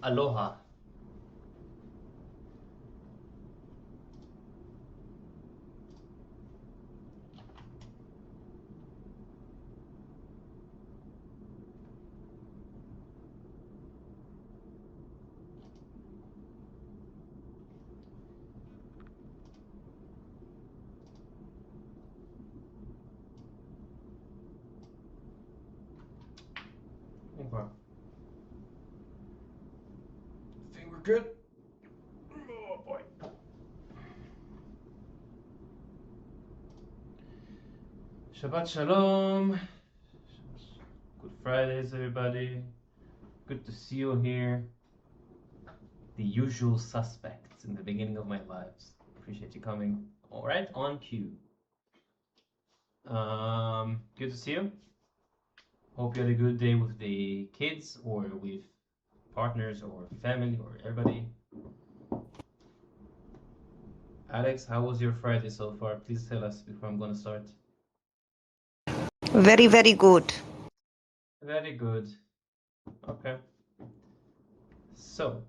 Aloha. Okay. Think we're good? Oh boy. Shabbat Shalom. Good Fridays, everybody. Good to see you here. The usual suspects in the beginning of my lives. Appreciate you coming. All right, on cue. Good to see you. Hope you had a good day with the kids or with partners or family or everybody. Alex, how was your Friday so far? Please tell us before I'm gonna start. Very, very good. Very good. Okay. So,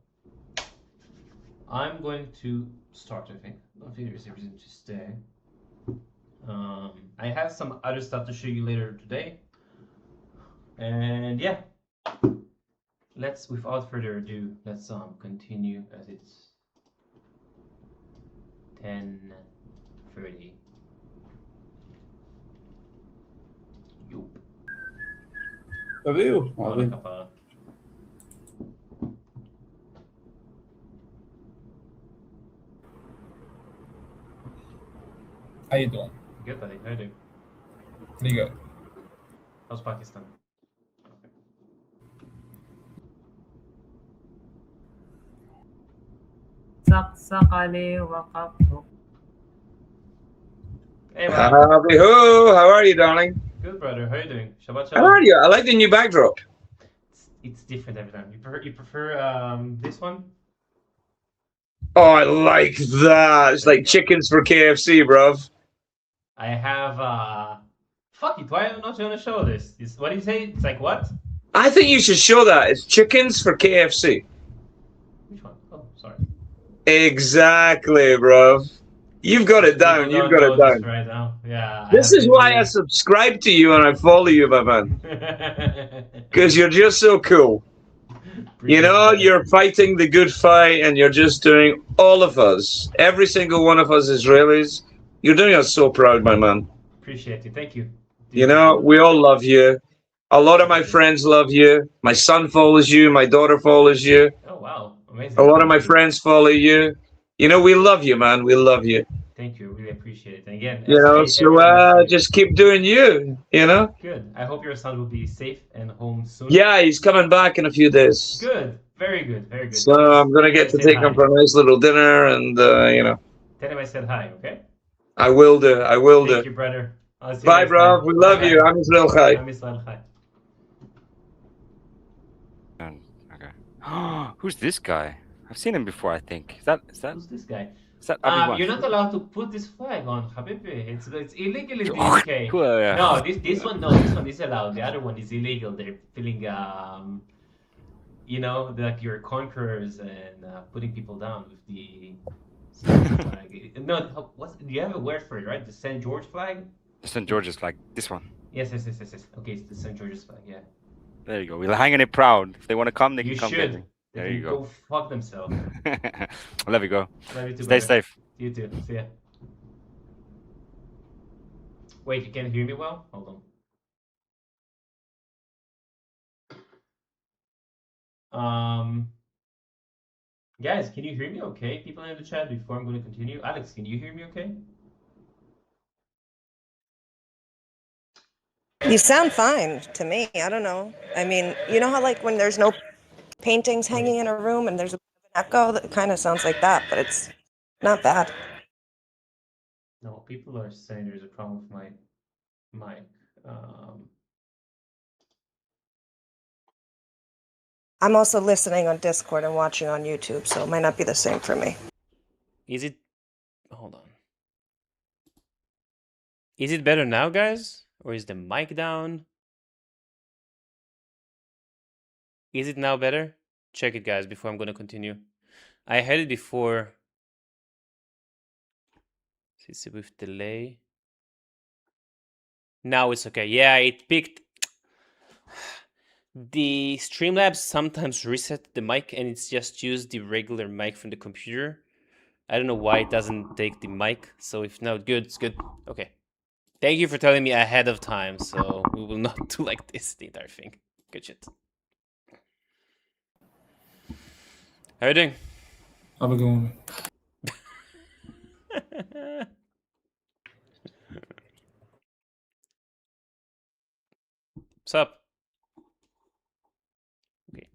I'm going to start, I think. I don't think there's a reason to stay. I have some other stuff to show you later today. And yeah, let's, without further ado, let's continue as it's 10:30. Yup. Valeu. Hola, kappa. How you doing? Good, buddy. How you doing? Pretty good. How's Pakistan? Hey, man. Howdy ho! How are you, darling? Good, brother. How you doing? Shabbat How shalom. are you? I like the new backdrop. It's different every time. You prefer this one? Oh, I like that. It's like chickens for KFC, bruv. I have fuck it. Why am I not gonna show this? What do you say? It's like what? I think you should show that. It's chickens for KFC. Which one? Oh, sorry. Exactly, bruv. You've got it down. People You've don't got know it down. this right now. Yeah. This is why I subscribe to you and I follow you, my man. Because you're just so cool. You know, you're fighting the good fight and you're just doing all of us, every single one of us Israelis. You're doing us so proud, my man. Appreciate it. Thank you. You know, we all love you. A lot of my friends love you. My son follows you. My daughter follows you. Oh, wow. Amazing. A lot of my friends follow you. You know, we love you, man. We love you. Thank you. Really appreciate it. And again, You know, so just keep doing you, you know? Good. I hope your son will be safe and home soon. Yeah, he's coming back in a few days. Good. Very good. Very good. So I'm going to get to take him for a nice little dinner and, you know. Tell him I said hi, okay? I will do. I will do. Thank you, brother. Bye, bro. We love you. I'm Israel Chai. I'm Israel Chai. Okay. Who's this guy? I've seen him before, I think. Is that Who's this guy? Is that Obi-Wan? You're not allowed to put this flag on, Habibi. It's illegal in the UK. Cool, yeah. No, this one is allowed. The other one is illegal. They're feeling you know, like you're conquerors and putting people down with the flag. No, do you have a word for it, right? The St. George flag? The St. George's flag. This one. Yes. Okay, it's the St. George's flag, yeah. There you go. We're hanging it proud. If they want to come, they can come. You should. There you go. Go fuck themselves. I love you, go. Love you too, Stay brother. safe. You too. See ya. Wait, you can't hear me well? Hold on. Guys, can you hear me okay? People in the chat before I'm going to continue. Alex, can you hear me okay? You sound fine to me. I don't know. I mean, you know how like when there's no paintings hanging in a room and there's an echo, that kind of sounds like that, but it's not bad. No, people are saying there's a problem with my mic. I'm also listening on Discord and watching on YouTube, so it might not be the same for me. Is it... Hold on. Is it better now, guys? Or is the mic down? Is it now better? Check it, guys, before I'm gonna continue. I had it before. See with delay. Now it's okay. Yeah, it picked. The Streamlabs sometimes reset the mic and it's just used the regular mic from the computer. I don't know why it doesn't take the mic. So if no, good, it's good. Okay. Thank you for telling me ahead of time. So we will not do like this the entire thing. Good shit. How are you doing? Have a good one. What's up? Okay.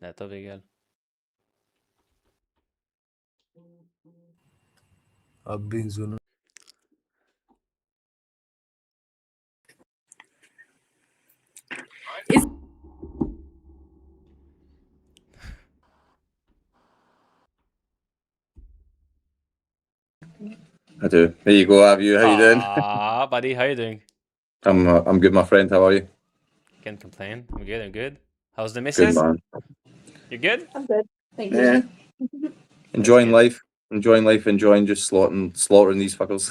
Lato végel. Abin zona. I do. There you go, have you? How you doing? Ah, buddy, how you doing? I'm good, my friend. How are you? Can't complain. I'm good. I'm good. How's the Good, missus? man. You good? I'm good. Thank you. Yeah. Enjoying good. life. Enjoying just slaughtering these fuckers.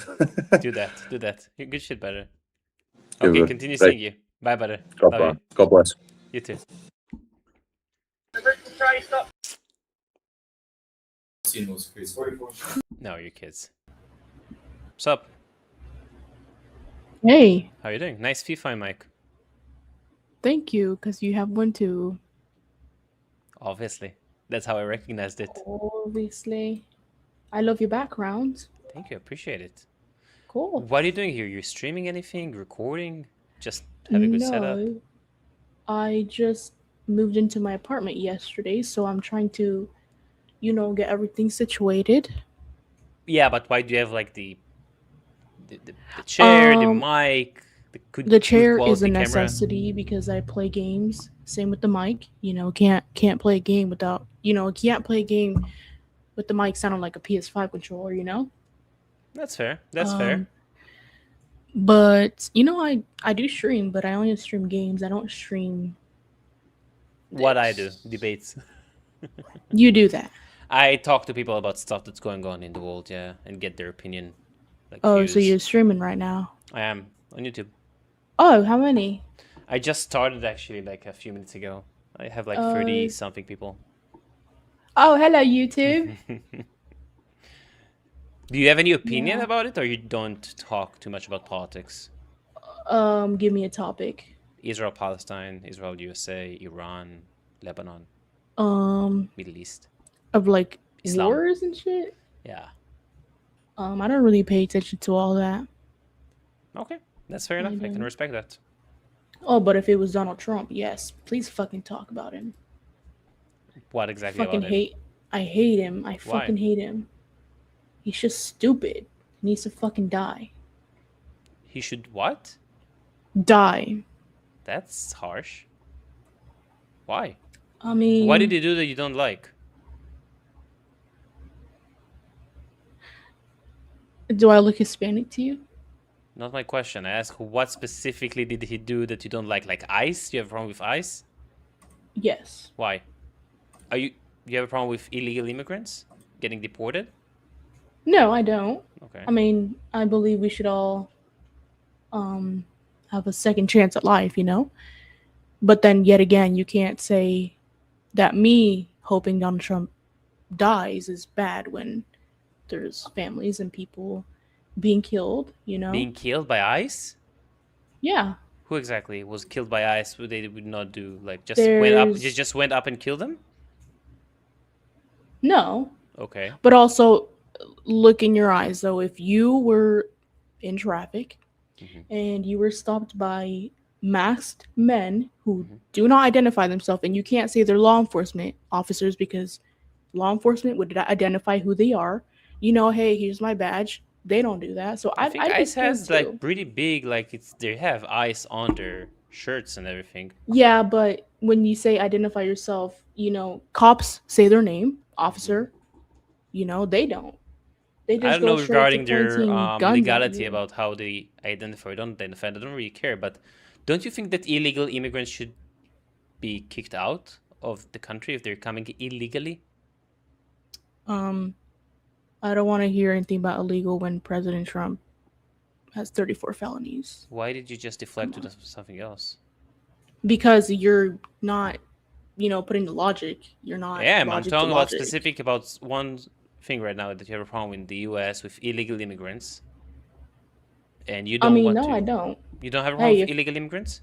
Do that. Do that. Good shit, brother. Good Okay, one. continue Right. seeing you. Bye, brother. God, Love bless. you. God bless. You too. No, your kids. What's up? Hey, How you doing? Nice FIFA mic. thank you, because you have one too. Obviously. That's how I recognized it. Obviously. I love your background. Thank you. Appreciate it. Cool. What are you doing here? You're streaming anything? Recording? Just have a good setup? No, I just moved into my apartment yesterday, so I'm trying to, get everything situated. Yeah, but why do you have like the chair, the Um, mic, the The chair is a quality camera? necessity because I play games. Same with the mic. Can't play a game without, can't play a game with the mic sounding like a PS5 controller. That's fair. That's fair. But I do stream, but I only stream games. I don't stream. What I do, debates. You do that. I talk to people about stuff that's going on in the world, yeah, and get their opinion. Like Oh, views. so you're streaming right now? I am on YouTube. Oh, how many? I just started actually like a few minutes ago. I have like 30 something people. Oh, hello, YouTube. Do you have any opinion Yeah. about it, or you don't talk too much about politics? Give me a topic. Israel, Palestine, Israel, USA, Iran, Lebanon, Middle East. Of like Islam. wars and shit. Yeah. I don't really pay attention to all that. Okay, that's fair enough. I can respect that. Oh, but if it was Donald Trump, yes, please fucking talk about him. What exactly Fucking about it? I hate him. I Why? fucking hate him. He's just stupid. He needs to fucking die. He should what? Die. That's harsh. Why? I mean, What did he do that you don't like? do I look Hispanic to you? Not my question. I ask what specifically did he do that you don't like? Like ICE? You have a problem with ICE? Yes. Why? You have a problem with illegal immigrants getting deported? No, I don't. Okay. I mean, I believe we should all have a second chance at life, But then yet again, you can't say that me hoping Donald Trump dies is bad when there's families and people being killed, Being killed by ICE? Yeah. Who exactly was killed by ICE? Who they would not do? Like just went up and killed them? No. Okay. But also look in your eyes though. If you were in traffic and you were stopped by masked men who do not identify themselves, and you can't say they're law enforcement officers because law enforcement would identify who they are. Hey, here's my badge. They don't do that. So I think I'd be ICE scared has too. like pretty big, like they have ICE on their shirts and everything. Yeah, but when you say identify yourself, cops say their name, officer. They don't. They just I don't know go straight regarding to their pointing guns at legality you. about how they identify or don't identify. I don't really care, but Don't you think that illegal immigrants should be kicked out of the country if they're coming illegally? I don't want to hear anything about illegal when President Trump has 34 felonies. Why did you just deflect to something else? Because you're not, putting the logic. You're not. Yeah, I'm logic talking to about logic. specific about one thing right now that you have a problem in the U.S. with illegal immigrants, and you don't want to. I don't. You don't have a problem Hey, with illegal immigrants?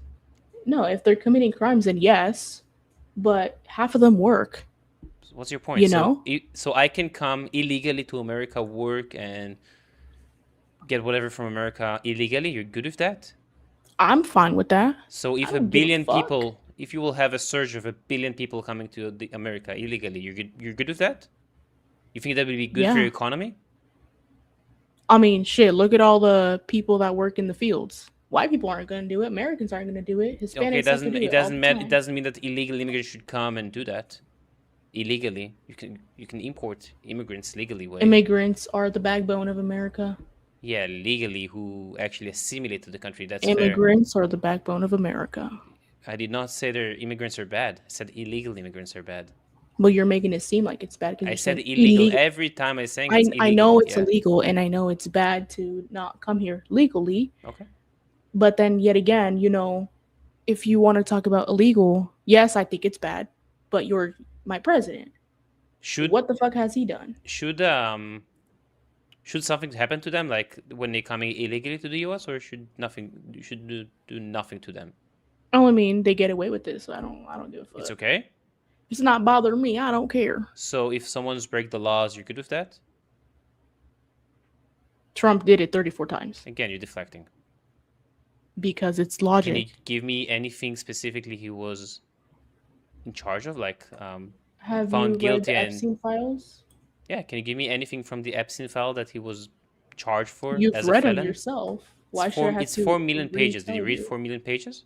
No, if they're committing crimes, then yes, but half of them work. What's your point? You know? So I can come illegally to America, work, and get whatever from America illegally. You're good with that? I'm fine with that. So if I a don't give a billion fuck. people, if you will have a surge of 1 billion people coming to America illegally, you're good with that? You think that would be good for your Yeah. economy? I mean, shit, look at all the people that work in the fields. White people aren't going to do it. Americans aren't going to do it. Hispanics Okay, have to do it it doesn't all the matter. It time. doesn't mean that illegal immigrants should come and do that illegally. You can import immigrants legally. Way. Immigrants are the backbone of America. Yeah, legally, who actually assimilate to the country. That's fair. Immigrants are the backbone of America. I did not say their immigrants are bad. I said illegal immigrants are bad. Well, you're making it seem like it's bad. I said illegal. Every time I saying it's illegal. I know it's yeah. illegal, and I know it's bad to not come here legally. Okay. But then, yet again, if you want to talk about illegal, yes, I think it's bad. But you're my president. What the fuck has he done? Should something happen to them, like when they come illegally to the U.S., or should do nothing to them? Oh, I mean, they get away with this, so I don't give a fuck. It's okay. It's not bothering me. I don't care. So if someone's break the laws, you're good with that? Trump did it 34 times. Again, you're deflecting. Because it's logic. Can you give me anything specifically he was in charge of, like Have found you guilty read the and Epstein files? Yeah, can you give me anything from the Epstein file that he was charged for? You've as read a felon? them yourself. Why it's should I have It's to 4 million pages. Did you read retell 4 million pages?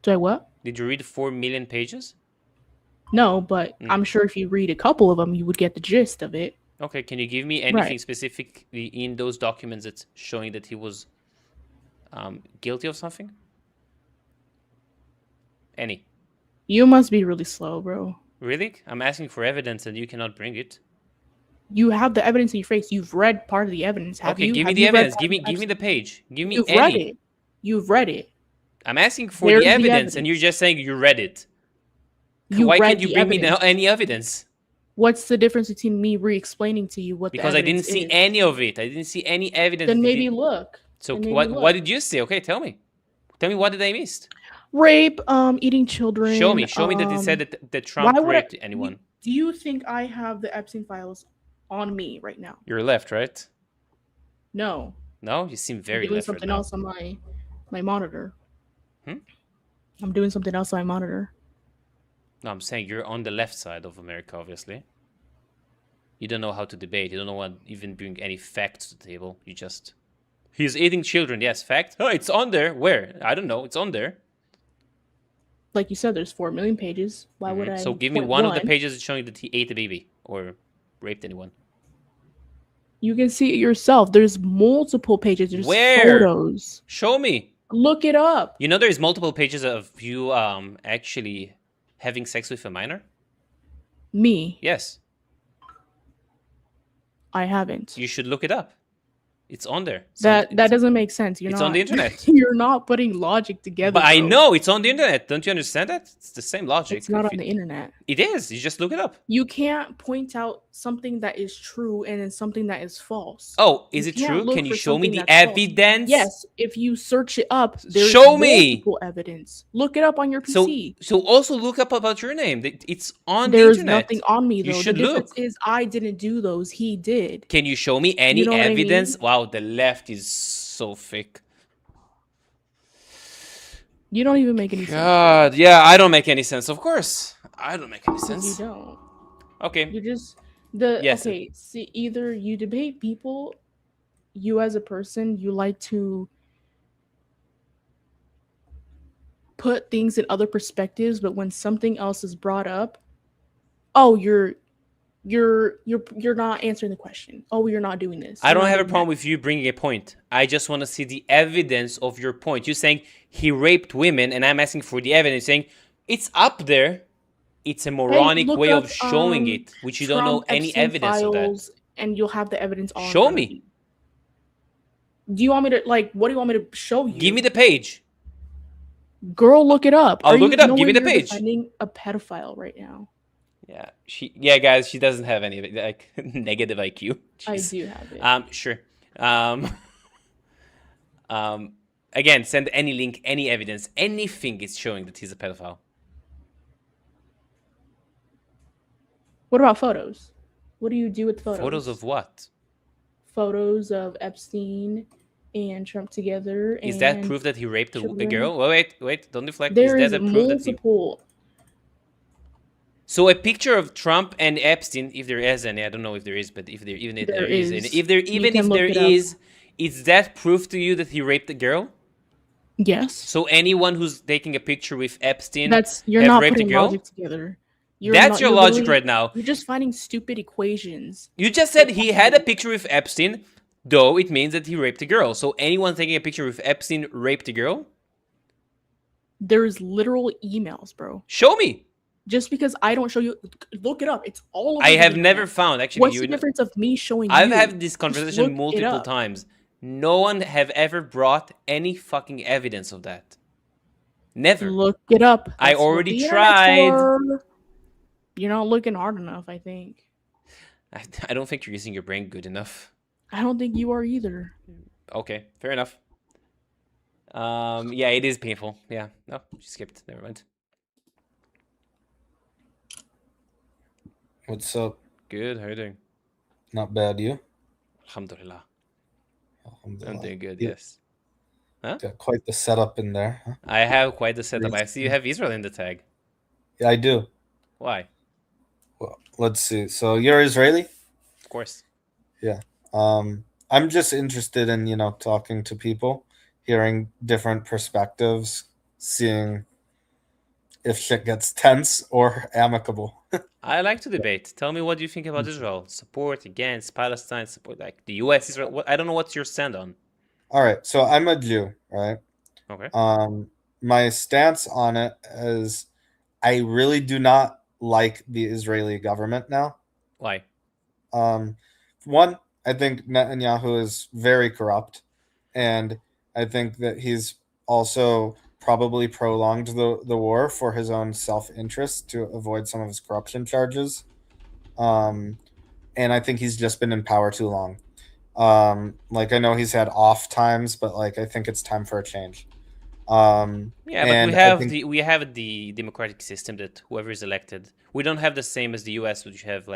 Did I what? Did you read 4 million pages? No, but I'm sure if you read a couple of them, you would get the gist of it. Okay, can you give me anything specifically in those documents that's showing that he was guilty of something? Any? You must be really slow, bro. Really? I'm asking for evidence and you cannot bring it. You have the evidence in your face. You've read part of the evidence. Have Okay, you? give me Have the you read evidence. part Give of me the page. Give me You've any. read it. You've read it. I'm asking for There's the the evidence, and you're evidence. just saying you read it. You Why read can't you the bring me evidence. any evidence? What's the difference between me re-explaining to you what Because the I didn't evidence see is? any of it. I didn't see any evidence. Then that maybe he- look. So Then maybe what look. did you say? Okay, tell me. Tell me, what did I miss? Rape, eating children. Show me that it said that Trump why would raped anyone. Do you think I have the Epstein files on me right now? You're left, right? No. No, you seem very I'm doing left right something now. else on my monitor. Hmm? I'm doing something else on my monitor. No, I'm saying you're on the left side of America, obviously. You don't know how to debate. You don't know what even bring any facts to the table. You just... He's eating children. Yes, fact. Oh, it's on there. Where? I don't know. It's on there. Like you said, there's 4 million pages. Why would I? So give me put one of the pages showing that he ate a baby or raped anyone. You can see it yourself. There's multiple pages. There's Where? photos. Show me. Look it up. You know there's multiple pages of you actually having sex with a minor? Me, Yes. I haven't. You should look it up. It's on there. So That doesn't make sense. You're it's not on the internet. You're not putting logic together. But I bro. know it's on the internet. Don't you understand that? It's the same logic. It's not If on the internet. It is. You just look it up. You can't point out something that is true and then something that is false. Oh, is You it can't true? look Can you for show me something the that's false. evidence? Yes, if you search it up, there's Show me! multiple evidence. Look it up on your PC. So also look up about your name. It's on There's the internet. nothing on me though. You should the difference look. is I didn't do those. He did. Can you show me any know what I evidence? mean? Wow, the left is so thick. You don't even make any sense. God, yeah, I don't make any sense. Of course, I don't make any You sense. don't. Okay. You just Yes. okay. See, either you debate people, you as a person, you like to put things in other perspectives, but when something else is brought up, oh, you're You're not answering the question. Oh, you're not doing this. I You're don't not have a doing problem that. with you bringing a point. I just want to see the evidence of your point. You're saying he raped women, and I'm asking for the evidence, saying it's up there. It's a moronic look way up, of showing it, which you don't know Trump any Epstein evidence of that. files, and you'll have the evidence all in Show front of me. you. Do you want me to what do you want me to show you? Give me the page. Girl, look it up. I'll Are look you it up. no Give me way the you're page. defending a pedophile right now? Yeah, guys, she doesn't have any like negative IQ. I Jeez. do have it. Sure. Again, send any link, any evidence, anything is showing that he's a pedophile. What about photos? What do you do with photos? Photos of what? Photos of Epstein and Trump together. Is that proof that he raped a children. girl? Wait, don't deflect. There is is that a proof that he... multiple. So a picture of Trump and Epstein, if there is any, I don't know if there is, but if there even if there is any, if there is that proof to you that he raped a girl? Yes. So anyone who's taking a picture with Epstein, you're not putting logic together. That's your logic right now. You're just finding stupid equations. You just said he had a picture with Epstein, though it means that he raped a girl. So anyone taking a picture with Epstein raped a girl? There's literal emails, bro. Show me. Just because I don't show you, look it up. It's all over I have never found, actually. What's the difference of me showing you? I've had this conversation multiple times. No one have ever brought any fucking evidence of that. Never. Look it up. I already tried. You're not looking hard enough, I think. I don't think you're using your brain good enough. I don't think you are either. Okay, fair enough. Yeah, it is painful. Yeah. No, she skipped. Never mind. What's up? Good. How are you doing? Not bad. You? Alhamdulillah. Alhamdulillah. I'm doing good. Yeah. Yes. Huh? Got quite the setup in there. Huh? I have quite the setup. I see you have Israel in the tag. Yeah, I do. Why? Well, let's see. So you're Israeli? Of course. Yeah. I'm just interested in, talking to people, hearing different perspectives, seeing if shit gets tense or amicable. I like to debate. Tell me what you think about Israel. Support, against, Palestine, support, like the US, Israel. I don't know what's your stand on. All right. So I'm a Jew, right? Okay. My stance on it is I really do not like the Israeli government now. Why? One, I think Netanyahu is very corrupt, and I think that he's also probably prolonged the war for his own self-interest to avoid some of his corruption charges. And I think he's just been in power too long. I know he's had off times, but I think it's time for a change. Yeah, but we have the democratic system that whoever is elected. We don't have the same as the US, which have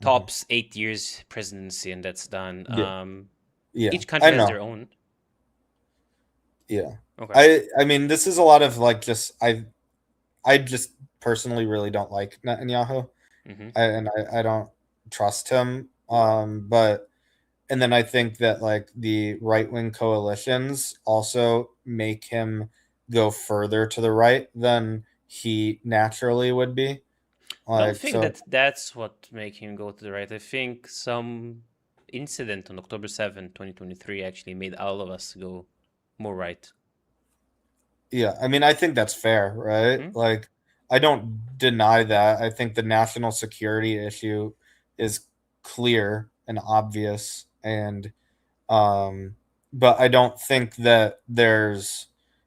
tops 8 years presidency, and that's done. Yeah. Each country has their own. Yeah. Okay. I mean, this is a lot of I just personally really don't like Netanyahu, and I don't trust him. And then I think that the right-wing coalitions also make him go further to the right than he naturally would be. I don't think that's what make him go to the right. I think some incident on October 7, 2023 actually made all of us go more right. Yeah, I mean, I think that's fair, right? I don't deny that. I think the national security issue is clear and obvious, and but I don't think that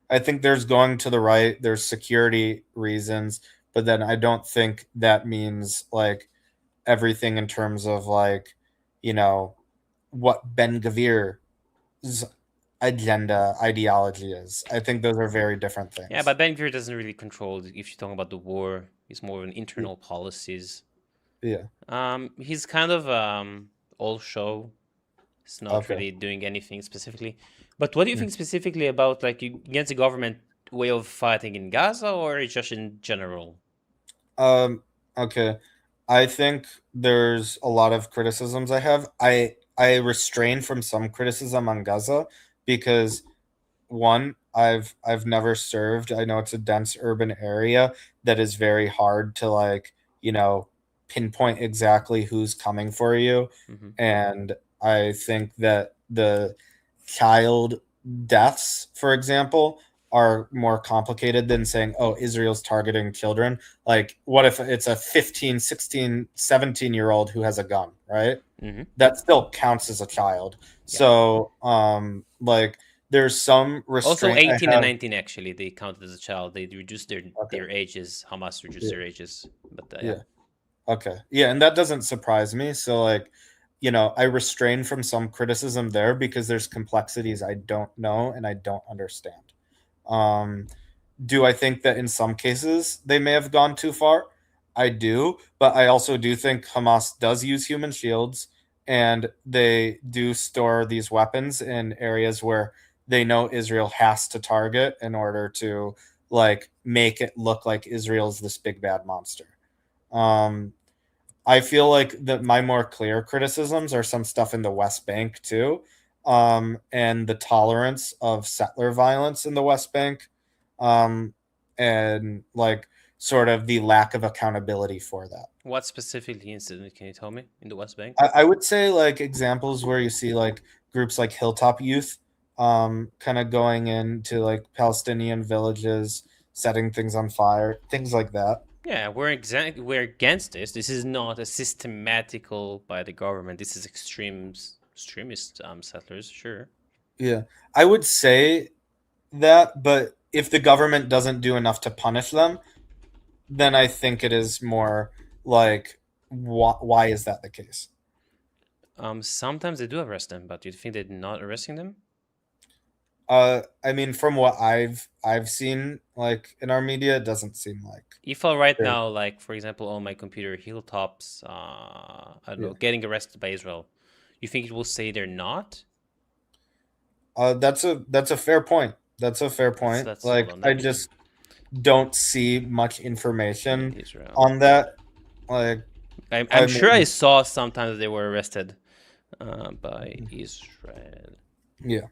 I think there's going to the right, there's security reasons, but then I don't think that means everything in terms of what Ben Gvir's ideology is. I think those are very different things. Yeah, but Ben Gvir doesn't really control, if you're talking about the war, he's more of an internal policies. Yeah. He's kind of all show. It's not really doing anything specifically. But what do you think specifically about against the government way of fighting in Gaza, or just in general? Okay. I think there's a lot of criticisms I have. I restrain from some criticism on Gaza because one, I've never served. I know it's a dense urban area that is very hard to pinpoint exactly who's coming for you. And I think that the child deaths, for example, are more complicated than saying, oh, Israel's targeting children. Like, what if it's a 15, 16, 17-year-old who has a gun, right? That still counts as a child. So, like, there's some restraint. Also, 18 and 19, actually, they counted as a child. They reduced their ages. Hamas reduced their ages. But yeah. Okay. Yeah, and that doesn't surprise me. So, like, you know, I restrain from some criticism there because there's complexities I don't know and I don't understand. Do I think that in some cases they may have gone too far? I do, but I also do think Hamas does use human shields, and they do store these weapons in areas where they know Israel has to target in order to, like, make it look like Israel's this big bad monster. I feel like that my more clear criticisms are some stuff in the West Bank too, and the tolerance of settler violence in the West Bank, and like sort of the lack of accountability for that. What specifically incident can you tell me in the West Bank? I would say like examples where you see like groups like Hilltop Youth, kind of going into like Palestinian villages, setting things on fire, things like that. Yeah, we're against this. This is not a systematical by the government. This is extremist settlers, sure. Yeah, I would say that, but if the government doesn't do enough to punish them, then I think it is more like, why is that the case? Sometimes they do arrest them, but do you think they're not arresting them? I mean, from what I've seen, like in our media, it doesn't seem like. If right now, like for example, on my computer, Hilltops, I don't know, getting arrested by Israel, you think it will say they're not? That's a fair point. That's a fair point. Like, I just don't see much information on that. Like, I'm sure I saw sometimes they were arrested by Israel. Yeah.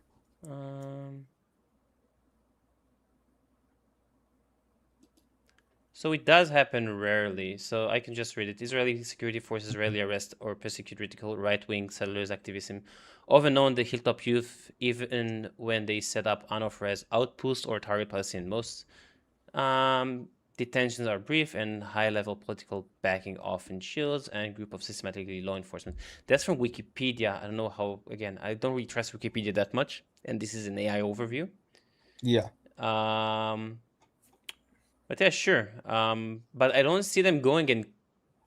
So it does happen rarely. So I can just read it. Israeli security forces rarely arrest or persecute radical right-wing settlers activism, often known the Hilltop Youth, even when they set up unauthorized outposts or target Palestinian. Most detentions are brief and high-level political backing often shields and group of systematically law enforcement. That's from Wikipedia. I don't know how, again, I don't really trust Wikipedia that much. And this is an AI overview. Yeah. But yeah, sure. But I don't see them going and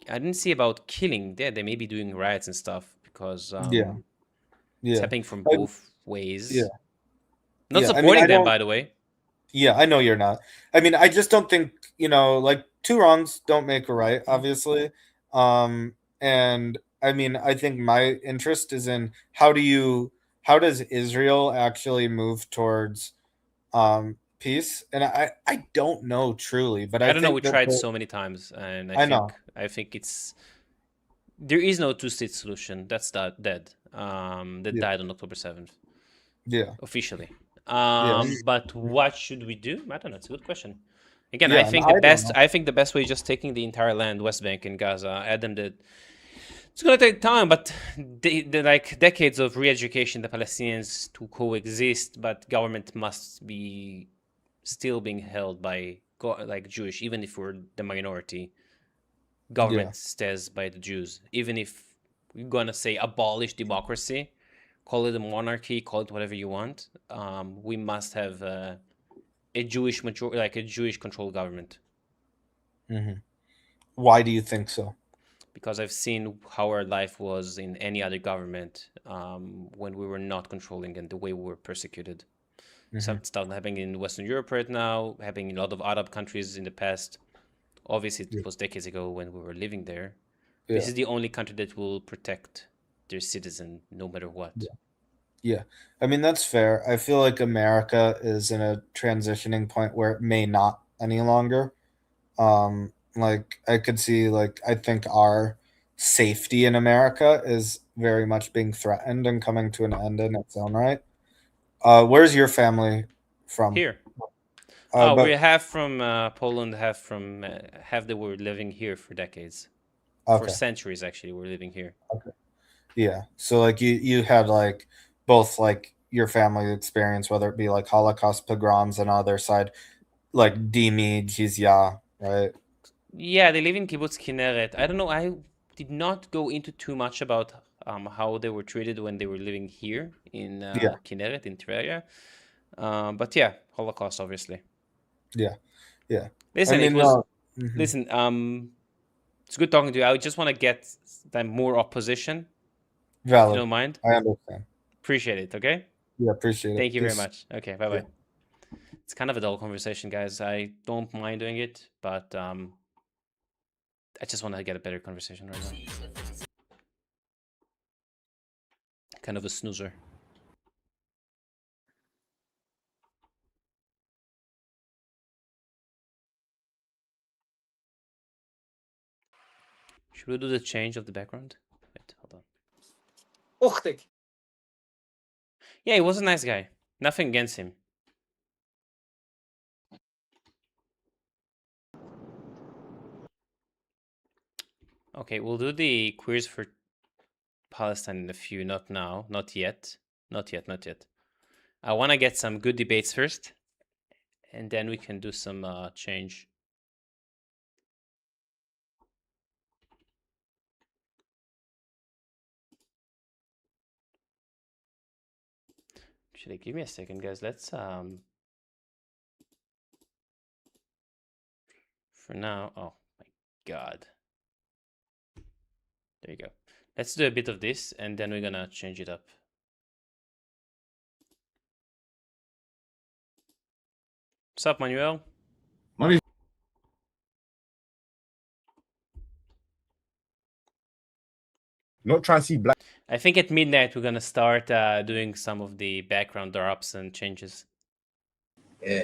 I didn't see about killing. Yeah, they may be doing riots and stuff because it's happening from both ways. Yeah. Not supporting them, by the way. Yeah, I know you're not. I mean, I just don't think, you know, like two wrongs don't make a right, obviously. And I mean, I think my interest is in how does Israel actually move towards peace? And I don't know truly, but I don't know. We tried so many times, and I think it's there is no two-state solution. That's dead. That died on October 7th. Yeah, officially. But what should we do? I don't know. It's a good question. Again, I think the best way is just taking the entire land, West Bank and Gaza, add them to. It's gonna take time, but the like decades of re-education the Palestinians to coexist, but government must be still being held by like Jewish, even if we're the minority. Government stays by the Jews, even if we're gonna say abolish democracy, call it a monarchy, call it whatever you want. We must have a Jewish a Jewish controlled government. Why do you think so? Because I've seen how our life was in any other government when we were not controlling and the way we were persecuted. Some stuff happening in Western Europe right now, happening in a lot of Arab countries in the past. Obviously, it was decades ago when we were living there. This is the only country that will protect their citizen no matter what. Yeah. I mean, that's fair. I feel like America is in a transitioning point where it may not any longer. Like I could see, like, I think our safety in America is very much being threatened and coming to an end in its own right. Where's your family from? Here. We have from Poland, half they were living here for decades. Okay. For centuries, actually, we're living here. Okay. Yeah. So like you had like both like your family experience, whether it be like Holocaust pogroms, and on the other side, like Dimi, Jizya, right? Yeah, they live in Kibbutz Kinneret. I don't know. I did not go into too much about how they were treated when they were living here in Kinneret, in Tveria. But yeah, Holocaust, obviously. Yeah. Yeah. Listen, I mean, it was. mhm. Listen, it's good talking to you. I just want to get them more opposition. Valid. If you don't mind. I understand. Appreciate it. Okay. Yeah, appreciate it. Thank you very Peace. much. Okay, bye bye. Yeah. It's kind of a dull conversation, guys. I don't mind doing it, but I just want to get a better conversation right now. Kind of a snoozer. Should we do the change of the background? Wait, hold on. اختك. Yeah, he was a nice guy. Nothing against him. Okay, we'll do the queers for Palestine in a few, not now, not yet. Not yet, not yet. I want to get some good debates first, and then we can do some change. Actually, give me a second, guys. Let's for now. Oh my god. There you go. Let's do a bit of this, and then we're gonna change it up. What's up, Manuel? Not trying to see black. I think at midnight we're gonna start doing some of the background drops and changes. Yeah.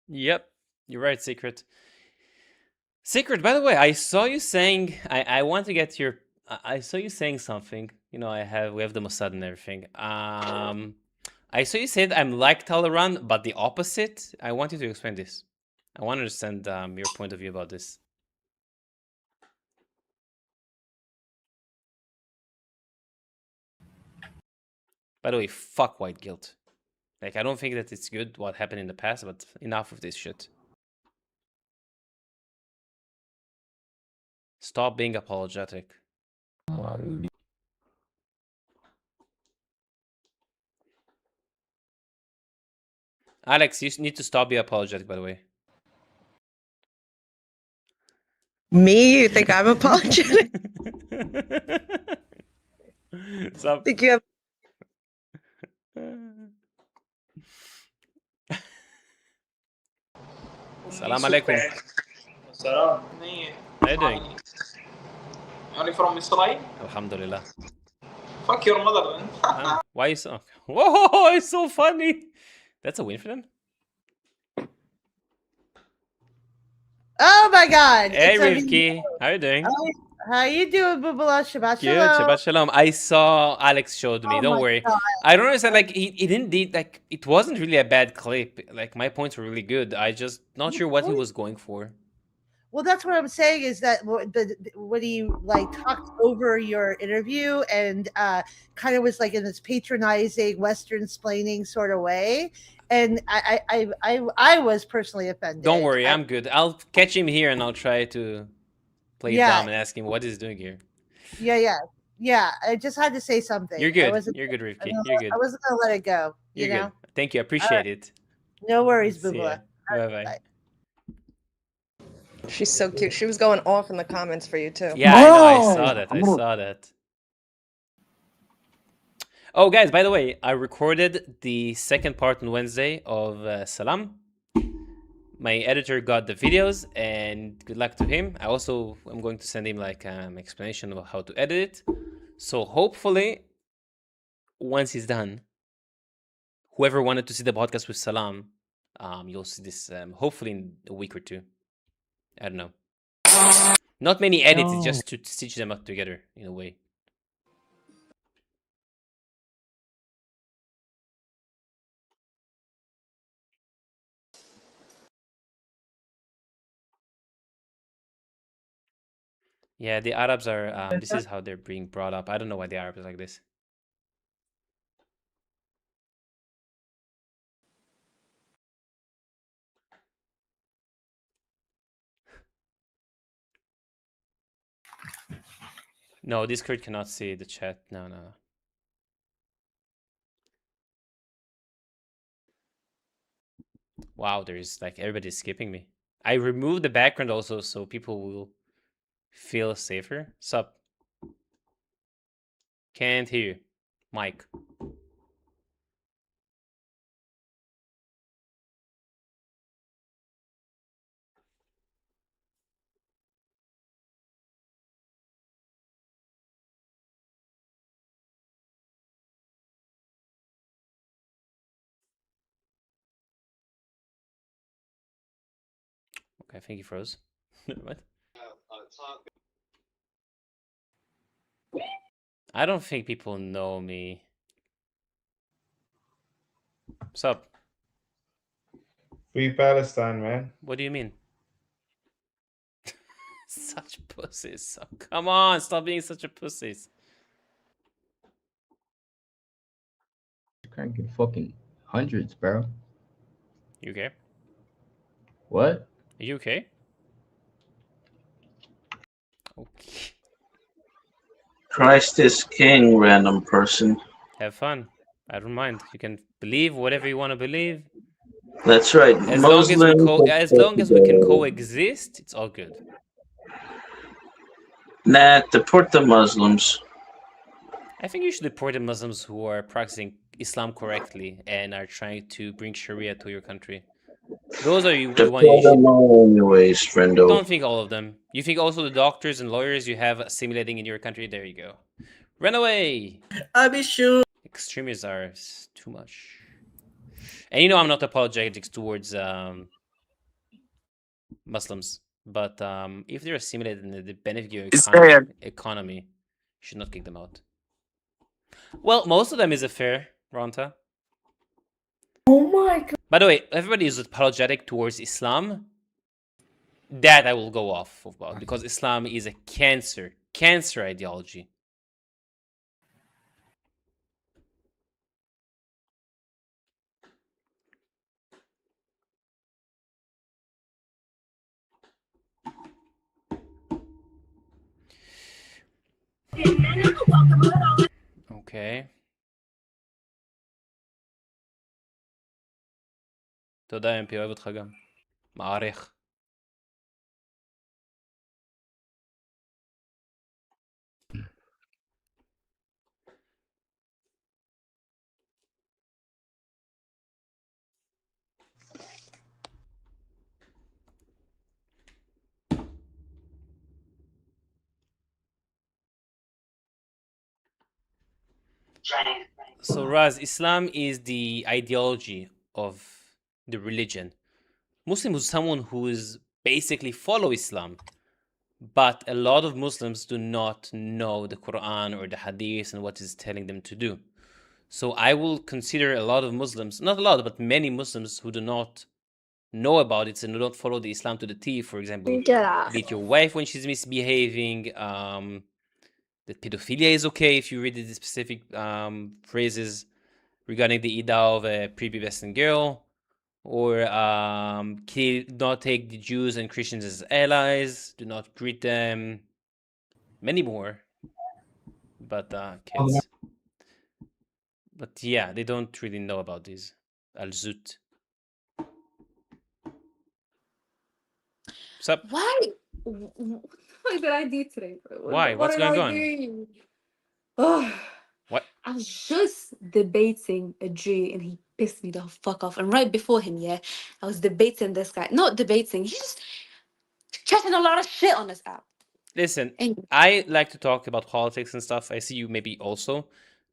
Yep, you're right, Secret. Secret, by the way, I saw you saying I want to get your I saw you saying something. You know, we have the Mossad and everything. I saw you said I'm like Talaran, but the opposite. I want you to explain this. I want to understand your point of view about this. By the way, fuck white guilt. Like, I don't think that it's good what happened in the past, but enough of this shit. Stop being apologetic. Alex, you need to stop being apologetic, by the way. Me? You think I'm apologetic? Stop. Think you have Salam alaikum. Salam. How you doing? Are you from Israel? Alhamdulillah. Fuck your mother, man. Why you so? Whoa, it's so funny. That's a win for them. Oh my God! Hey, It's Rivki. How you doing? How you doing, Bubala? Shabbat Good. shalom. Shabbat shalom. I saw Alex showed me. Oh Don't my worry. God. I don't understand. Like he didn't did like it wasn't really a bad clip. Like my points were really good. I just not sure what he was going for. Well, that's what I'm saying is that when he like talked over your interview and kind of was like in this patronizing Western splaining sort of way, and I was personally offended. Don't worry, I'm good. I'll catch him here and I'll try to play dumb and ask him what he's doing here. Yeah. I just had to say something. You're good. You're good, Rivki. You're good. I wasn't gonna let it go. You're know? good. Thank you. I appreciate it. No worries, See ya. Bubala. Bye. She's so cute. She was going off in the comments for you too. Yeah, I know. I saw that. I saw that. Oh, guys, by the way, I recorded the second part on Wednesday of Salam. My editor got the videos, and good luck to him. I'm going to send him like an explanation of how to edit it. So hopefully, once he's done, whoever wanted to see the podcast with Salam, you'll see this hopefully in a week or two. I don't know. Not many edits, it's just to stitch them up together in a way. Yeah, the Arabs are. This is how they're being brought up. I don't know why the Arabs are like this. No, Discord cannot see the chat. No. Wow, there's like everybody's skipping me. I removed the background also so people will feel safer. Sup? Can't hear you. Mike. Okay, I think he froze. What? I don't think people know me. Sup? Free Palestine, man. What do you mean? Such pussies. Oh, come on, stop being such a pussies. Cranking fucking hundreds, bro. You okay? What? Are you okay? Okay. Christ is king, random person. Have fun. I don't mind. You can believe whatever you want to believe. That's right. As long as we can coexist, it's all good. Nah, deport the Muslims. I think you should deport the Muslims who are practicing Islam correctly and are trying to bring Sharia to your country. Those are the ones you should. Anyways, friendo. Don't think all of them. You think also the doctors and lawyers you have assimilating in your country? There you go. Run away! I'll be sure. Extremists are too much. And you know I'm not apologetic towards Muslims, but if they're assimilated and they benefit your economy, you should not kick them out. Well, most of them is a fair, Ronta. Oh my god. By the way, everybody is apologetic towards Islam. That I will go off about because Islam is a cancer ideology. Okay. תודה MP, אוהב אותך גם. מעריך. So Raz, Islam is the ideology of the religion. Muslim is someone who is basically follow Islam, but a lot of Muslims do not know the Quran or the Hadith and what is telling them to do. So I will consider a lot of Muslims, not a lot, but many Muslims who do not know about it and do not follow the Islam to the T. For example, beat your wife when she's misbehaving. That pedophilia is okay if you read the specific phrases regarding the Ida of a prepubescent girl, or not take the Jews and Christians as allies, do not greet them, many more. But kids. But yeah, they don't really know about these. Al-Zut. What's up? Why? What did I do today, bro? Why? What's going on? Oh, what? I was just debating a Jew and he pissed me the fuck off. And right before him, yeah, I was debating this guy. Not debating, he's just chatting a lot of shit on this app. Listen, I like to talk about politics and stuff. I see you maybe also.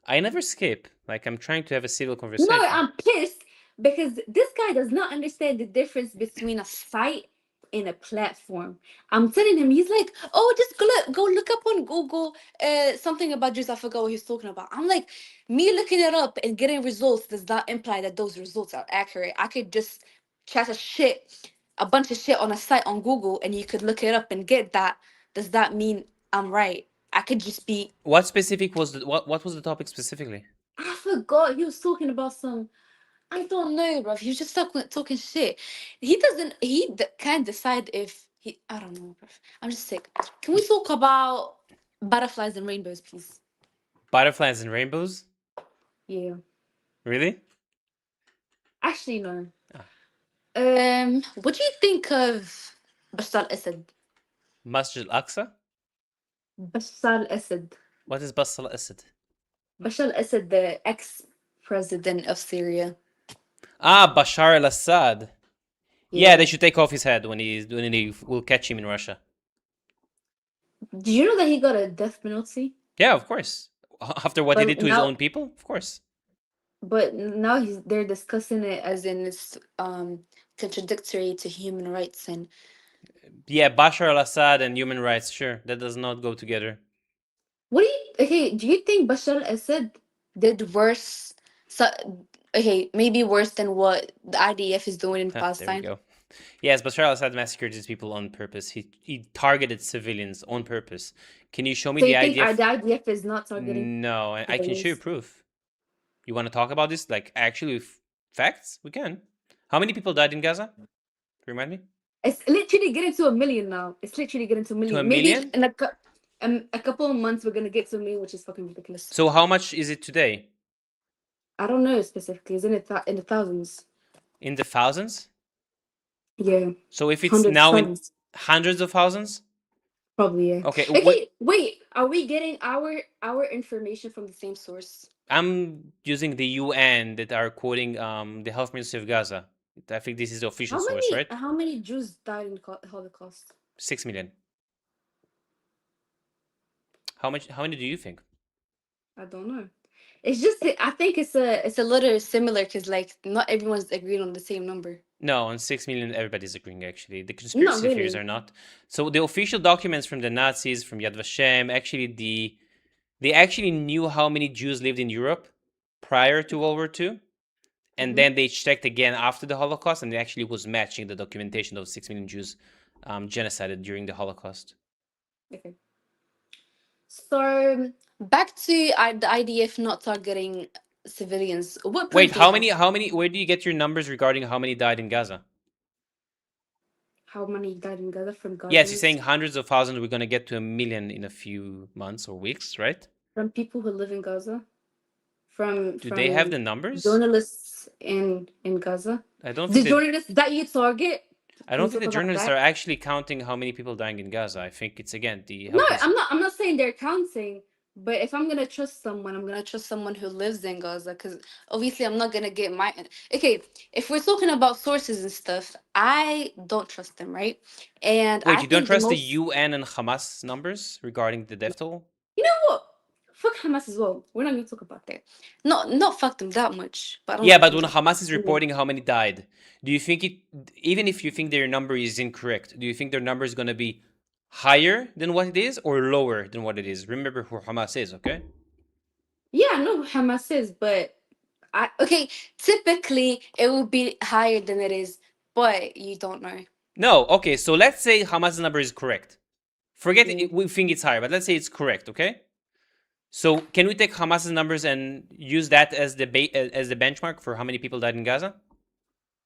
I never skip. Like, I'm trying to have a civil conversation. No, I'm pissed because this guy does not understand the difference between a site and a platform. I'm telling him, he's like, oh, just go look up on Google something about Jews. I forgot what he's talking about. I'm like, me looking it up and getting results does not imply that those results are accurate. I could just chat a bunch of shit on a site on Google, and you could look it up and get that. Does that mean I'm right? I could just be. What specific was the what was the topic specifically? I forgot. He was talking about some. I don't know, bro. He was just talking shit. He doesn't. Can't decide if he. I don't know, bro. I'm just sick. Can we talk about butterflies and rainbows, please? Butterflies and rainbows? Yeah. Really? Actually, no. What do you think of Bashar al-Assad? Masjid al-Aqsa? Bashar al-Assad. What is Bashar al-Assad? Bashar al-Assad, the ex-president of Syria. Ah, Bashar al-Assad. Yeah, they should take off his head when they will catch him in Russia. Do you know that he got a death penalty? Yeah, of course. After what he did to his own people, of course. But now they're discussing it as in it's contradictory to human rights and. Yeah, Bashar al-Assad and human rights, sure, that does not go together. Do you think Bashar al-Assad did worse? Maybe worse than what the IDF is doing in Palestine. There we go. Yes, Bashar al-Assad massacred his people on purpose. He targeted civilians on purpose. Can you show me the IDF? The IDF is not targeting? No, I can show you proof. You want to talk about this? Like, actually, with facts? We can. How many people died in Gaza? Remind me? It's literally getting to 1 million now. It's literally getting to 1 million. To 1 million? Maybe in a couple of months, we're going to get to 1 million, which is fucking ridiculous. So how much is it today? I don't know specifically. It's in the thousands. In the thousands? Yeah. So if it's now in hundreds of thousands? Probably, yeah. Okay, wait. Are we getting our information from the same source? I'm using the UN that are quoting the Health Ministry of Gaza. I think this is the official source, right? How many Jews died in the Holocaust? 6 million. How many do you think? I don't know. It's just I think it's a little similar because like not everyone's agreeing on the same number. No, on 6 million everybody's agreeing actually. The conspiracy theories are not. So the official documents from the Nazis, from Yad Vashem, actually they actually knew how many Jews lived in Europe prior to World War II. And then they checked again after the Holocaust, and it actually was matching the documentation of 6 million Jews genocided during the Holocaust. Okay. So back to the IDF not targeting civilians. Wait, how many? Where do you get your numbers regarding how many died in Gaza? How many died in Gaza from Gaza? Yes, you're saying hundreds of thousands. We're gonna get to 1 million in a few months or weeks, right? From people who live in Gaza. Do they have the numbers? Journalists in Gaza. I don't. The journalists that you target. I don't think the journalists are actually counting how many people dying in Gaza. I think it's again the. No, I'm not saying they're counting. But if I'm gonna trust someone, I'm gonna trust someone who lives in Gaza, because obviously I'm not gonna get my. Okay, if we're talking about sources and stuff, I don't trust them, right? And wait, you don't trust the UN and Hamas numbers regarding the death toll? You know what? Fuck Hamas as well. We're not gonna talk about that. Not fuck them that much, but but when Hamas is reporting how many died, do you think it? Even if you think their number is incorrect, do you think their number is gonna be higher than what it is or lower than what it is? Remember who Hamas is, okay? Yeah, I know who Hamas is, but typically it would be higher than it is, but you don't know. No, okay, so let's say Hamas' number is correct. Forget it, we think it's higher, but let's say it's correct, okay? So can we take Hamas' numbers and use that as the benchmark for how many people died in Gaza?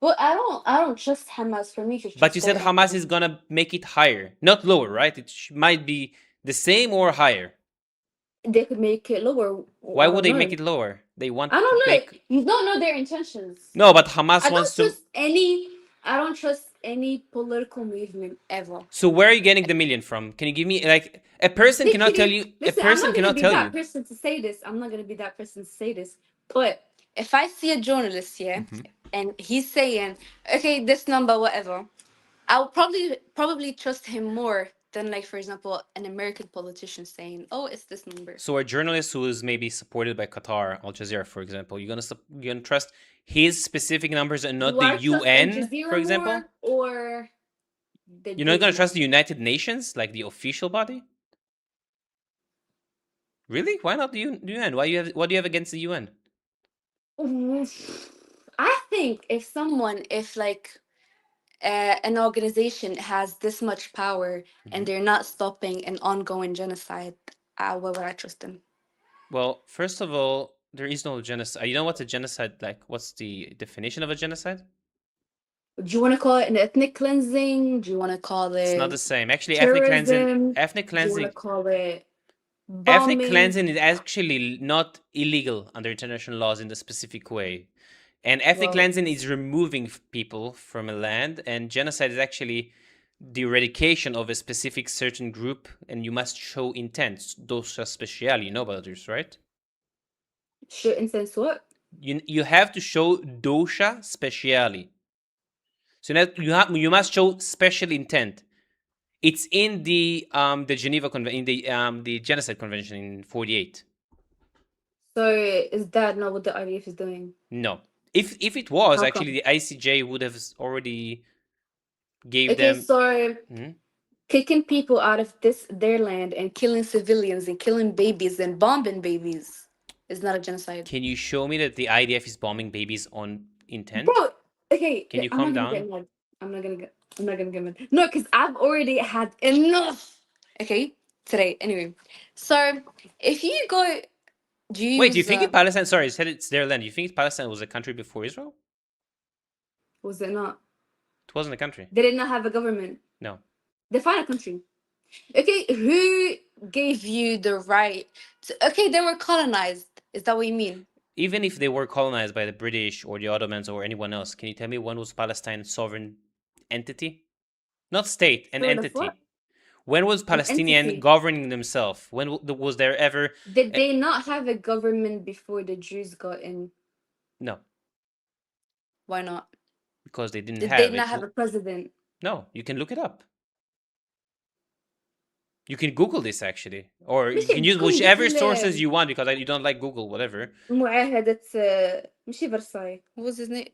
Well, I don't trust Hamas. For me, but you said Hamas is gonna make it higher, not lower, right? It might be the same or higher. They could make it lower. Why would they make it lower? They want. I don't know. You don't know their intentions. No, but Hamas wants to. I don't trust any political movement ever. So where are you getting the million from? Can you give me like a person cannot tell you? Listen, a person cannot tell you. I'm not going to be that person to say this. I'm not going to be that person to say this. But if I see a journalist here and he's saying, okay, this number, whatever, I'll probably trust him more than, like, for example, an American politician saying, "Oh, it's this number." So a journalist who is maybe supported by Qatar, Al Jazeera, for example, you're gonna trust his specific numbers and not Do the I trust Al UN, Jazeera for example? more or the You're not gonna Jews trust the more? United Nations, like the official body? Really? Why not the UN? What do you have against the UN? I think if like an organization has this much power and they're not stopping an ongoing genocide, why would I trust them? Well, first of all, there is no genocide. You know what's a genocide like? What's the definition of a genocide? Do you want to call it an ethnic cleansing? Do you want to call it It's not the same. Actually, terrorism? ethnic Do you want to cleansing, call it ethnic bombing? cleansing is actually not illegal under international laws in the specific way. And ethnic Well, cleansing is removing people from a land, and genocide is actually the eradication of a specific certain group, and you must show intent. Dosha speciale, you know about this, right? show intent what? You have to show dosha speciale. So you must show special intent. It's in the Geneva Convention, in the Genocide Convention in '48. So is that not what the IDF is doing? No, if it was, How actually come? the ICJ would have already gave Okay, them. so Hmm? kicking people out of their land and killing civilians and killing babies and bombing babies is not a genocide. Can you show me that the IDF is bombing babies on intent? Bro, okay, Can you I'm calm not gonna get down? mad. I'm not gonna get mad. No, because I've already had enough. Okay, today. Anyway, so if you go, do you Wait, do you use think Palestine? Sorry, you said it's their land. You think Palestine was a country before Israel? was it not? It wasn't a country. They did not have a government. No. Define a country. Okay, who gave you the right to, okay, they were colonized. Is that what you mean? Even if they were colonized by the British or the Ottomans or anyone else, can you tell me when was Palestine a sovereign entity? Not state, an Sort of entity. what? When was An Palestinian entity. governing themselves? When was there ever? Did they not have a government before the Jews got in? No, Why not? because they didn't Did have they not it. have a president? No, you can look it up. You can Google this actually, or you مش can use تكون whichever مثل sources you want because you don't like Google, whatever. معاهدة مش فرساي. What was his name?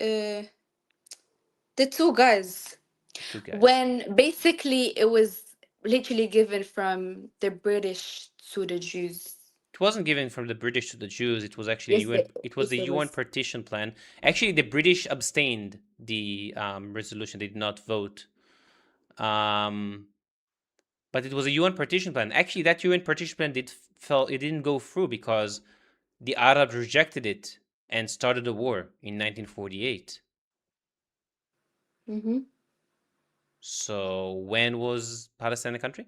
The two guys. Two guys. When basically it was literally given from the British to the Jews. It wasn't given from the British to the Jews. It was actually Yes, UN. It was yes, the it UN was. partition plan. Actually, the British abstained the resolution. They did not vote. But it was a UN partition plan. Actually, that UN partition plan it didn't go through because the Arabs rejected it and started a war in 1948. Mm-hmm. So when was Palestine a country?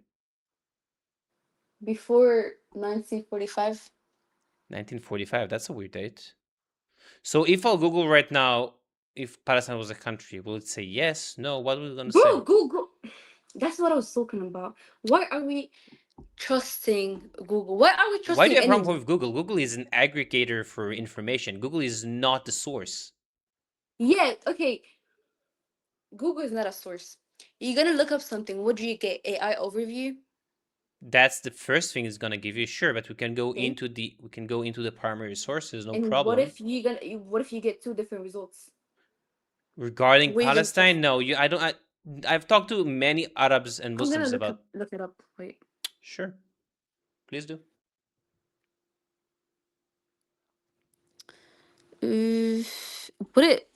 Before 1945. 1945. That's a weird date. So if I'll Google right now if Palestine was a country, will it say yes, no? What are we gonna say? Bro, Google. That's what I was talking about. Why are we trusting Google? Why are we trusting Why do you have a any? problem with Google? Google is an aggregator for information. Google is not the source. Yeah, okay. Google is not a source. You're gonna look up something. What do you get? AI overview? That's the first thing it's gonna give you, sure, but we can go Okay. into the primary sources, no And problem. what if you get two different results? Regarding Where you gonna Palestine, no, I've talked to many Arabs and I'm gonna Muslims about. look it up. Wait. Sure, please do.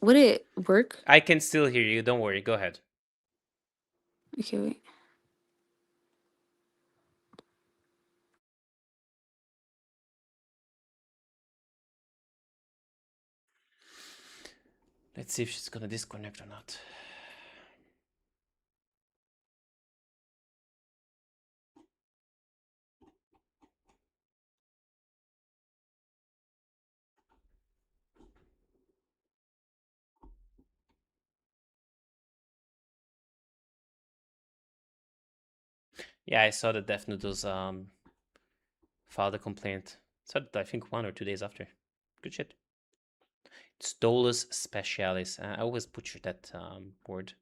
Would it work? I can still hear you. Don't worry. Go ahead. Okay, wait. Let's see if she's gonna disconnect or not. Yeah, I saw that Death Noodles filed a complaint. So I think 1 or 2 days after. Good shit. It's Dolus Specialis. I always butcher that word.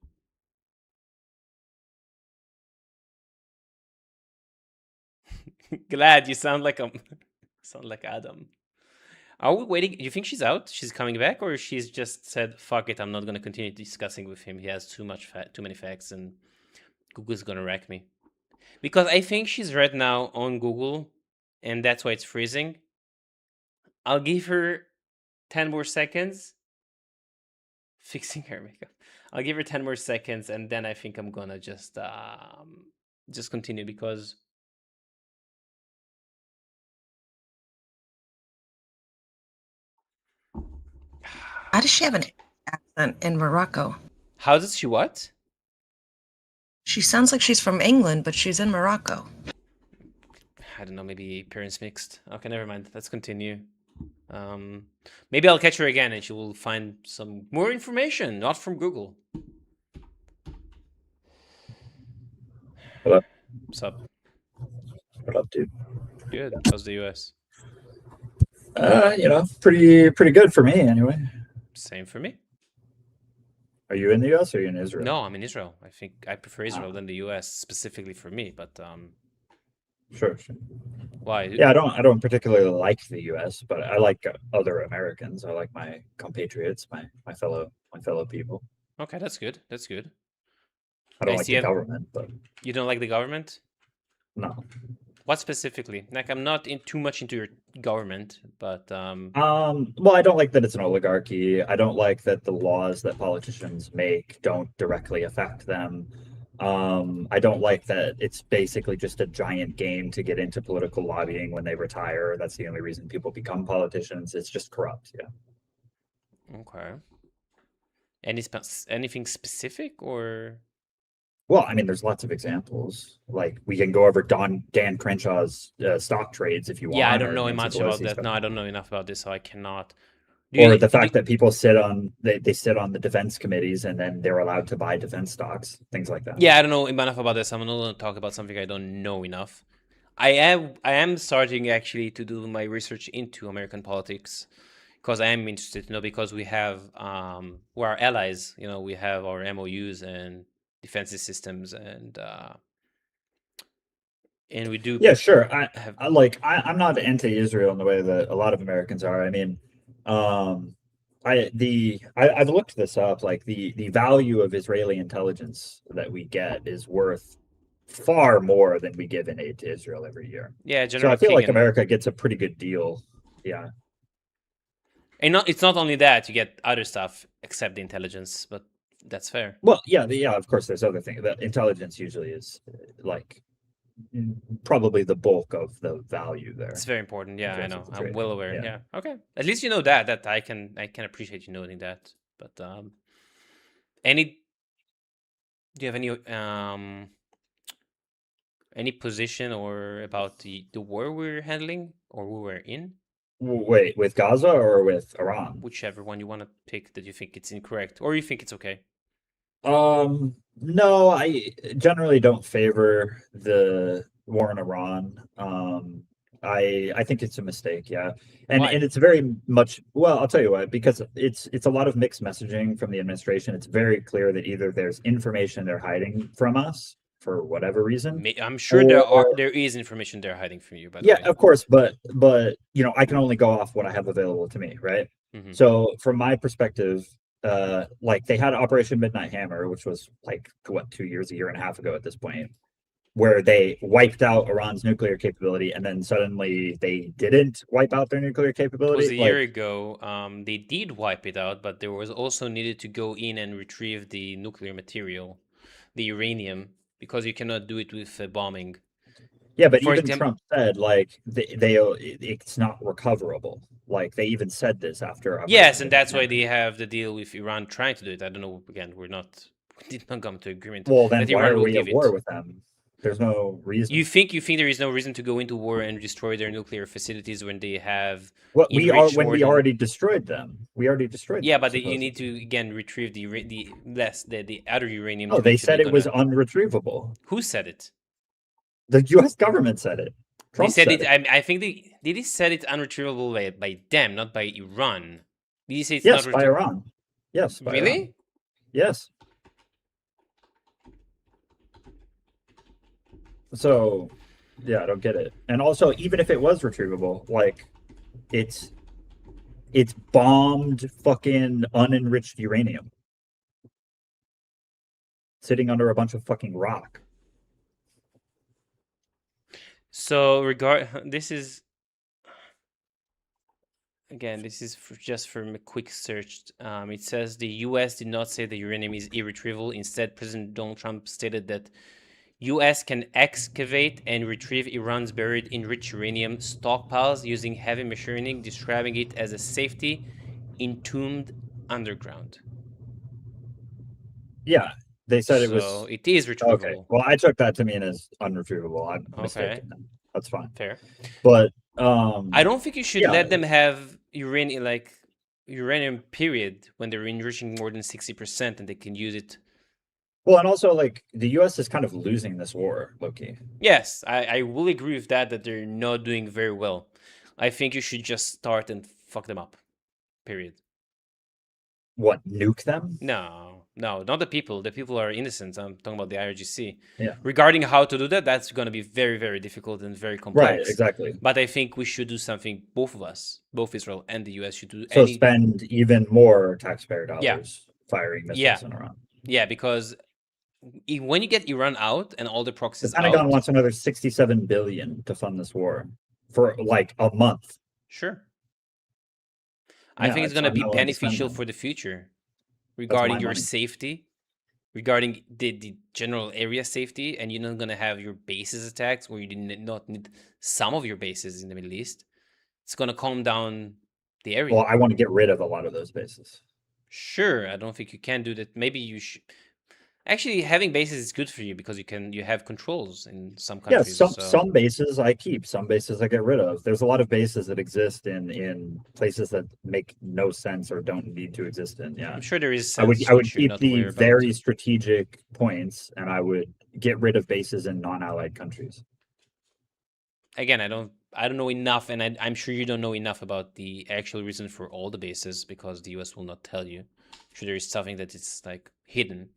Glad you sound like Adam. Are we waiting? Do you think she's out? She's coming back, or she's just said, "Fuck it, I'm not gonna continue discussing with him. He has too many facts, and Google's gonna wreck me." Because I think she's right now on Google, and that's why it's freezing. I'll give her 10 more seconds. Fixing her makeup. I'll give her 10 more seconds, and then I think I'm gonna just continue because. How does she have an accent in Morocco? How does she what? She sounds like she's from England, but she's in Morocco. I don't know, maybe parents mixed. Okay, never mind. Let's continue. Maybe I'll catch her again and she will find some more information, not from Google. Hello. What's up? What up, dude? Good. How's the US? Pretty good for me anyway. Same for me. Are you in the US or are you in Israel? No, I'm in Israel. I think I prefer Israel than the US specifically for me, but Sure. Why? Yeah, I don't particularly like the US, but I like other Americans. I like my compatriots, my fellow people. Okay, that's good. That's good. I don't like the government, but you don't like the government? No. What specifically? Like, I'm not too much into your government, but well, I don't like that it's an oligarchy. I don't like that the laws that politicians make don't directly affect them. I don't like that it's basically just a giant game to get into political lobbying when they retire. That's the only reason people become politicians. It's just corrupt. Yeah. Okay. Anything specific or? Well, I mean, there's lots of examples. Like we can go over Dan Crenshaw's stock trades if you want. Yeah, I don't know much about that. No, I don't know enough about this, so I cannot. Or the fact that people sit on they sit on the defense committees and then they're allowed to buy defense stocks, things like that. Yeah, I don't know enough about this. I'm not going to talk about something I don't know enough. I am starting actually to do my research into American politics because I am interested, because we have we're our allies. We have our MOUs and defensive systems and we do. Yeah, sure. I'm not anti-Israel in the way that a lot of Americans are. I mean, I've looked this up. Like the value of Israeli intelligence that we get is worth far more than we give in aid to Israel every year. Yeah, so I feel like America gets a pretty good deal. Yeah. And it's not only that, you get other stuff except the intelligence, but that's fair. Well, yeah, of course there's other things. The intelligence usually is like probably the bulk of the value there. It's very important. Yeah, I know. I'm well aware. Yeah. Okay. At least you know that I can appreciate you knowing that. But do you have any position or about the war we're handling or we were in? Wait, with Gaza or with Iran? Whichever one you want to pick that you think it's incorrect or you think it's okay. No, I generally don't favor the war in Iran. I think it's a mistake, yeah. And it's very much, well, I'll tell you what, because it's a lot of mixed messaging from the administration. It's very clear that either there's information they're hiding from us for whatever reason. I'm sure there is information they're hiding from you, by the way. Yeah, of course, but I can only go off what I have available to me, right? Mm-hmm. So from my perspective, like they had Operation Midnight Hammer, which was like a year and a half ago at this point, where they wiped out Iran's nuclear capability, and then suddenly they didn't wipe out their nuclear capability. It was a year ago. They did wipe it out, but there was also needed to go in and retrieve the nuclear material, the uranium, because you cannot do it with bombing. Yeah, but even Trump said like it's not recoverable. Like they even said this after. Yes, and that's why they have the deal with Iran trying to do it. I don't know. Again, we did not come to agreement. Well, then why are we at war with them? There's no reason. You think there is no reason to go into war and destroy their nuclear facilities when they have we already destroyed them. We already destroyed them. Yeah, but you need to again retrieve the other uranium. Oh, they said it was unretrievable. Who said it? The U.S. government said it. Trump said it. I think they said it's unretrievable by them, not by Iran. Did you say it's not by Iran? Yes. By really? Iran. Yes. So, Yeah, I don't get it. And also, even if it was retrievable, like, it's bombed fucking unenriched uranium sitting under a bunch of fucking rock. So this is again, this is just from a quick search. It says the U.S. did not say the uranium is irretrievable. Instead, President Donald Trump stated that U.S. can excavate and retrieve Iran's buried enriched uranium stockpiles using heavy machining, describing it as a safety entombed underground. Yeah, they said it was. So it is retrievable. Okay, well, I took that to mean as unretrievable. I'm mistaken. Then. That's fine. Fair. But I don't think you should let them have uranium period when they're enriching more than 60% and they can use it. Well, and also, like, the U.S. is kind of losing this war, low-key. Yes, I will agree with that they're not doing very well. I think you should just start and fuck them up. Period. What, nuke them? No, not the people. The people are innocent. I'm talking about the IRGC. Yeah. Regarding how to do that, that's going to be very, very difficult and very complex. Right, exactly. But I think we should do something, both of us, both Israel and the US should do So spend even more taxpayer dollars firing missiles in Iran. Yeah, because when you get Iran out and all the proxies the Pentagon out, wants another $67 billion to fund this war for like a month. Sure. I think it's going to be beneficial for the future regarding your safety, regarding the general area safety, and you're not going to have your bases attacked where you did not need some of your bases in the Middle East. It's going to calm down the area. Well, I want to get rid of a lot of those bases. Sure. I don't think you can do that. Maybe you should. Actually, having bases is good for you because you have controls in some countries. Yeah, some bases I keep, some bases I get rid of. There's a lot of bases that exist in places that make no sense or don't need to exist in. Yeah, I'm sure there is. I would keep the very strategic points, and I would get rid of bases in non-allied countries. Again, I don't know enough, and I'm sure you don't know enough about the actual reason for all the bases because the US will not tell you. I'm sure there is something that is like hidden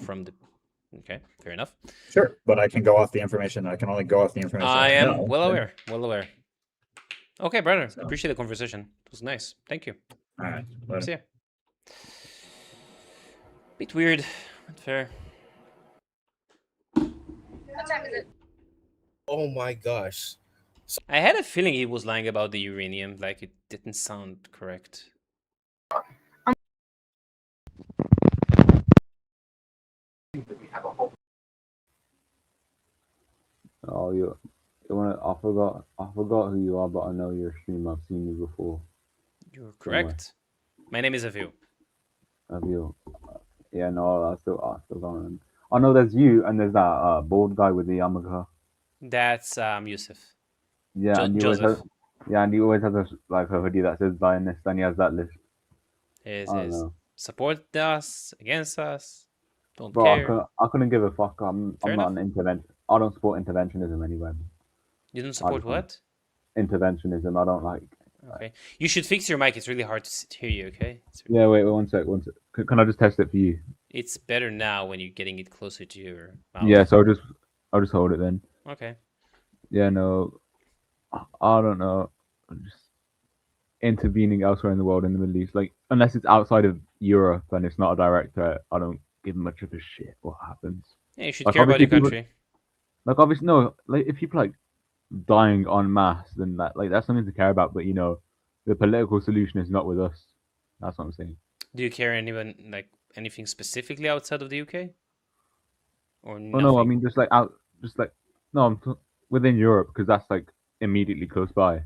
from the. Okay, fair enough. Sure, but I can go off the information. I can only go off the information. I am well aware. Well aware. Okay, brother. So. Appreciate the conversation. It was nice. Thank you. All right. Later. See ya. Bit weird, but fair. What time is it? Oh my gosh. I had a feeling he was lying about the uranium, like it didn't sound correct. Oh, you wanna? I forgot who you are, but I know your stream. I've seen you before. You're correct. My name is Avil. Avil. Yeah, no, I still don't remember. I know there's you and there's that bald guy with the yarmulke. That's Yusuf. Yeah, and he always has a hoodie that says Zionist, and he has that list. Support us, against us, don't Bro, care. I couldn't give a fuck. I'm not an intervention. I don't support interventionism anyway. You don't support what? Interventionism. I don't like. Okay, you should fix your mic. It's really hard to hear you. Okay. Yeah, wait, one sec. Can I just test it for you? It's better now when you're getting it closer to your mouth. Yeah, so I'll just hold it then. Okay. Yeah, no, I don't know. Just intervening elsewhere in the world in the Middle East, like unless it's outside of Europe and it's not a direct threat, I don't give much of a shit what happens. Yeah, you should care about your country. Like obviously, no, like if people like dying en masse, then that's something to care about. But the political solution is not with us. That's what I'm saying. Do you care anything specifically outside of the UK? Or nothing? Oh no, I mean I'm within Europe because that's like immediately close by,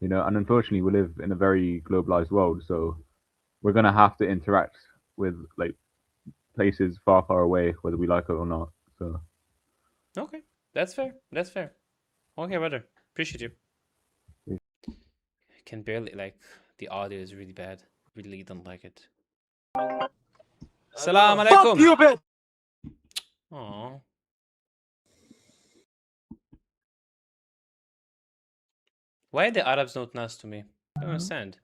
and unfortunately we live in a very globalized world, so we're gonna have to interact with like places far, far away, whether we like it or not. So. Okay, that's fair. That's fair. Okay, brother. Appreciate you. Yeah. I can barely the audio is really bad. Really don't like it. Salam alaikum. Fuck you, bitch. Aww. Why are the Arabs not nice to me? I don't understand.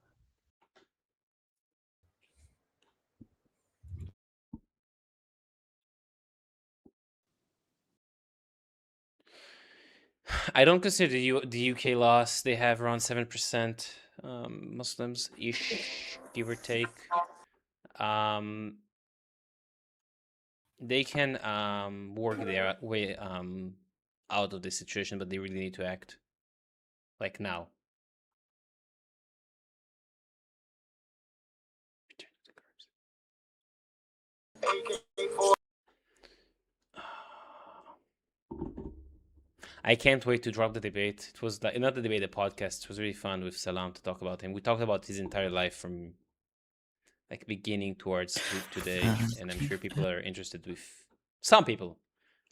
I don't consider the UK loss. They have around 7% Muslims ish, give or take. They can work their way out of this situation, but they really need to act like now. I can't wait to drop the debate. It was not the debate, the podcast. It was really fun with Salam to talk about him. We talked about his entire life from like beginning towards today, and I'm sure people are interested with. Some people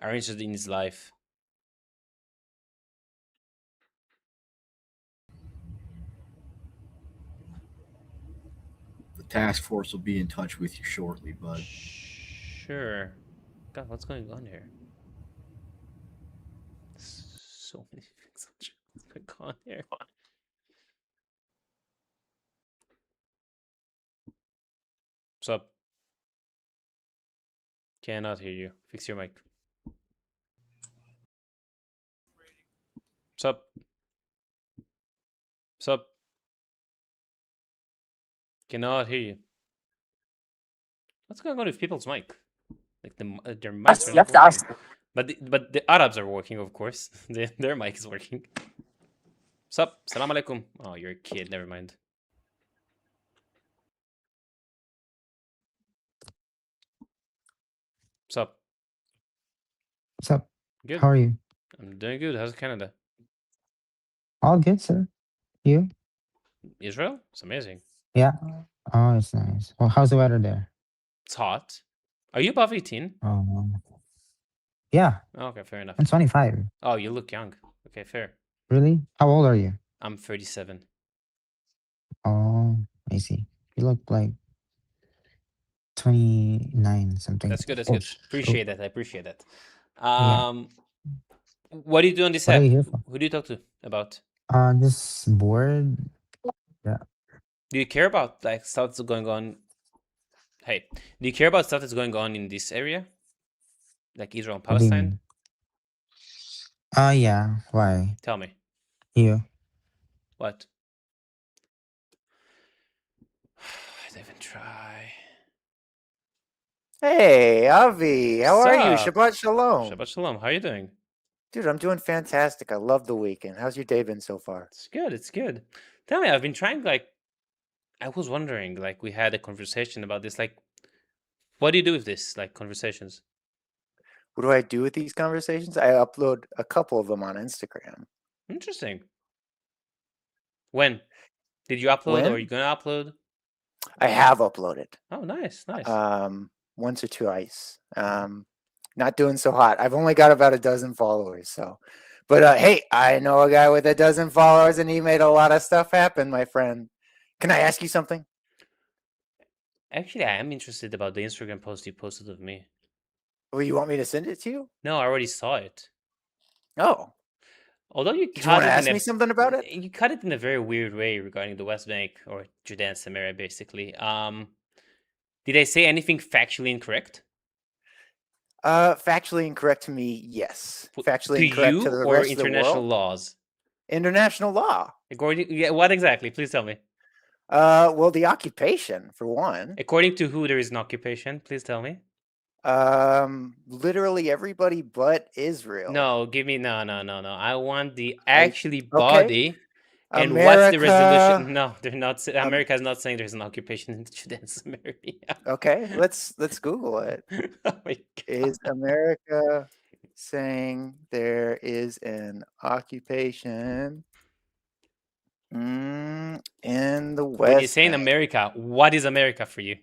are interested in his life. The task force will be in touch with you shortly, bud. Sure. God, what's going on here? So many things. What's going on here? What's up? Cannot hear you. Fix your mic. What's up? What's up? Cannot hear you. What's going on with people's mic? Like their mics are not working. But the Arabs are working, of course. Their mic is working. What's up? Salam alaikum. Oh, you're a kid. Never mind. What's up? What's up? Good. How are you? I'm doing good. How's Canada? All good, sir. You? Israel? It's amazing. Yeah. Oh, it's nice. Well, how's the weather there? It's hot. Are you above 18? Oh, yeah. Okay, fair enough. I'm 25. Oh, you look young. Okay, fair. Really? How old are you? I'm 37. Oh, I see. You look like 29 something. That's good. That's Oh, good. sh- Appreciate that. I appreciate that. Yeah. What do you do on this What app? are you here for? Who do you talk to about? Just bored. Yeah. Do you care about like stuff that's going on? Hey, do you care about stuff that's going on in this area, like Israel and What do you Palestine? mean? Yeah. Why? Tell me. You? What? I don't even try. Hey, Avi, how are you? Sup? Shabbat shalom. Shabbat shalom. How are you doing? Dude, I'm doing fantastic. I love the weekend. How's your day been so far? It's good. It's good. Tell me, I've been trying. Like, I was wondering. Like, we had a conversation about this. Like, what do you do with this? Like, conversations. What do I do with these conversations? I upload a couple of them on Instagram. Interesting. When did you upload, or When? are you gonna upload? I have uploaded. Oh, nice, nice. Once or twice. Not doing so hot. I've only got about a dozen followers, so. But hey, I know a guy with a dozen followers, and he made a lot of stuff happen, my friend. Can I ask you something? Actually, I am interested about the Instagram post you posted of me. Well, you want me to send it to you? No, I already saw it. Oh. Although you Did you cut want to it ask in me something about it? You cut it in a very weird way regarding the West Bank or Judea and Samaria, basically. Did I say anything factually incorrect? Factually incorrect to me, yes. Factually To incorrect you to the or rest of the international world. laws? International law. According, yeah, what exactly? Please tell me. Well, the occupation for one. According to who there is an occupation? Please tell me. Literally everybody but Israel. No, give me no. I want the actually body. Okay. And what's the America- resolution? No, they're not. America is not saying there's an occupation in Judea and Samaria. Okay, let's Google it. Oh my Is America saying there is an occupation in the West? When you say in Bank? America, what is America for you?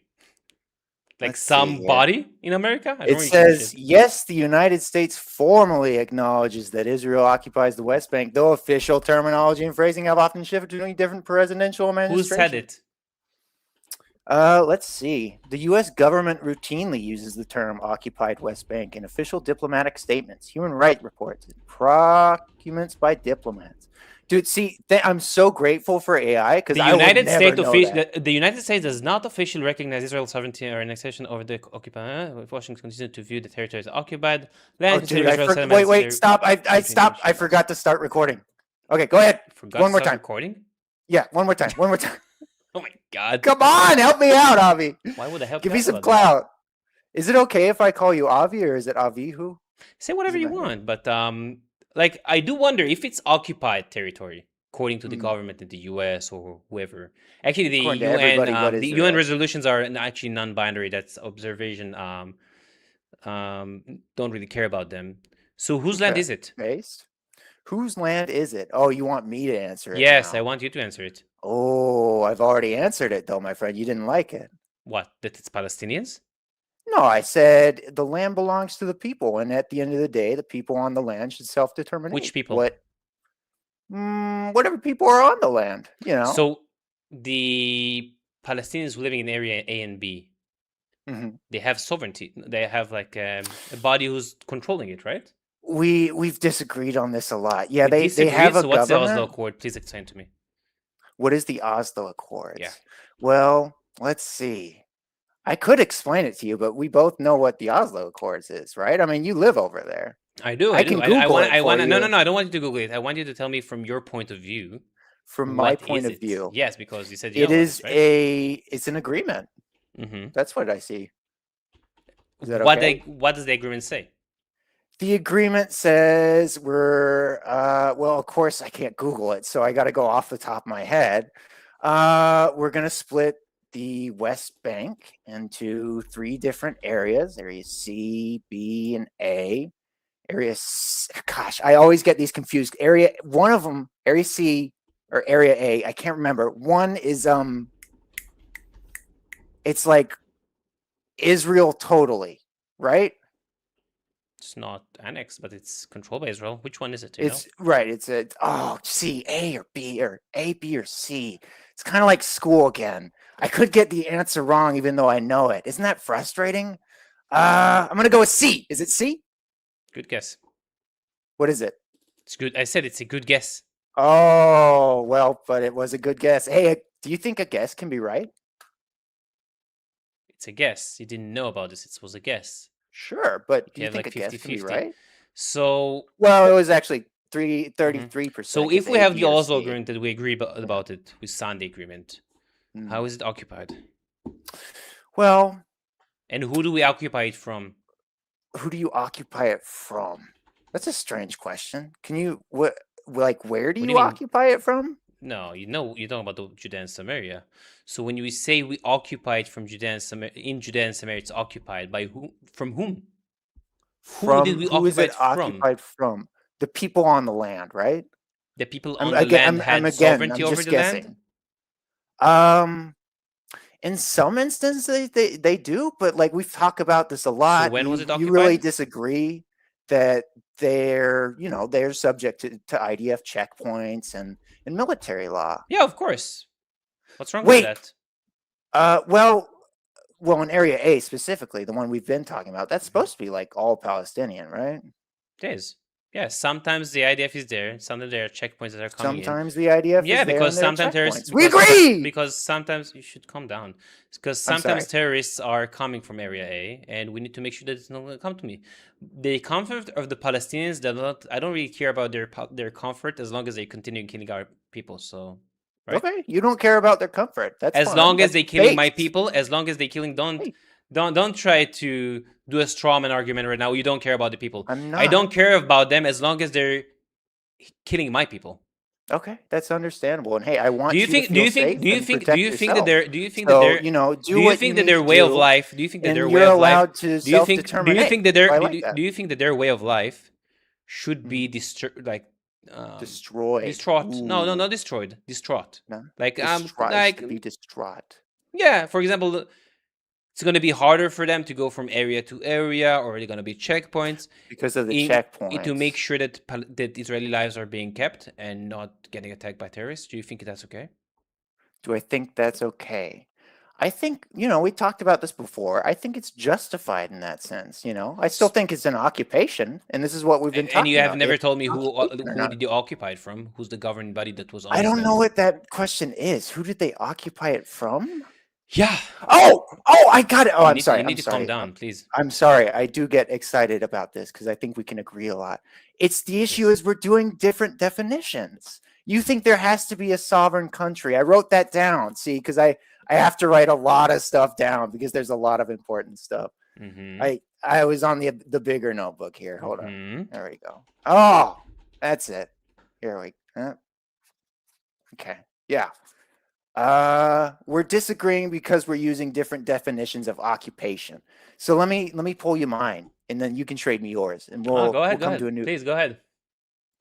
Like Let's see here. somebody in America? I don't It really give a says, shit. yes, the United States formally acknowledges that Israel occupies the West Bank, though official terminology and phrasing have often shifted between different presidential Who administrations. said it? Let's see. The U.S. government routinely uses the term occupied West Bank in official diplomatic statements, human rights reports, and documents by diplomats. Dude, see, I'm so grateful for AI because The I would United never States know that. the United States does not officially recognize Israel's sovereignty or annexation over the occupied. Washington continues to view the territory as occupied. Land Oh, considered dude, Israel's wait, stop! I stopped. I forgot to start recording. Okay, go ahead. Forgot One to more start time. recording? Yeah, one more time. One more time. Oh my god! Come on, help me out, Avi. Why would I help? Give you me out some about that? clout. Is it okay if I call you Avi or is it Avihu? Say whatever you want, but like I do wonder if it's occupied territory, according to the government in the U.S. or whoever. Actually, the According to UN, everybody, what is the it? UN resolutions are actually non-binary. That's observation. Don't really care about them. So whose land is it? Based? Whose land is it? Oh, you want me to answer it? Yes, now. I want you to answer it. Oh, I've already answered it though, my friend. You didn't like it. What? That it's Palestinians? No, I said the land belongs to the people, and at the end of the day, the people on the land should self-determine. Which people? Whatever people are on the land, you know. So the Palestinians living in area A and B, they have sovereignty. They have like a body who's controlling it, right? We've disagreed on this a lot. Yeah, We they have a so what's government. the Oslo Accord? Please explain to me. What is the Oslo Accords? Yeah. Well, let's see. I could explain it to you, but we both know what the Oslo Accords is, right? I mean, you live over there. I do. I can Google it for you. No. I don't want you to Google it. I want you to tell me from your point of view. From my point of view. Yes, because you said you it know is this, right? it's an agreement. Mm-hmm. That's what I see. Is that what okay? What does the agreement say? The agreement says we're well, of course I can't Google it, so I got to go off the top of my head. We're gonna split the West Bank into 3 different areas: Area C, B, and A. Area C, gosh, I always get these confused. One of them, Area C or Area A, I can't remember. One is it's like Israel totally, right? It's not annexed, but it's controlled by Israel. Which one is it? It's right. It's C, A or B or A, B or C. It's kind of like school again. I could get the answer wrong even though I know it. Isn't that frustrating? I'm gonna go with C. Is it C? Good guess. What is it? It's good. I said it's a good guess. Oh well, but it was a good guess. Hey, do you think a guess can be right? It's a guess. You didn't know about this. It was a guess. Sure, but do you have think like a guess 50-50. can be right? So well, it was actually 33%. So if we have the Oslo agreement that we agree about it, we signed the agreement, how is it occupied? Well, and who do we occupy it from? Who do you occupy it from? That's a strange question. Can you where do you occupy it from? No, you're talking about the Judea and Samaria. So when you say we occupy it from Judea and Samaria, in Judea and Samaria, it's occupied by who? From whom? Who did we occupy it from? Occupied from? The people on the land, right? The people on the land had sovereignty over the land? In some instances they do, but like we've talked about this a lot. So when was it occupied? You really disagree that they're subject to IDF checkpoints and military law. Yeah, of course. What's wrong with that? Well, in Area A specifically, the one we've been talking about, that's supposed to be like all Palestinian, right? It is. Yeah, sometimes the IDF is there. Sometimes there are checkpoints that are coming in. Sometimes the IDF is there. because sometimes terrorists. We agree! Because sometimes you should calm down. Because sometimes terrorists are coming from Area A, and we need to make sure that it's not going to come to me. The comfort of the Palestinians, I don't really care about their comfort as long as they continue killing our people. So, right? Okay, you don't care about their comfort. That's as fine. long as That's they killing my people. As long as they killing, don't try to do a straw man argument right now. You don't care about the people. I don't care about them as long as they're killing my people. Okay, that's understandable. And hey, I want do you think that their way of life? Do you think that their way of life? Do you think that their way of life should be destroyed? Distraught? No, not destroyed. Distraught. No. Be distraught. Yeah, for example. It's going to be harder for them to go from area to area, or they're going to be checkpoints because of the checkpoints to make sure that Israeli lives are being kept and not getting attacked by terrorists. Do you think that's okay? Do I think that's okay? I think, we talked about this before. I think it's justified in that sense, I still think it's an occupation, and this is what we've been talking about. And you have never If told me it's who occupation or not. did you occupy it from? Who's the governing body that was on I this don't land? know what that question is. Who did they occupy it from? Yeah. Oh, I got it. Oh, I'm sorry. You need I'm to calm sorry. down, please. I'm sorry. I do get excited about this because I think we can agree a lot. It's the issue is we're doing different definitions. You think there has to be a sovereign country. I wrote that down. See, because I have to write a lot of stuff down because there's a lot of important stuff. I was on the bigger notebook here. Hold on. There we go. Oh, that's it. Here we go. Okay. Yeah. We're disagreeing because we're using different definitions of occupation. So let me pull you mine, and then you can trade me yours, and we'll go ahead. come to a new. Please go ahead.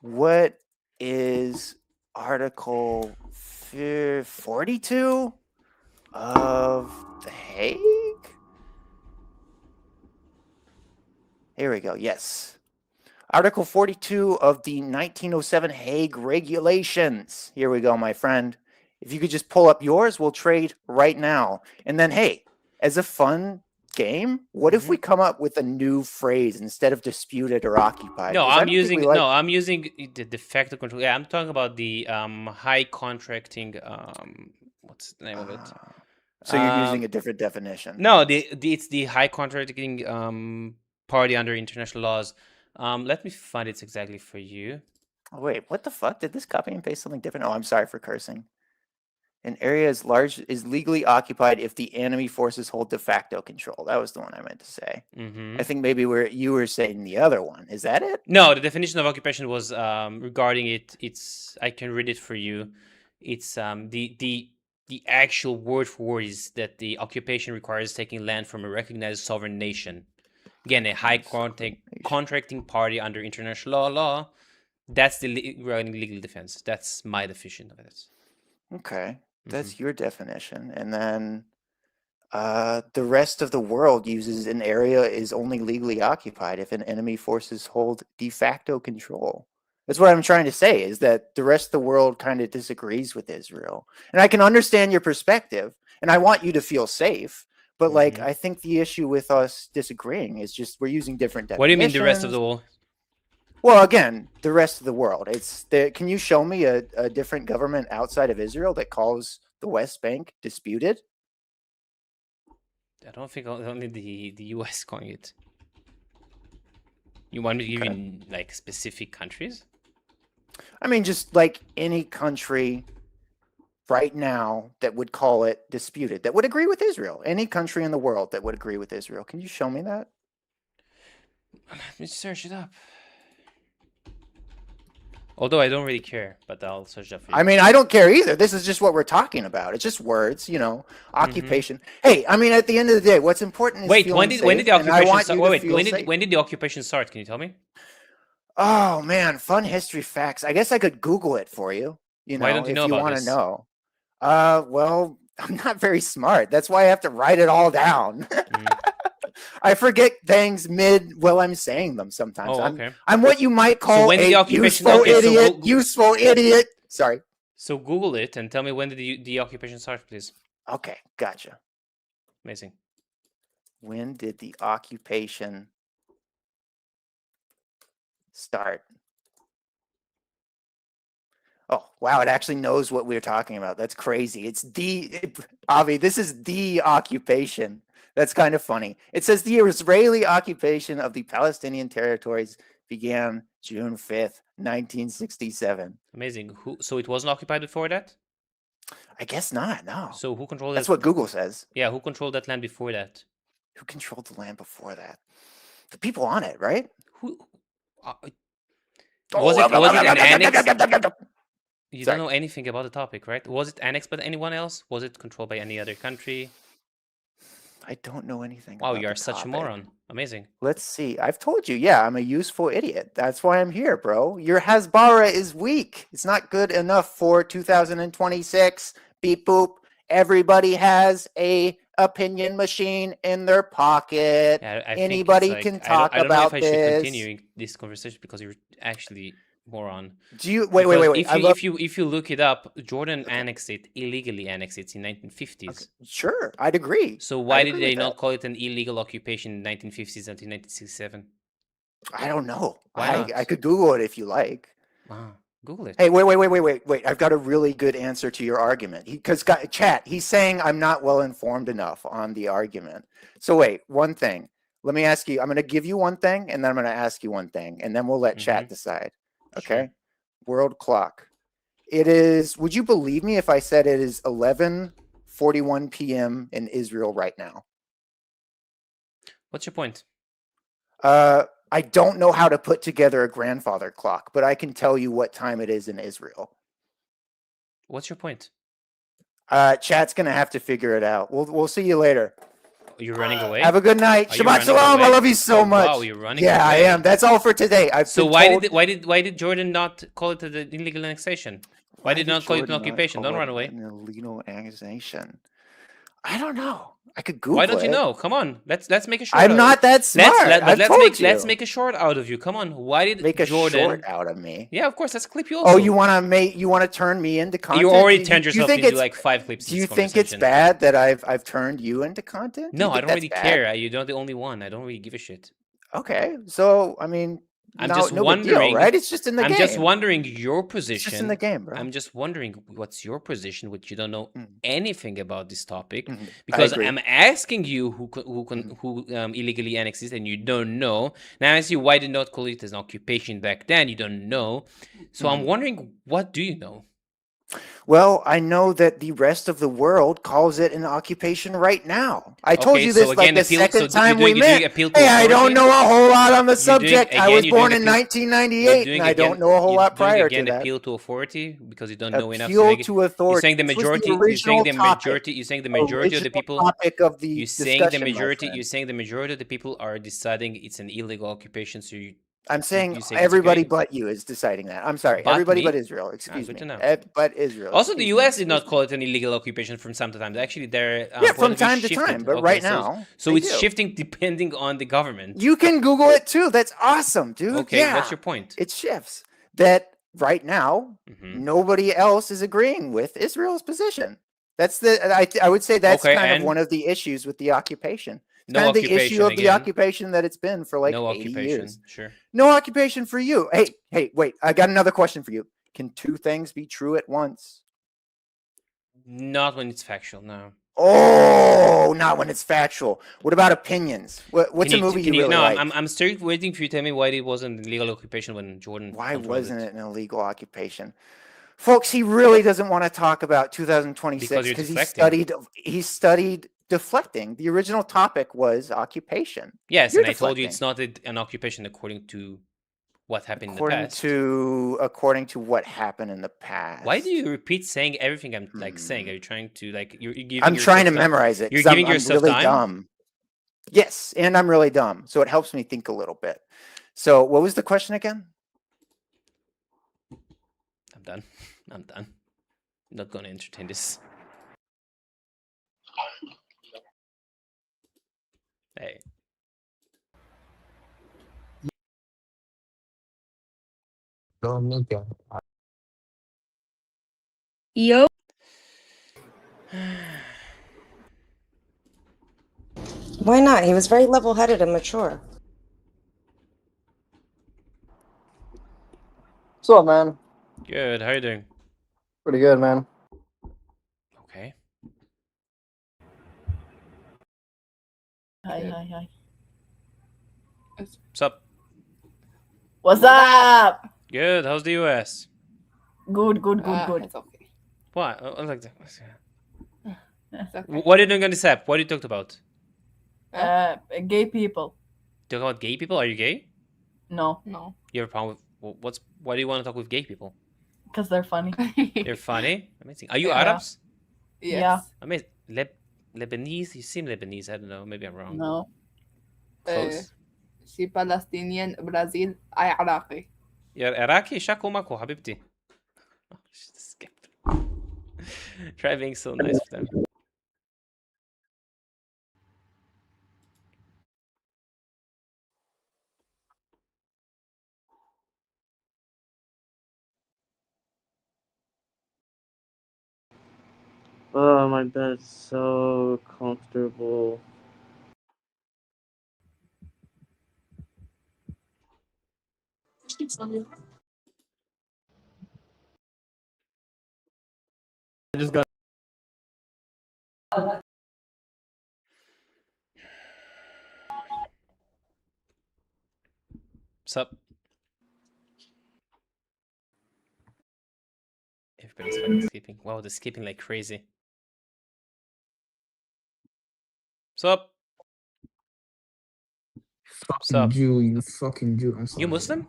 What is Article 42 of the Hague? Here we go. Yes. Article 42 of the 1907 Hague Regulations. Here we go, my friend. If you could just pull up yours, we'll trade right now. And then, hey, as a fun game, what if we come up with a new phrase instead of disputed or occupied? No, 'Cause I I'm don't think using we like- I'm using the de facto control. Yeah, I'm talking about the high contracting. What's the name of it? So you're using a different definition. No, it's the high contracting party under international laws. Let me find it exactly for you. Oh, wait, what the fuck? Did this copy and paste something different? Oh, I'm sorry for cursing. An area is legally occupied if the enemy forces hold de facto control. That was the one I meant to say. I think maybe you were saying the other one. Is that it? No, the definition of occupation was regarding it. I can read it for you. It's the actual word for word is that the occupation requires taking land from a recognized sovereign nation. Again, a high contracting party under international law. That's the legal defense. That's my definition of it. Okay, that's your definition. And then the rest of the world uses an area is only legally occupied if an enemy forces hold de facto control. That's what I'm trying to say, is that the rest of the world kind of disagrees with Israel. And I can understand your perspective, and I want you to feel safe. But like, I think the issue with us disagreeing is just we're using different definitions. What do you mean the rest of the world? Well, again, the rest of the world. Can you show me a different government outside of Israel that calls the West Bank disputed? I don't think only the U.S. calling it. You want me to give you like specific countries? I mean, just like any country right now that would call it disputed, that would agree with Israel. Any country in the world that would agree with Israel. Can you show me that? Let me search it up. Although I don't really care, but I'll search up for you. I mean, I don't care either. This is just what we're talking about. It's just words, occupation. Hey, I mean, at the end of the day, what's important is when feeling did safe, the and I occupation want start? you to Wait, feel when did the occupation start? Can you tell me? Oh man, fun history facts. I guess I could Google it for you. Why don't you know if you about want this? to know. Well, I'm not very smart. That's why I have to write it all down. I forget things while I'm saying them sometimes. Oh, okay. I'm what you might call when did the a occupation useful okay, idiot. So Useful idiot. Sorry. So Google it and tell me when did the occupation start, please. Okay, gotcha. Amazing. When did the occupation start? Oh, wow, it actually knows what we're talking about. That's crazy. Avi, this is the occupation. That's kind of funny. It says the Israeli occupation of the Palestinian territories began June 5th, 1967. Amazing. So it wasn't occupied before that? I guess not, no. So who controlled That's that? what Google says. Yeah, who controlled that land before that? Who controlled the land before that? The people on it, right? Was it an annex? You don't know anything about the topic, right? Was it annexed by anyone else? Was it controlled by any other country? I don't know anything. Wow, about you are the such a topic. moron. Amazing. Let's see. I've told you, yeah, I'm a useful idiot. That's why I'm here, bro. Your Hasbara is weak. It's not good enough for 2026. Beep boop. Everybody has a opinion machine in their pocket. Yeah, I think Anybody it's like, can talk I don't about know if I should this. continue this conversation because you're actually moron. Do you wait? If you look it up, Jordan annexed it illegally. Annexed it in 1950s. Sure, I'd agree. So why I'd did agree they with not that. call it an illegal occupation in 1950s until 1967? I don't know. Why not? I could Google it if you like. Wow, Google it. Hey, wait. I've got a really good answer to your argument. Because chat, he's saying I'm not well informed enough on the argument. So wait, one thing. Let me ask you. I'm going to give you one thing, and then I'm going to ask you one thing, and then we'll let chat decide. Okay. Sure. World clock. It is. Would you believe me if I said it is 11:41 p.m. in Israel right now? What's your point? I don't know how to put together a grandfather clock, but I can tell you what time it is in Israel. What's your point? Chat's gonna have to figure it out. We'll see you later. You're running away. Have a good night. Are you Shabbat running shalom. away? I love you so Oh, much. wow, you're running Yeah, away. I am. That's all for today. So why did Jordan not call it an illegal annexation? Why did not call it an occupation? Don't run away. An illegal annexation. I don't know. I could Google it. Why don't you know? Come on, let's make a short. I'm not that smart. Let's make a short out of you. Come on. Why did make a Jordan short out of me? Yeah, of course. Let's clip you. Also. Oh, you want to turn me into content? You already turned yourself into like 5 clips. Do you think it's bad that I've turned you into content? No, I don't really care. You're not the only one. I don't really give a shit. Okay, so I mean, I'm just no wondering, big deal, right? It's just in the game. I'm just wondering your position. It's just in the game, bro. I'm just wondering what's your position, which you don't know anything about this topic, I because agree. I'm asking you who illegally annexes, and you don't know. Now I ask you why did not call it as an occupation back then. You don't know, so I'm wondering what do you know? Well, I know that the rest of the world calls it an occupation right now. I told you this like the second time we met. Hey, I don't know a whole lot on the subject. I was born in 1998, and I don't know a whole lot prior to that. Appeal to authority because you don't know enough. Appeal to authority. You're saying the majority. You're saying the majority. You're saying the majority of the people. Topic of the You're saying the majority. You're saying the majority of the people are deciding it's an illegal occupation. So you. I'm saying everybody but you is deciding that. I'm sorry, everybody but Israel. Excuse me. But Israel. Also, the U.S. did not call it an illegal occupation from time to time. Actually, they're from time to time, but right now, so it's shifting depending on the government. You can Google it too. That's awesome, dude. Okay, what's your point? It shifts that right now. Nobody else is agreeing with Israel's position. That's I would say that's kind of one of the issues with the occupation. It's kind of the issue of the occupation that it's been for like 80 years. Sure. No occupation for you. Hey, wait. I got another question for you. Can two things be true at once? Not when it's factual, no. Oh, not when it's factual. What about opinions? What's a movie you really like? I'm still waiting for you to tell me why it wasn't an illegal occupation when Jordan. Why wasn't it an illegal occupation? Folks, he really doesn't want to talk about 2026 because he studied deflecting. The original topic was occupation. Yes, and I told you it's not an occupation according to what happened in the past. According to what happened in the past. Why do you repeat saying everything I'm like saying? Are you trying to like you're giving? I'm trying to memorize it. You're giving yourself really time. Dumb. Yes, and I'm really dumb, so it helps me think a little bit. So, what was the question again? I'm done. I'm not going to entertain this. Hey. Yo. Why not? He was very level-headed and mature. What's up, man? Good. How you doing? Pretty good, man. Okay. Hi. What's up? What's up? Good. How's the US? Good. It's okay. What? I like that. It's okay. What are you doing on this app? What are you talking about? Gay people. Talking about gay people? Are you gay? No. You have a problem with why do you want to talk with gay people? Because they're funny. They're funny? Amazing. Are you Arabs? Yes. Yeah. Amazing. Lebanese? You seem Lebanese. I don't know. Maybe I'm wrong. No. Close. She Palestinian, Brazil, I Iraqi. You're Iraqi? شاكو ماكو حبيبتي. Try being so nice with them. Oh, my bed's so comfortable. I just got. What's up? Everybody's fucking sleeping. Wow, they're sleeping like crazy. What's up? What's up? Jew, you fucking Jew. I'm You sorry. Muslim?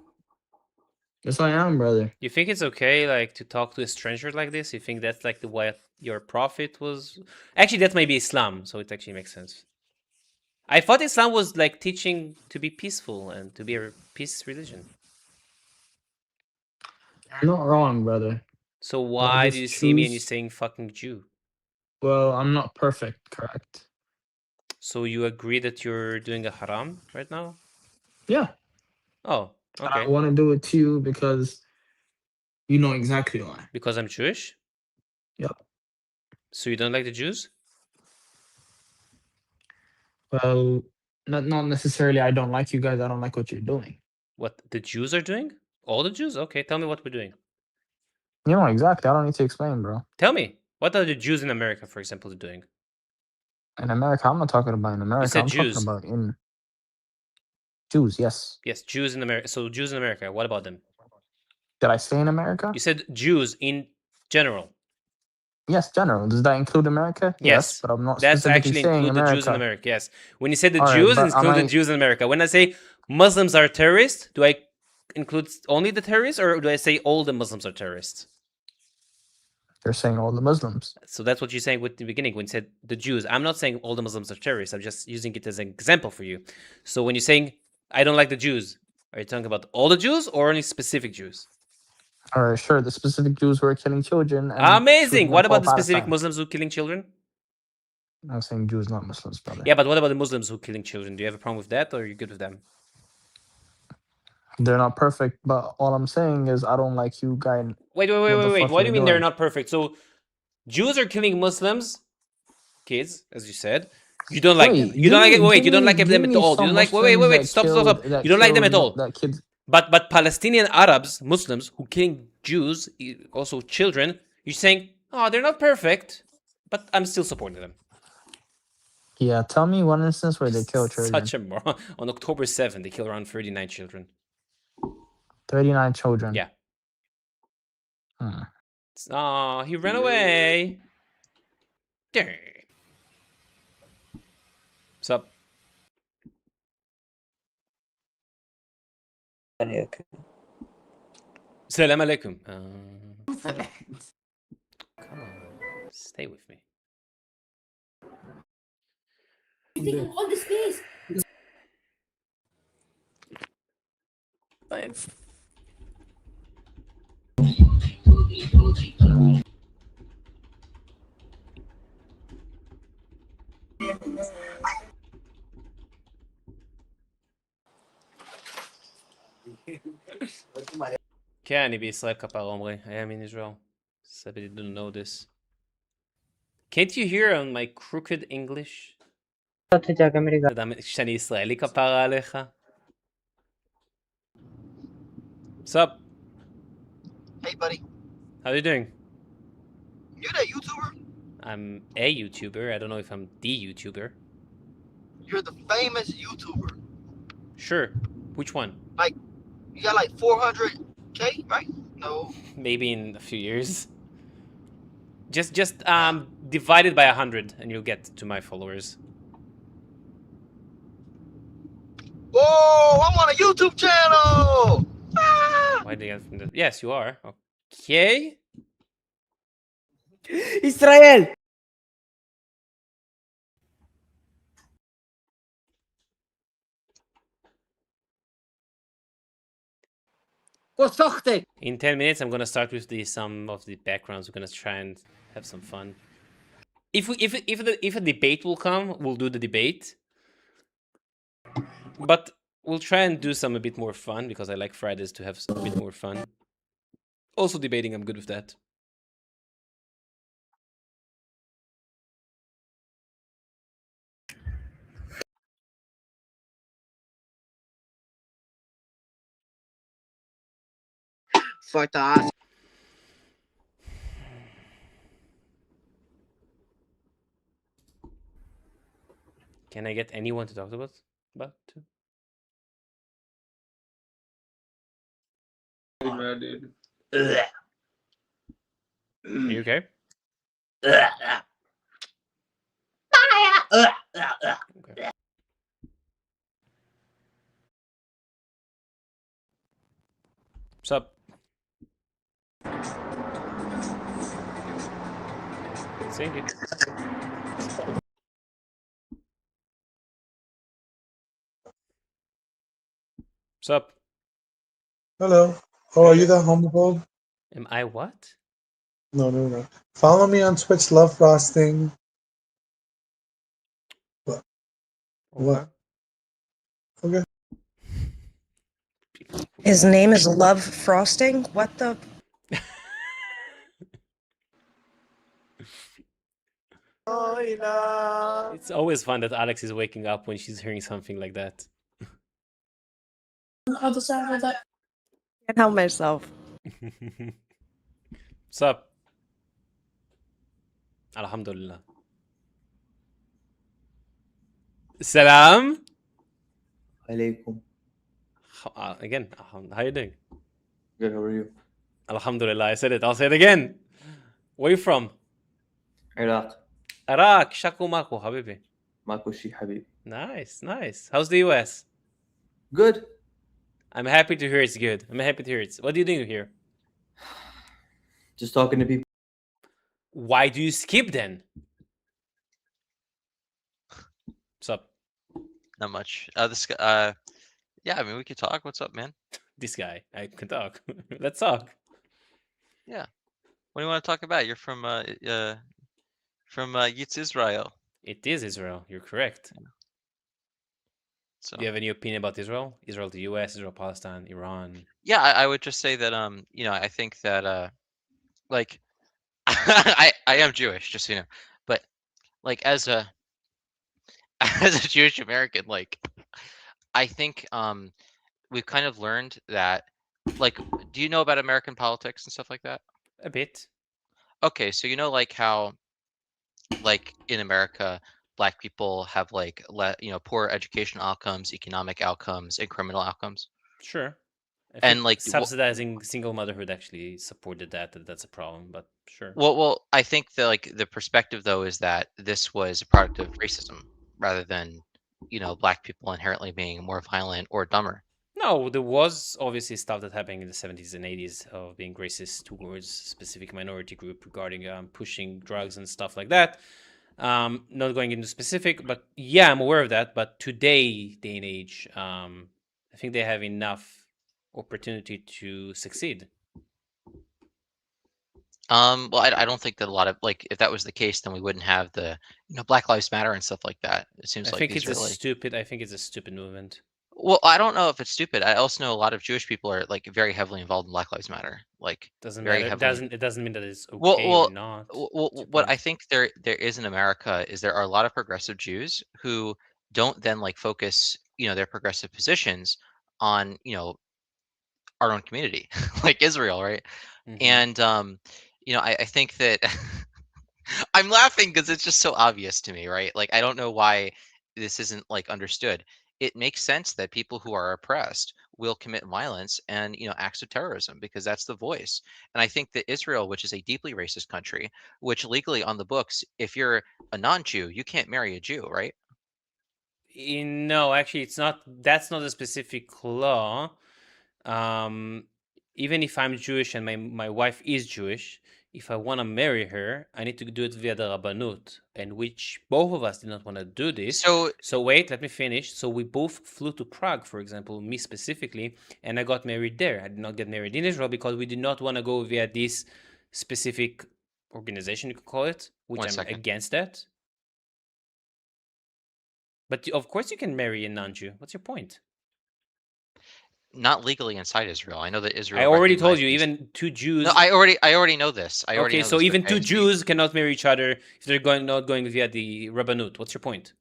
Yes, I am, brother. You think it's okay, like, to talk to a stranger like this? You think that's like the way your prophet was? Actually, that might be Islam, so it actually makes sense. I thought Islam was like teaching to be peaceful and to be a peace religion. You're not wrong, brother. So Well, why just do you see me and you're choose- saying fucking Jew? Well, I'm not perfect, correct? So you agree that you're doing a haram right now? Yeah. Oh, But I okay. want to do it to you because you know exactly why. Because I'm Jewish? Yep. So you don't like the Jews? Well, not necessarily. I don't like you guys. I don't like what you're doing. What the Jews are doing? All the Jews? Okay, tell me what we're doing. You know exactly. I don't need to explain, bro. Tell me. What are the Jews in America, for example, doing? In America, I'm not talking about in America. said I'm Jews. talking about in Jews. Yes. Yes, Jews in America. So Jews in America, what about them? Did I say in America? You said Jews in general. Yes, general. Does that include America? Yes, but I'm not that's specifically actually saying include the Jews in America. America. Yes, when you say the All right, Jews, but it's include the am I- Jews in America. When I say Muslims are terrorists, do I include only the terrorists, or do I say all the Muslims are terrorists? You're saying all the Muslims. So that's what you're saying with the beginning when you said the Jews. I'm not saying all the Muslims are terrorists. I'm just using it as an example for you. So when you're saying I don't like the Jews, are you talking about all the Jews or only specific Jews? All right, sure. The specific Jews were killing children. And Amazing. shooting What up about all the specific Palestine. Muslims who killing children? I'm saying Jews, not Muslims, brother. Yeah, but what about the Muslims who killing children? Do you have a problem with that, or are you good with them? They're not perfect, but all I'm saying is I don't like you guys. Wait. What do you mean they're not perfect? So Jews are killing Muslims, kids, as you said. You don't like them. You don't like it. Wait, you don't like them at all. You don't like. Wait. Stop. You don't like them at all. But Palestinian Arabs, Muslims who killing Jews, also children, you're saying, oh, they're not perfect, but I'm still supporting them. Yeah, tell me one instance where they kill children. Such a moron. On October 7th, they killed around 39 children. 39 children. Yeah. Hmm. Oh, he ran away. Dang. What's up? Salam alaikum. Come on, stay with me. You taking all the space. Thanks. כן, אני בישראל כפר עומרי. I am in Israel. Somebody didn't know this. Can't you hear on my crooked English? אתה יודע שאני ישראלי כפרה עליך? What's up? Hey, buddy. How are you doing? You're that YouTuber? I'm a YouTuber. I don't know if I'm the YouTuber. You're the famous YouTuber. Sure. Which one? Like, you got like 400K, right? No. Maybe in a few years. Just divide it by 100 and you'll get to my followers. Whoa, I'm on a YouTube channel! Why do you get from the... Yes, you are. Okay. Israel! In 10 minutes, I'm gonna start with some of the backgrounds. We're gonna try and have some fun. If a debate will come, we'll do the debate. But we'll try and do some a bit more fun because I like Fridays to have a bit more fun. Also debating, I'm good with that. Fuck the ass. Can I get anyone to talk about? Dude. Are you okay? Okay. What's up? Saying it. What's up? Hello. Oh, are you that homophobe? Am I what? No. Follow me on Twitch, Love Frosting. What? What? Okay. His name is Love Frosting? What the? It's always fun that Alex is waking up when she's hearing something like that. Other side of that. Can't help myself. What's up? Alhamdulillah. Salam. Alaikum. Again, how you doing? Good, how are you? Alhamdulillah, I said it. I'll say it again. Where are you from? Iraq. Iraq. Shaku Maku, habibi. Makushi Habib. Nice. How's the US? Good. I'm happy to hear it's good. What are you doing here? Just talking to people. Why do you skip then? What's up? Not much. This guy. Yeah, I mean, we could talk. What's up, man? This guy. I can talk. Let's talk. Yeah. What do you want to talk about? You're from Yitz Israel. It is Israel. You're correct. So. Do you have any opinion about Israel? Israel to US, Israel, Palestine, Iran? Yeah, I would just say that I think that like I am Jewish, just so you know, but like as a Jewish American, like I think we've kind of learned that, like, do you know about American politics and stuff like that? A bit. Okay, so you know, like how, like in America, Black people have like poor educational outcomes, economic outcomes, and criminal outcomes. Sure. I think And like subsidizing single motherhood actually supported that's a problem, but sure. Well, I think that like the perspective though is that this was a product of racism rather than, Black people inherently being more violent or dumber. No, there was obviously stuff that happened in the 70s and 80s of being racist towards specific minority group regarding pushing drugs and stuff like that. Not going into specific, but yeah, I'm aware of that. But today, day and age, I think they have enough opportunity to succeed. Well, I don't think that a lot of, like, if that was the case, then we wouldn't have the, Black Lives Matter and stuff like that. It seems I like think these it's are a like, stupid. I think it's a stupid movement. well, I don't know if it's stupid. I also know a lot of Jewish people are like very heavily involved in Black Lives Matter. Like Doesn't very matter. heavily. It doesn't mean that it's okay or not. What I think there is in America is there are a lot of progressive Jews who don't then like focus, their progressive positions on, our own community, like Israel, right? And I think that I'm laughing because it's just so obvious to me, right? Like I don't know why this isn't like understood. It makes sense that people who are oppressed will commit violence and acts of terrorism because that's the voice. And I think that Israel, which is a deeply racist country, which legally on the books, if you're a non-Jew, you can't marry a Jew, right? No, actually, it's not. That's not a specific law. Even if I'm Jewish and my wife is Jewish, if I want to marry her, I need to do it via the Rabbanut, and which both of us did not want to do this. So wait, let me finish. So we both flew to Prague, for example, me specifically, and I got married there. I did not get married in Israel because we did not want to go via this specific organization, you could call it, which I'm against that. But of course you can marry a non-Jew. What's your point? Not legally inside Israel. I know that Israel. I already told you, even two Jews. No, I already know this. I already Okay, know so this, even okay, two Jews cannot marry each other if they're not going via the Rabbanut. What's your point?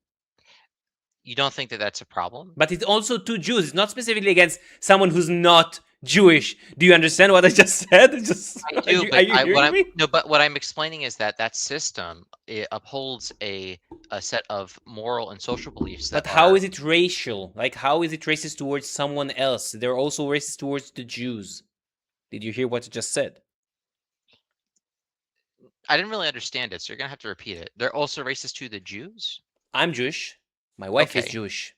You don't think that that's a problem? But it's also two Jews. It's not specifically against someone who's not Jewish. Do you understand what I just said? I do, are you hearing me? No, but what I'm explaining is that that system, it upholds a set of moral and social beliefs that But how are. is it racial? Like, how is it racist towards someone else? They're also racist towards the Jews. Did you hear what I just said? I didn't really understand it, so you're gonna have to repeat it. They're also racist to the Jews? I'm Jewish. My wife is Okay. Jewish.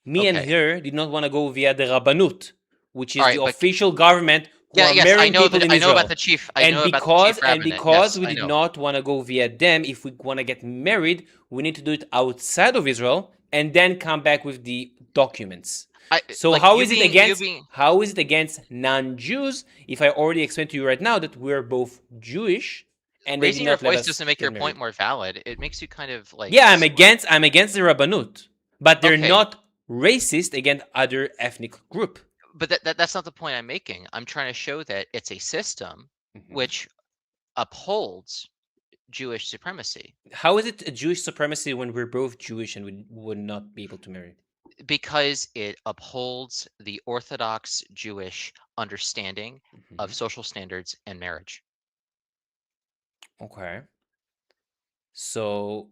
Me and Okay. her did not want to go via the Rabbanut, which is Alright, the but official government who Yeah, are yes, I marrying know people that in I know Israel. about the chief. I know about the chief rabbinate. Because Yes, we I did know. not want to go via them, if we want to get married, we need to do it outside of Israel and then come back with the documents. So like, how you is it being- against you being- how is it against non-Jews if I already explained to you right now that we're both Jewish and they did Raising your not let voice us doesn't make get your married? point more valid. It makes you kind of like. Yeah, I'm against the Rabbanut, but they're Okay. not racist against other ethnic group. But that's not the point I'm making. I'm trying to show that it's a system which upholds Jewish supremacy. How is it a Jewish supremacy when we're both Jewish and we would not be able to marry? Because it upholds the Orthodox Jewish understanding of social standards and marriage. Okay. So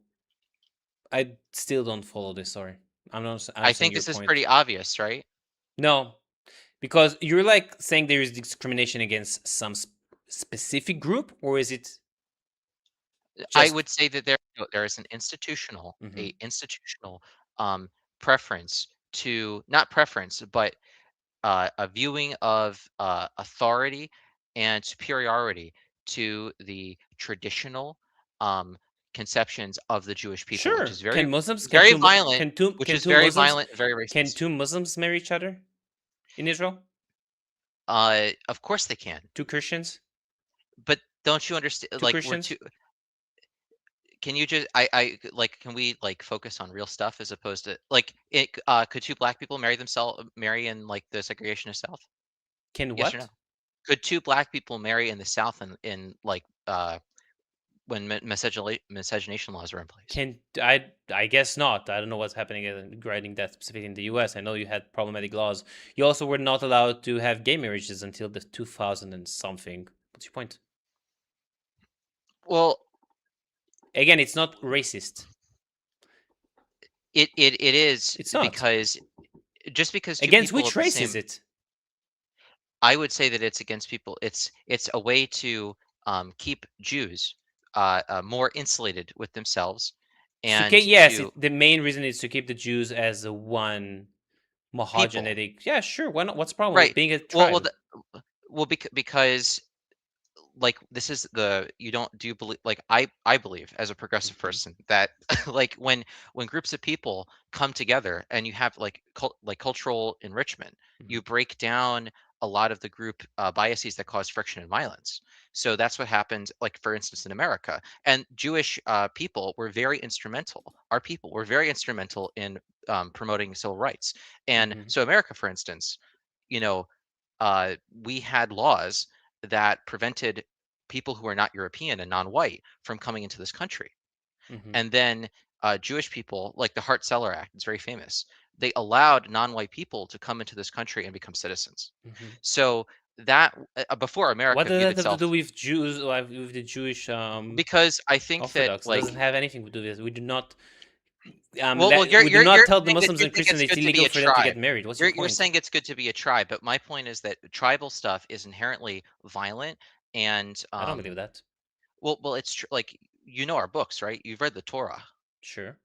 I still don't follow this. Sorry, I'm not. I think this is pretty obvious, right? No, because you're like saying there is discrimination against some specific group, or is it? I would say that there is an institutional preference to, not preference, but a viewing of authority and superiority to the traditional conceptions of the Jewish people, Sure. which is very Can Muslims very can two, violent, can two, which can is two very Muslims, violent, very racist. Can two Muslims marry each other in Israel? Of course they can. Two Christians? But don't you understand? Two Like Christians? Can you just can we like focus on real stuff as opposed to like could two black people marry in like the segregationist South? Can Yes or what? no? Could two black people marry in the South in like when miscegenation laws are in place? Can I guess not. I don't know what's happening regarding that specifically in the US. I know you had problematic laws. You also were not allowed to have gay marriages until the 2000 and something. What's your point? Well, again, it's not racist. It is. It's not. Because just because two against people which of the race same, is it? I would say that it's against people. It's a way to keep Jews more insulated with themselves, and yes, to the main reason is to keep the Jews as a one homogenetic. Yeah, sure. Why not? What's the problem with being a tribe? Because like this is you don't do you believe like I believe as a progressive person that like when groups of people come together and you have like cultural enrichment, you break down a lot of the group biases that cause friction and violence. So that's what happened, like for instance in America, and Jewish people were very instrumental. Our people were very instrumental in promoting civil rights. And so America, for instance, you know, we had laws that prevented people who are not European and non-white from coming into this country. And then Jewish people, like the Hart-Celler Act, it's very famous. They allowed non-white people to come into this country and become citizens. So that before America what does viewed that have to itself, do with Jews, like with the Jewish because I think Orthodox? that like It doesn't have anything to do with this. We do not. well, we do not tell the saying that Muslims you and think Christians it's it's good to be illegal a for them to get tribe. married. What's your You're point? saying it's good to be a tribe, but my point is that tribal stuff is inherently violent, and I don't believe that. Well, it's true. Like you know our books, right? You've read the Torah. Sure.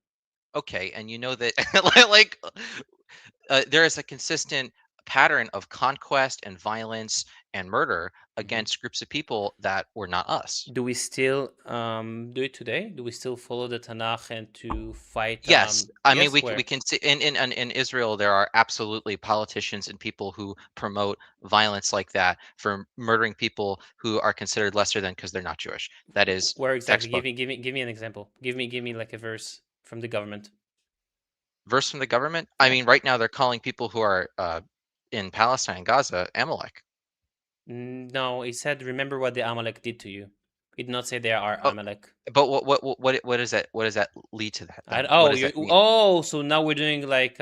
Okay, and you know that like there is a consistent pattern of conquest and violence and murder against groups of people that were not us. Do we still do it today? Do we still follow the Tanakh and to fight? Yes, I mean yes, we where? we can see in Israel there are absolutely politicians and people who promote violence like that for murdering people who are considered lesser than because they're not Jewish. That is Where exactly? textbook. Give me an example. Give me like a verse from the government. Verse from the government? I mean, right now they're calling people who are in Palestine, Gaza, Amalek. No, he said, "Remember what the Amalek did to you." He did not say they are Amalek. But what is that? What does that lead to that? Oh, what does that mean? oh, so now we're doing like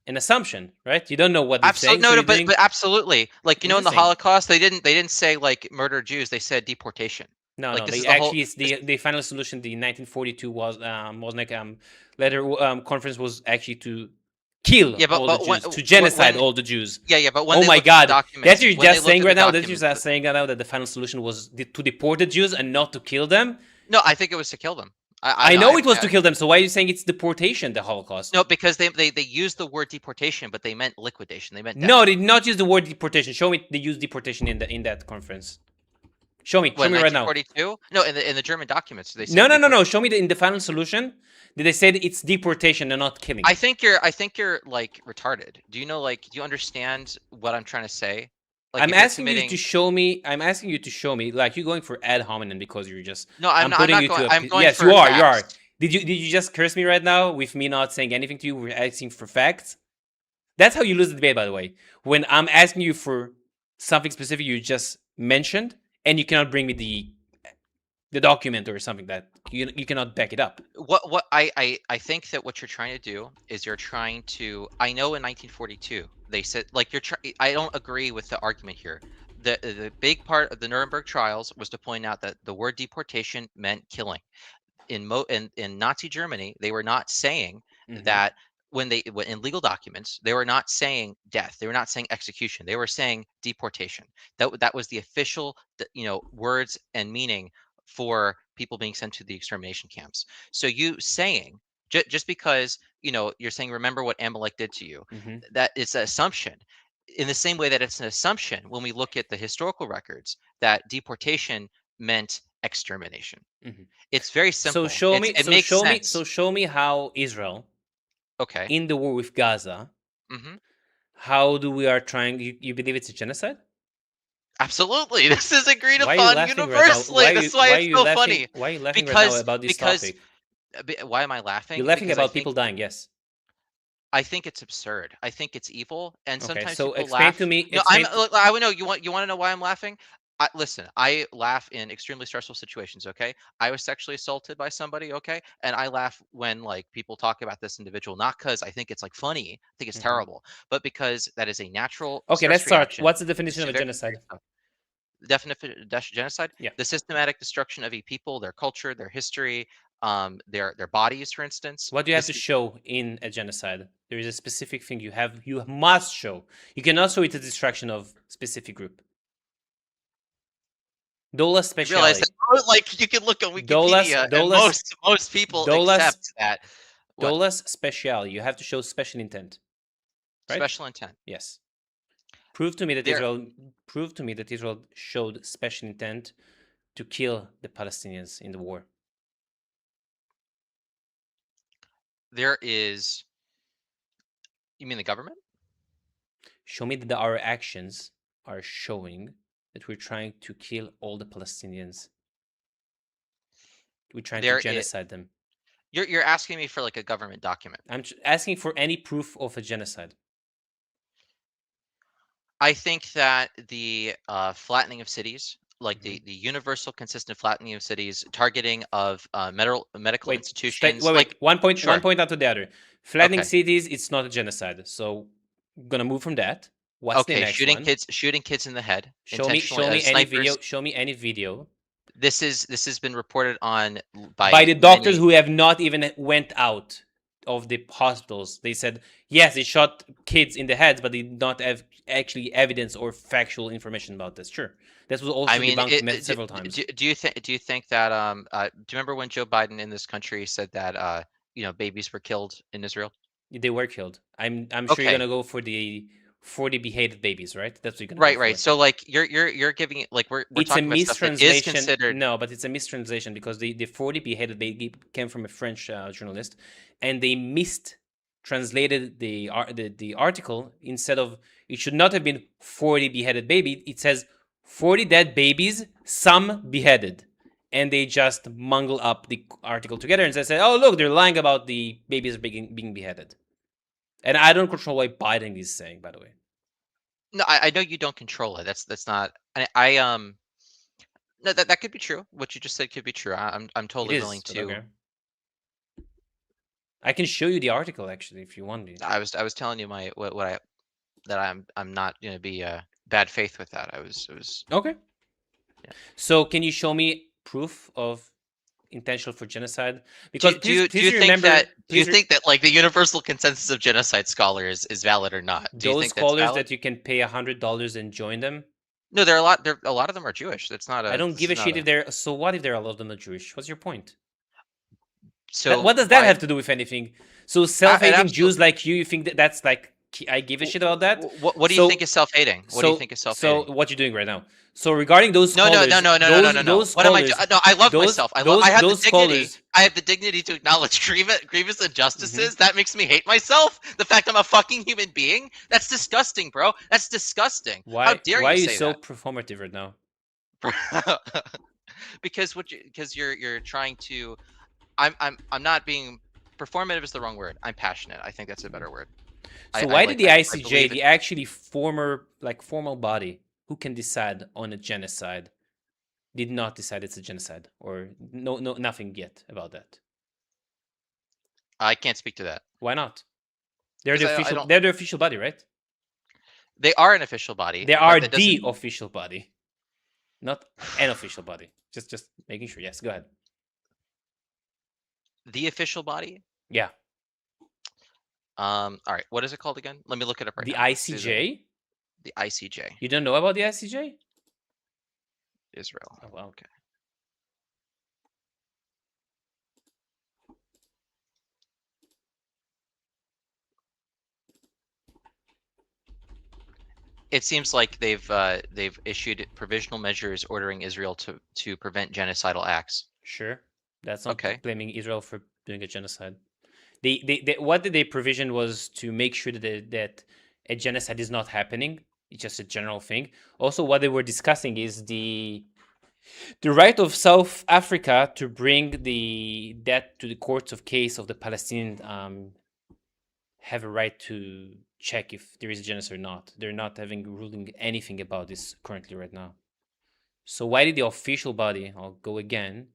an assumption, right? You don't know what they're saying. Absolutely, So no, you're doing... but absolutely, like in the Interesting. Holocaust, they didn't say like murder Jews. They said deportation. No, like no. this They is the actually, whole. the final solution, the 1942 was like letter conference was actually to kill Yeah, all the but Jews, to genocide all the Jews. Yeah, but when oh they my looked at the God, that's documents, what you're when they just looked saying at right the now. That's what you're documents, just saying right now, that the final solution was to deport the Jews and not to kill them. No, I think it was to kill them. I know it was to kill them. So why are you saying it's deportation, the Holocaust? No, because they used the word deportation, but they meant liquidation. They meant death. No, they did not use the word deportation. Show me they used deportation in that conference. Show me. Show me right now. 1942? No, in the German documents they said. No. Show me in the final solution. They said it's deportation and not killing. I think you're like retarded. Do you know, like, do you understand what I'm trying to say? Like, I'm asking you to show me. I'm asking you to show me. Like, you're going for ad hominem because you're just. No, I'm not putting going. you to I'm going yes, for you are. facts. You are. Did you just curse me right now with me not saying anything to you? We're asking for facts. That's how you lose the debate, by the way. When I'm asking you for something specific you just mentioned, and you cannot bring me the document or something that you cannot back it up. What I think that what you're trying to do is you're trying to. I know in 1942 they said, like, I don't agree with the argument here. The big part of the Nuremberg trials was to point out that the word deportation meant killing. In Nazi Germany, they were not saying that when in legal documents, they were not saying death. They were not saying execution. They were saying deportation. That was the official, words and meaning for people being sent to the extermination camps. So you saying just because you're saying, remember what Amalek did to you, that it's an assumption. In the same way that it's an assumption when we look at the historical records that deportation meant extermination. It's very simple. So show me. It makes sense. So show me how Israel. Okay. In the war with Gaza. How do we are trying? You believe it's a genocide? Absolutely. This is agreed Why are you upon laughing universally. right now? That's why it's so laughing, funny. Why are you laughing right now about this topic? Why am I laughing? You're laughing Because about people dying. Yes. I think it's absurd. I think it's evil, and sometimes so people explain laugh. to me. No, I would know. You want to know why I'm laughing? Listen, I laugh in extremely stressful situations. Okay, I was sexually assaulted by somebody. Okay, and I laugh when, like, people talk about this individual, not because I think it's like funny. I think it's terrible, but because that is a natural. Okay, let's start. Reaction. What's the definition of a genocide? Definition genocide? Yeah. The systematic destruction of a people, their culture, their history, their bodies, for instance. What do you have to show in a genocide? There is a specific thing you must show. You cannot show it the destruction of specific group. Dola speciality. Like, you can look on Wikipedia, and most people accept that. Dola's speciality. You have to show special intent. Right? Special intent. Yes. Prove to me that Israel showed special intent to kill the Palestinians in the war. There is. You mean the government? Show me that our actions are showing that we're trying to kill all the Palestinians. We're trying to genocide them. You're asking me for, like, a government document. I'm asking for any proof of a genocide. I think that the flattening of cities, like the universal consistent flattening of cities, targeting of medical institutions. Wait. One point Sure. after the other. Flattening cities, it's not a genocide. So I'm gonna move from that. What's the next one? Shooting kids in the head. Show me any video. Show me any video. This has been reported on by the doctors who have not even went out of the hospitals. They said yes, they shot kids in the heads, but they did not have actually evidence or factual information about this. Sure, this was also debunked several times. Do you think that do you remember when Joe Biden in this country said that babies were killed in Israel? They were killed. I'm sure you're gonna go for the beheaded babies, right? That's what you're gonna right. So, like, you're giving it, like, we're it's talking a about stuff that is mistranslation. considered. No, but it's a mistranslation because the 40 beheaded baby came from a French journalist, and they mistranslated the article. Instead of, it should not have been 40 beheaded baby. It says 40 dead babies, some beheaded, and they just mungle up the article together and they say, "Oh, look, they're lying about the babies being beheaded." And I don't control what Biden is saying, by the way. No, I know you don't control it. That's not. I No, that could be true. What you just said could be true. I'm totally willing to. Okay. I can show you the article actually if you want me. I was telling you I'm not gonna be bad faith with that. It was okay. Yeah. So can you show me proof of intentional for genocide? Because do you think that like the universal consensus of genocide scholars is valid or not? Do you those think scholars that's valid? that you can pay $100 and join them? No, there are a lot. A lot of them are Jewish. That's not a. I don't give a shit a... if they're. So what if they're a lot of them are Jewish? What's your point? So what does that have to do with anything? So self-hating Jews like you think that that's like I give a shit about that? What do you think is self-hating? What do you think is self-hating? So what you're doing right now? So regarding those scholars, no. What am I? No, I love myself. I have the dignity. Scholars, I have the dignity to acknowledge grievous injustices. That makes me hate myself. The fact I'm a fucking human being. That's disgusting, bro. That's disgusting. Why? How dare why you are you say so that? performative right now? Because you're trying to. I'm not being performative is the wrong word. I'm passionate. I think that's a better word. So why did the ICJ, the actually formal body who can decide on a genocide, did not decide it's a genocide, or nothing yet about that? I can't speak to that. Why not? They're the official. They're the official body, right? They are an official body. They are the official body, not an official body. Just making sure. Yes, go ahead. The official body? Yeah. All right. What is it called again? Let me look it up right now. The ICJ? The ICJ. You don't know about the ICJ? Israel. Oh, well. Okay. It seems like they've issued provisional measures ordering Israel to prevent genocidal acts. Sure. That's not blaming Israel for doing a genocide. What they provision was to make sure that a genocide is not happening. It's just a general thing. Also, what they were discussing is the right of South Africa to bring that to the courts of case of the Palestinian have a right to check if there is a genocide or not. They're not ruling anything about this currently right now. So why did the official body, I'll go again,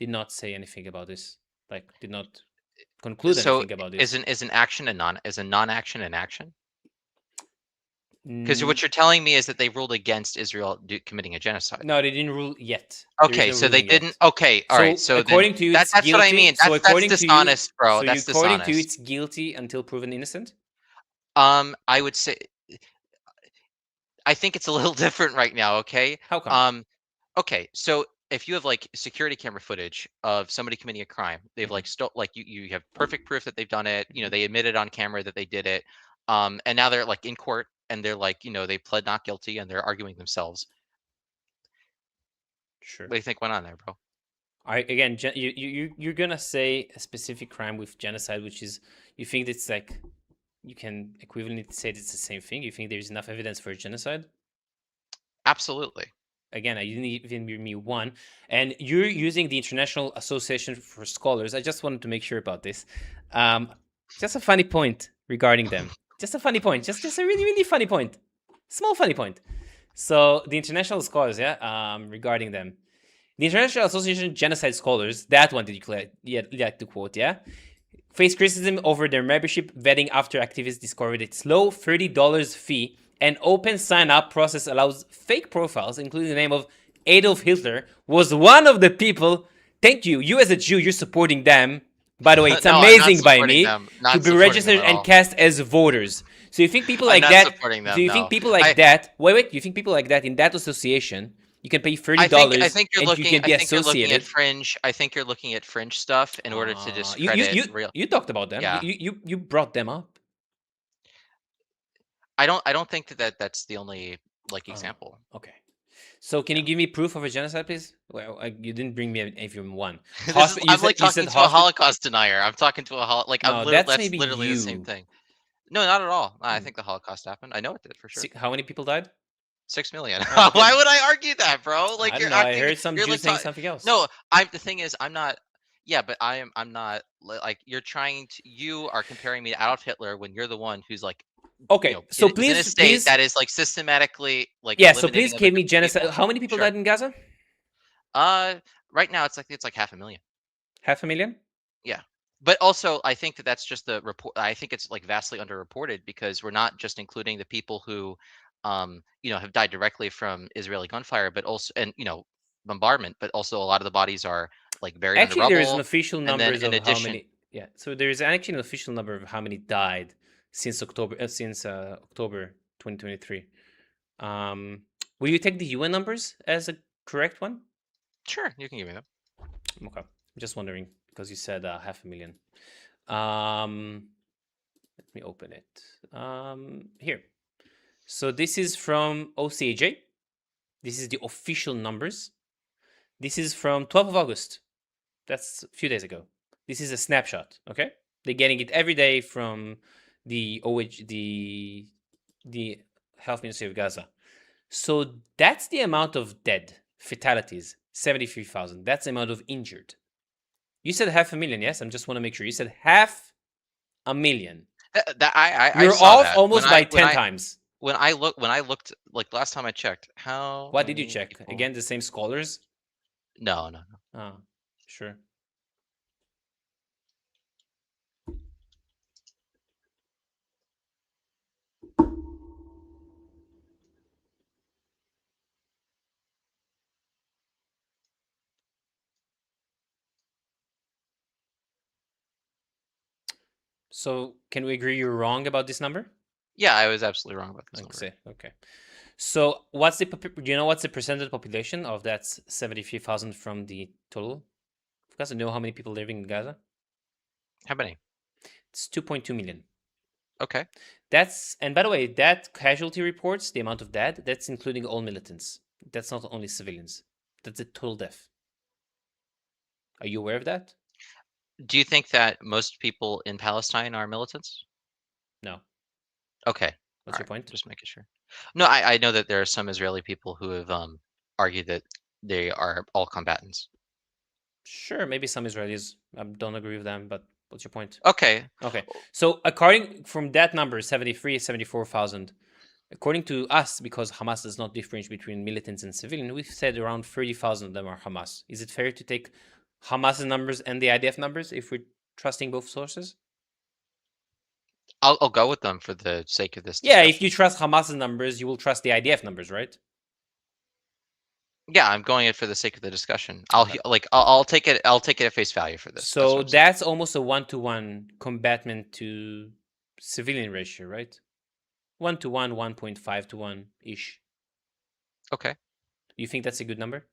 did not say anything about this? Like, did not conclude anything about this? Is a non-action an action? Because what you're telling me is that they ruled against Israel committing a genocide. No, they didn't rule yet. Okay, so they didn't. Okay, all right. So according to you, that's what I mean. That's dishonest, bro. That's dishonest. According to you, it's guilty until proven innocent. I would say. I think it's a little different right now. Okay. How come? Okay, so if you have like security camera footage of somebody committing a crime, they've like you have perfect proof that they've done it. You know, they admitted on camera that they did it. And now they're like in court and they're like, they pled not guilty and they're arguing themselves. Sure. What do you think went on there, bro? Again, you're gonna say a specific crime with genocide, which is you think it's like you can equivalently say it's the same thing. You think there's enough evidence for a genocide? Absolutely. Again, I didn't even give me one. And you're using the International Association for Scholars. I just wanted to make sure about this. Just a funny point regarding them. Just a funny point. Just a really, really funny point. Small funny point. So the International Scholars, regarding them. The International Association of Genocide Scholars, that one did you like to quote, yeah? Face criticism over their membership vetting after activists discovered its low $30 fee and open sign-up process allows fake profiles, including the name of Adolf Hitler, was one of the people. Thank you. You as a Jew, you're supporting them. By the way, it's amazing by me to be registered and cast as voters. So you think people like that? Do you think people like that? Wait. You think people like that in that association? You can pay $30 and you can be associated. I think you're looking at fringe stuff in order to discredit real. You talked about them. Yeah. You brought them up. I don't think that's the only example. Okay. So can you give me proof of a genocide, please? Well, you didn't bring me even one. I'm talking to a Holocaust denier. I'm talking to a that's literally the same thing. No, not at all. I think the Holocaust happened. I know it did for sure. How many people died? 6 million. Why would I argue that, bro? Like I heard some Jews saying something else. No, the thing is, I'm not. Yeah, but I'm not like you are comparing me to Adolf Hitler when you're the one who's like. Okay, so please, in a state that is like systematically like. Yeah, so please give me genocide. How many people died in Gaza? Right now it's like 500,000. 500,000? Yeah. But also, I think that that's just the report. I think it's like vastly underreported because we're not just including the people who, have died directly from Israeli gunfire, but also, and bombardment. But also, a lot of the bodies are like buried under Actually, there is an rubble. official And then, numbers in of how addition, many. Yeah, so there is actually an official number of how many died since October 2023. Will you take the UN numbers as a correct one? sure, you can give me that. Okay, I'm just wondering because you said 500,000. Let me open it. Here. So this is from OCAJ. This is the official numbers. This is from 12th of August. That's a few days ago. This is a snapshot, okay? They're getting it every day from the the Health Ministry of Gaza. So that's the amount of dead, fatalities, 73,000. That's the amount of injured. You said 500,000, yes? I just want to make sure. You said 500,000. You're saw off that. almost by 10 times. When I looked, like last time I checked, What did you check? Again, the same scholars? No. Oh, sure. So can we agree you're wrong about this number? Yeah, I was absolutely wrong about this number. Okay. So what's do you know what's the percentage population of that 73,000 from the total? You guys know how many people living in Gaza? How many? It's 2.2 million. Okay. And by the way, that casualty reports, the amount of dead, that's including all militants. That's not only civilians. That's a total death. Are you aware of that? Do you think that most people in Palestine are militants? No. Okay. What's your point? Just making sure. No, I know that there are some Israeli people who have argued that they are all combatants. Sure, maybe some Israelis. I don't agree with them, but what's your point? Okay. Okay. So according from that number, 73, 74,000, according to us, because Hamas does not differentiate between militants and civilian, we've said around 30,000 of them are Hamas. Is it fair to take Hamas's numbers and the IDF numbers if we're trusting both sources? I'll go with them for the sake of this Yeah, discussion. if you trust Hamas's numbers, you will trust the IDF numbers, right? Yeah, I'm going it for the sake of the discussion. I'll take it at face value for this. So that's almost a 1-to-1 combatment to civilian ratio, right? 1-to-1, 1.5-to-1 ish. Okay. You think that's a good number?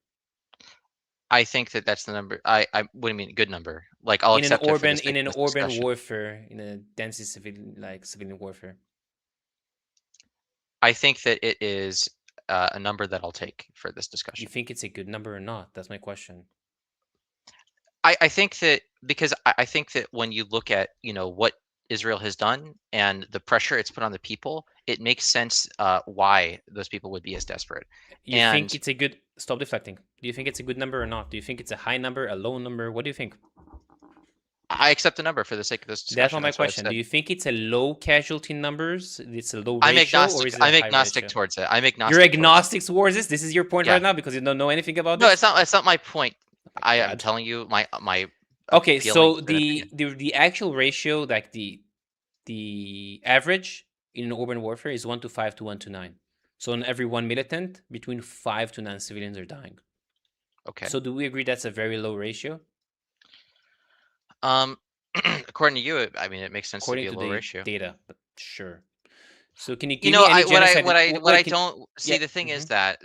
I think that that's the number. I what do you mean good number? Like I'll accept it for the sake in an of this urban discussion. warfare, in a densely civilian warfare. I think that it is a number that I'll take for this discussion. You think it's a good number or not? That's my question. I think that because I think that when you look at what Israel has done and the pressure it's put on the people, it makes sense why those people would be as desperate. You think it's a good... Stop deflecting. Do you think it's a good number or not? Do you think it's a high number, a low number? What do you think? I accept the number for the sake of this discussion. That's not my question. Do you think it's a low casualty numbers? It's a low ratio? I'm agnostic. Or is it I'm a high agnostic ratio? towards it. I'm agnostic. You're agnostic towards this? This is your point Yeah. right now because you don't know anything about this? No, it's not my point. I am telling you my Okay, so feelings and the actual ratio, like the average in urban warfare is 1-to-5 to 1-to-9. So on every 1 militant, between 5 to 9 civilians are dying. Okay. So do we agree that's a very low ratio? According to you, I mean, it makes sense According to be a to low the ratio. data, but sure. So can you give me any what genocide? I don't see, the thing is that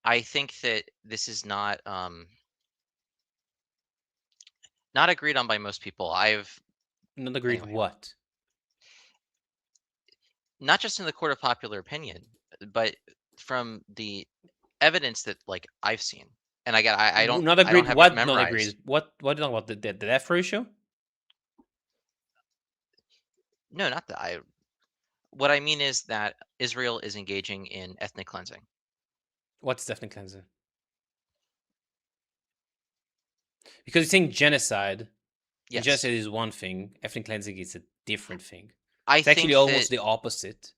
I think that this is not agreed on by most people. I've not agreed what? Not just in the court of popular opinion, but from the evidence that I've seen. And I don't not I agreed. don't have What it not memorized. agreed? What do you know about the death ratio? No, not that. What I mean is that Israel is engaging in ethnic cleansing. What's ethnic cleansing? Because you're saying genocide. Yes. Genocide is one thing. Ethnic cleansing is a different thing. I It's actually think almost that- the opposite.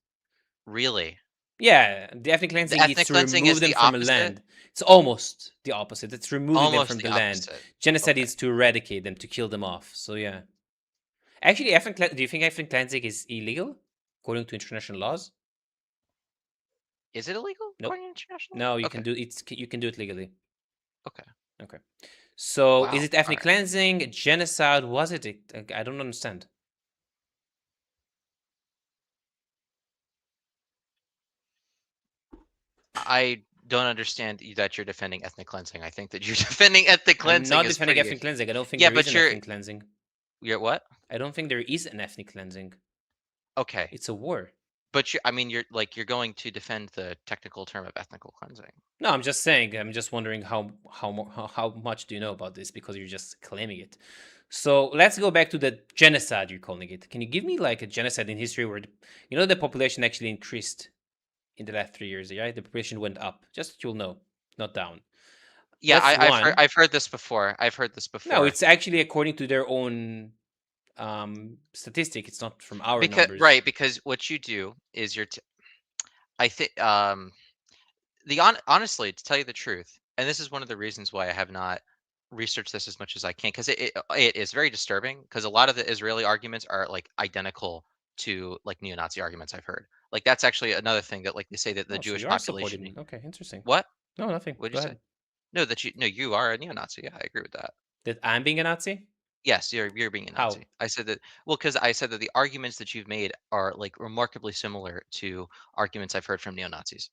Really? Yeah, the ethnic cleansing is ethnic to cleansing remove is them the from opposite? land. It's almost the opposite. It's removing them Almost from the the land. opposite. Genocide Okay. is to eradicate them, to kill them off. So yeah. Actually, do you think ethnic cleansing is illegal according to international laws? Is it illegal Nope. according to international? No, you Okay. you can do it legally. Okay. Okay. So Wow. is it ethnic Alright. cleansing, genocide? Was it? I don't understand. I don't understand that you're defending ethnic cleansing. I think that you're defending ethnic I'm cleansing not is defending pretty. ethnic cleansing. I don't think Yeah, there is but an you're ethnic cleansing. You're what? I don't think there is an ethnic cleansing. Okay. It's a war. But I mean, you're going to defend the technical term of ethnical cleansing. No, I'm just saying. I'm just wondering how much do you know about this, because you're just claiming it. So let's go back to the genocide you're calling it. Can you give me like a genocide in history where the population actually increased in the last 3 years? Right, the population went up. Just so you'll know, not down. Yeah, That's I've heard this before. I've heard this before. No, it's actually according to their own statistic. It's not from our numbers. Right, because what you do is I think honestly, to tell you the truth, and this is one of the reasons why I have not researched this as much as I can, because it is very disturbing, because a lot of the Israeli arguments are like identical to like neo-Nazi arguments I've heard. Like that's actually another thing that like they say that the Oh, so Jewish you are supporting population. me. Okay, interesting. What? No, nothing. What did Go you say? ahead. No, you are a neo-Nazi. Yeah, I agree with that. That I'm being a Nazi? Yes, you're being a Nazi. How? I said that because I said that the arguments that you've made are like remarkably similar to arguments I've heard from neo-Nazis.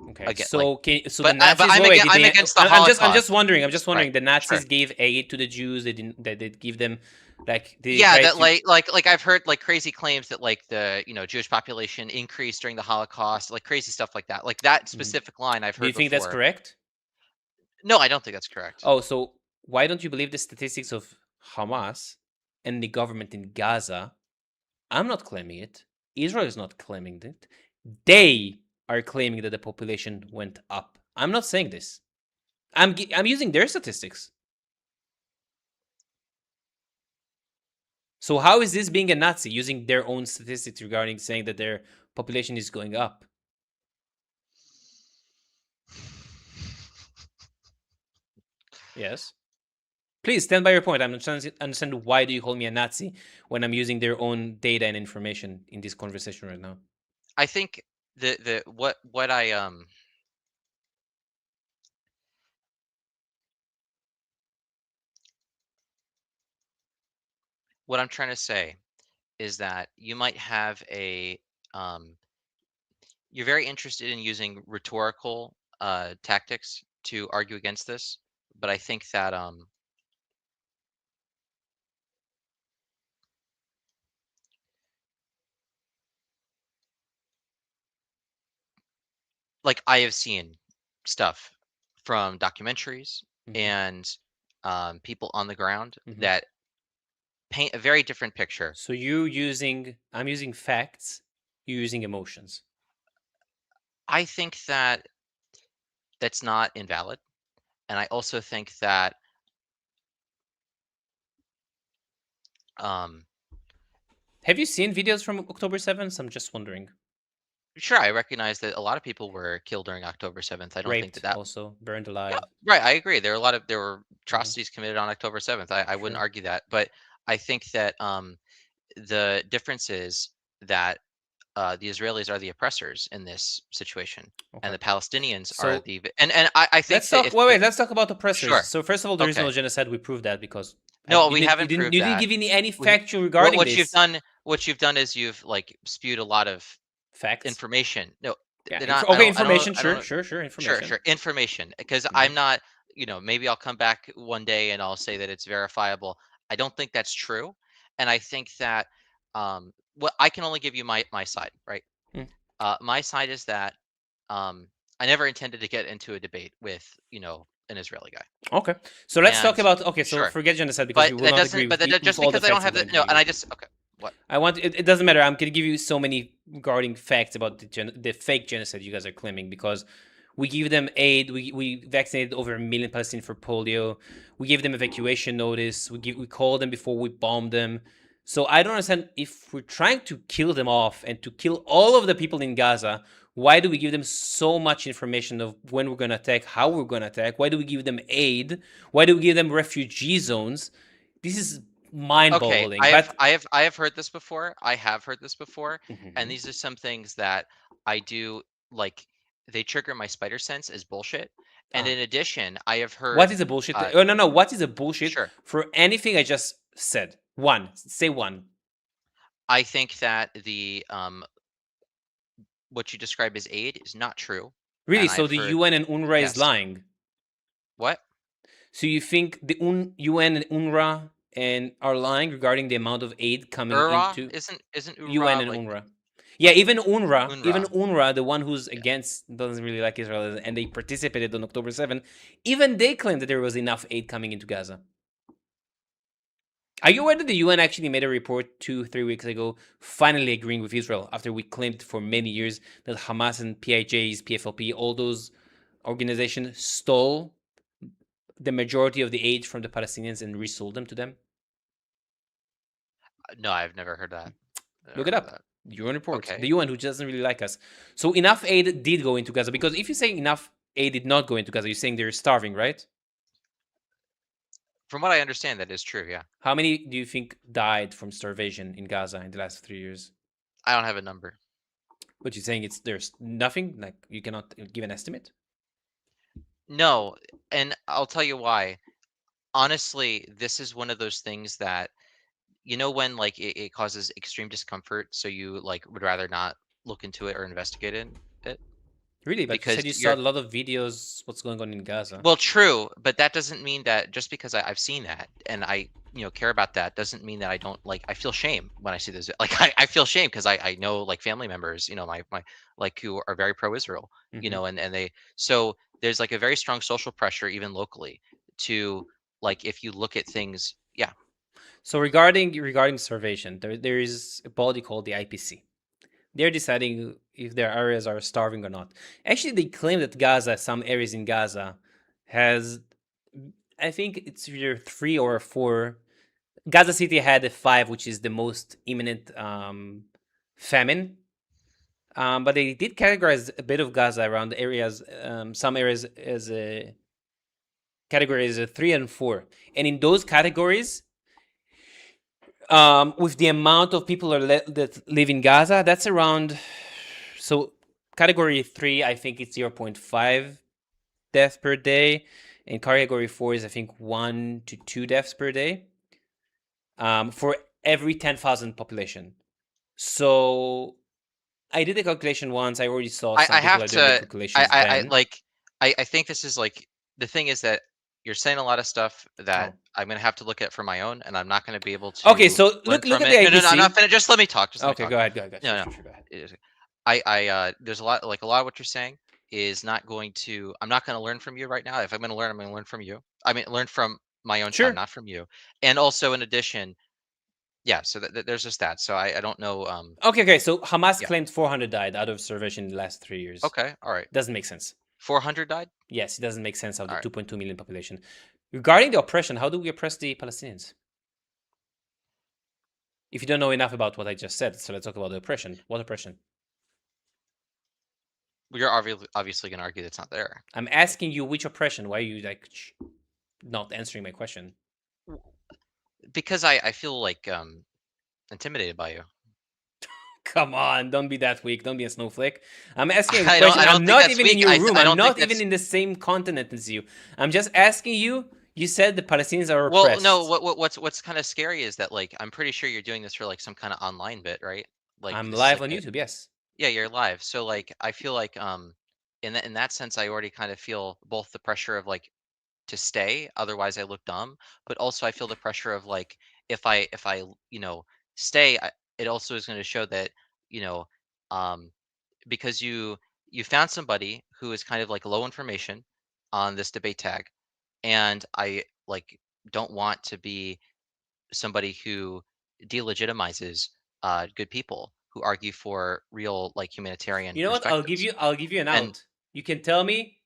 Okay, Again, so like, so but, the Nazis. I'm, wait, I'm against the Holocaust. I'm just wondering. Right, The Nazis sure. gave aid to the Jews. They didn't. They did give them like. They Yeah, tried that to- like I've heard like crazy claims that like the Jewish population increased during the Holocaust, like crazy stuff like that. Like that specific line I've heard. Do you think before. that's correct? No, I don't think that's correct. Oh, so why don't you believe the statistics of Hamas and the government in Gaza? I'm not claiming it. Israel is not claiming it. They are claiming that the population went up. I'm not saying this. I'm using their statistics. So how is this being a Nazi, using their own statistics regarding saying that their population is going up? Yes. Please stand by your point. I'm trying to understand why do you call me a Nazi when I'm using their own data and information in this conversation right now. I think what I'm trying to say is that you might have a you're very interested in using rhetorical tactics to argue against this, but I think that like I have seen stuff from documentaries and people on the ground that paint a very different picture. So I'm using facts, you're using emotions. I think that that's not invalid. And I also think that have you seen videos from October 7th? I'm just wondering. Sure, I recognize that a lot of people were killed during October 7th. I don't think Raped, that also burned alive. Yeah, right, I agree. There were atrocities committed on October 7th. I wouldn't Sure. argue that, but I think that the difference is that the Israelis are the oppressors in this situation, and the Palestinians are So- the and I think Let's that talk. if- Wait. Let's talk about oppressors. Sure. So first of all, there is no Okay. genocide. We proved that because No, you we didn't- haven't you didn't, proved you didn't that. give me any We- factual regarding what this. you've done is you've like spewed a lot of facts, information. No, Yeah, they're not- okay, I don't- information. I don't- Sure. Information. Sure, information. Because I'm not, maybe I'll come back one day and I'll say that it's verifiable. I don't think that's true, and I think that what I can only give you my side, right? My side is that I never intended to get into a debate with an Israeli guy. Okay, so let's talk And- about. Okay, so sure. forget genocide because But you will that not doesn't. agree But with, that, just with all the because I don't facts have the I'm no, giving and you. I just okay. What? I want it doesn't matter. I'm gonna give you so many regarding facts about the fake genocide you guys are claiming because we give them aid. We vaccinated over 1 million Palestinians for polio. We gave them evacuation notice. We called them before we bombed them. So I don't understand if we're trying to kill them off and to kill all of the people in Gaza. Why do we give them so much information of when we're going to attack, how we're going to attack? Why do we give them aid? Why do we give them refugee zones? This is mind-boggling. Okay, But I have heard this before. I have heard this before, and these are some things that I do like. They trigger my spider sense as bullshit. And in addition, I have heard. what is a bullshit? Oh no, what is a bullshit Sure. for anything I just said? One. Say one. I think that the what you describe as aid is not true. Really? and So I've the heard- UN and UNRWA is Yes. lying? What? So you think the UN and UNRWA and are lying regarding the amount of aid coming UNRWA? into Isn't UN UNRWA and like UNRWA? Yeah, even UNRWA, even UNRWA. UNRWA, the one who's against, doesn't really like Israel, and they participated on October 7, even they claimed that there was enough aid coming into Gaza. Are you aware that the UN actually made a report 2-3 weeks ago, finally agreeing with Israel after we claimed for many years that Hamas and PIJs, PFLP, all those organizations stole the majority of the aid from the Palestinians and resold them to them? No, I've never heard that. Look it Never heard up. UN report. Okay. The UN, who doesn't really like us. So enough aid did go into Gaza, because if you say enough aid did not go into Gaza, you're saying they're starving, right? From what I understand, that is true. Yeah. How many do you think died from starvation in Gaza in the last 3 years? I don't have a number. But you're saying there's nothing? Like, you cannot give an estimate? No, and I'll tell you why. Honestly, this is one of those things that, when like it causes extreme discomfort, so you like would rather not look into it or investigate it. Really? But Because you said you saw a lot of videos, what's going on in Gaza. Well, true, but that doesn't mean that just because I've seen that and I care about that doesn't mean that I don't I feel shame when I see this. Like I feel shame because I know like family members, my like who are very pro-Israel, and they so there's like a very strong social pressure even locally to like if you look at things, yeah. So regarding starvation, there is a body called the IPC. They're deciding if their areas are starving or not. Actually, they claim that Gaza, some areas in Gaza, has, I think it's either 3 or 4. Gaza City had a 5, which is the most imminent famine. But they did categorize a bit of Gaza around areas, some areas as a category as a 3 and 4. And in those categories, with the amount of people that live in Gaza, that's around, so category 3, I think it's 0.5 deaths per day, and category 4 is, I think, 1 to 2 deaths per day for every 10,000 population. So I did the calculation once. I already saw some I people have are doing the to calculations. I think this is like the thing is that you're saying a lot of stuff that I'm gonna have to look at for my own, and I'm not gonna be able to. Okay, so learn look at from the it. No, IPC. I'm not finished. Just let me talk. Just let me Okay, talk. go ahead. Go No, ahead. there's a lot of what you're saying is not going to. I'm not gonna learn from you right now. If I'm gonna learn, I'm gonna learn from you. I mean, learn from my own time, not from you. And also, in addition, yeah. So there's just that. So I don't know. Okay. So Hamas claimed 400 died out of starvation in the last 3 years. Okay, all right. Doesn't make sense. 400 died? Yes, it doesn't make sense out of the 2.2 million population. Regarding the oppression, how do we oppress the Palestinians? If you don't know enough about what I just said, so let's talk about the oppression. What oppression? Well, you're obviously going to argue that's not there. I'm asking you which oppression. Why are you not answering my question? Because I feel like intimidated by you. Come on, don't be that weak. Don't be a snowflake. I'm asking a I question. don't I'm think not that's even weak. in your room. I'm not think even in the same continent as you. I'm just asking you. You said the Palestinians are oppressed. Well, no. What's kind of scary is that like I'm pretty sure you're doing this for like some kind of online bit, right? Like I'm this is, live like, on YouTube. Yes. Yeah, you're live. So like I feel like in that sense I already kind of feel both the pressure of like to stay, otherwise I look dumb, but also I feel the pressure of like if I stay, it also is going to show that because you found somebody who is kind of like low information on this debate tag, and I like don't want to be somebody who delegitimizes good people who argue for real like humanitarian. You know what? I'll give you an out. And- You can tell me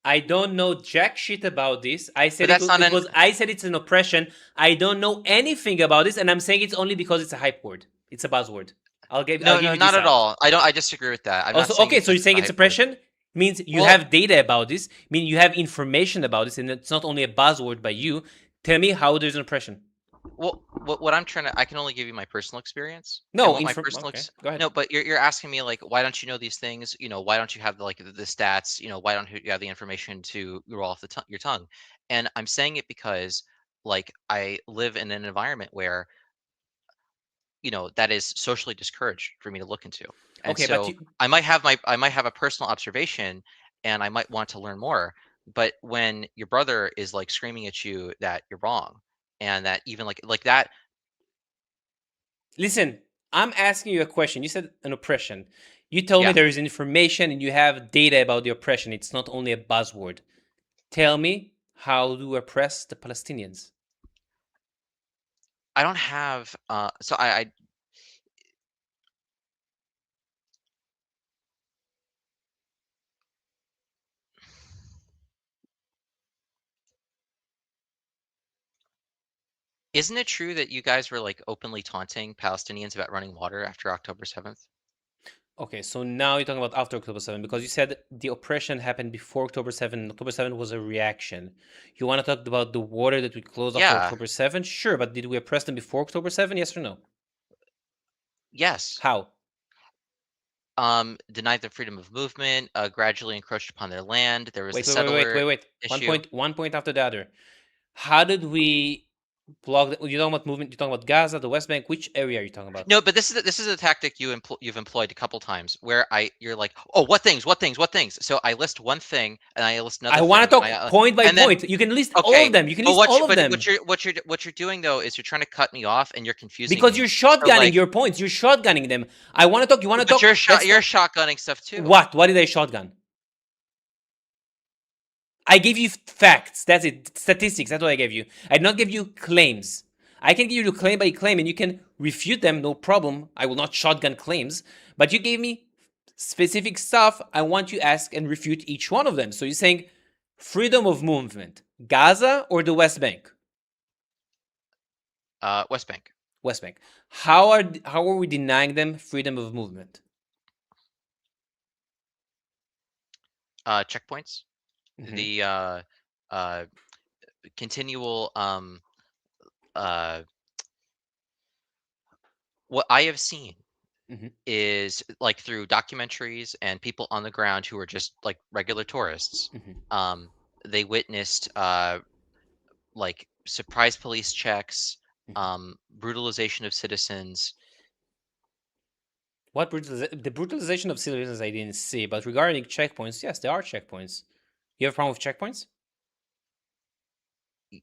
I don't know jack shit about this. I said that's not I said it's an oppression. I don't know anything about this, and I'm saying it's only because it's a hype word. It's a buzzword. I'll give No, you no, this not at out. all. I disagree with that. I'm Also, not saying okay, so you're saying it's oppression? Means you Well- have data about this, mean you have information about this, and it's not only a buzzword by you. Tell me how there's an oppression. Well, what I'm trying to, I can only give you my personal experience. No, and what my personal okay, go ahead. No, but you're asking me like, why don't you know these things? You know, why don't you have the stats? You know, why don't you have the information to roll off your tongue? And I'm saying it because like I live in an environment where, you know, that is socially discouraged for me to look into. And Okay, so but I might have a personal observation, and I might want to learn more. But when your brother is like screaming at you that you're wrong, and that even like that. Listen, I'm asking you a question. You said an oppression. You told me Yeah. there is information and you have data about the oppression. It's not only a buzzword. Tell me how to oppress the Palestinians. I don't have so I Isn't it true that you guys were like openly taunting Palestinians about running water after October 7th? Okay, so now you're talking about after October 7th because you said the oppression happened before October 7th. October 7th was a reaction. You want to talk about the water that we closed after Yeah. October 7th? Sure, but did we oppress them before October 7th? Yes or no? Yes. How? Denied their freedom of movement, gradually encroached upon their land. There was Wait, the wait, wait, settler wait. issue. One point after the other. How did we block? You're talking about movement. You're talking about Gaza, the West Bank. Which area are you talking about? No, but this is a tactic you've employed a couple times where you're like, oh, what things? So I list one thing and I list another. I want to thing, talk point by point. You can list all of them. You can list all of them. What you're doing though is you're trying to cut me off and you're confusing because me. you're shotgunning like, your points. You're shotgunning them. I want to talk. You want to talk? You're shotgunning stuff too. What? What did I shotgun? I gave you facts. That's it. Statistics. That's what I gave you. I did not give you claims. I can give you claim by claim and you can refute them. No problem. I will not shotgun claims. But you gave me specific stuff. I want you to ask and refute each one of them. So you're saying freedom of movement, Gaza or the West Bank? West Bank. West Bank. How are we denying them freedom of movement? Checkpoints. Mm-hmm. The continual what I have seen is like through documentaries and people on the ground who are just like regular tourists. They witnessed like surprise police checks, brutalization of citizens. What the brutalization of citizens I didn't see, but regarding checkpoints, yes, there are checkpoints. You have a problem with checkpoints?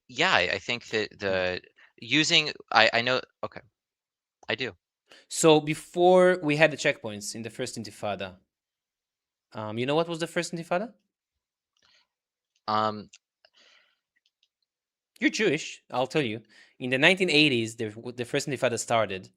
Yeah, I think that the using I know. Okay, I do. So before we had the checkpoints in the first Intifada, you know what was the first Intifada? You're Jewish, I'll tell you. In the 1980s, the first Intifada started,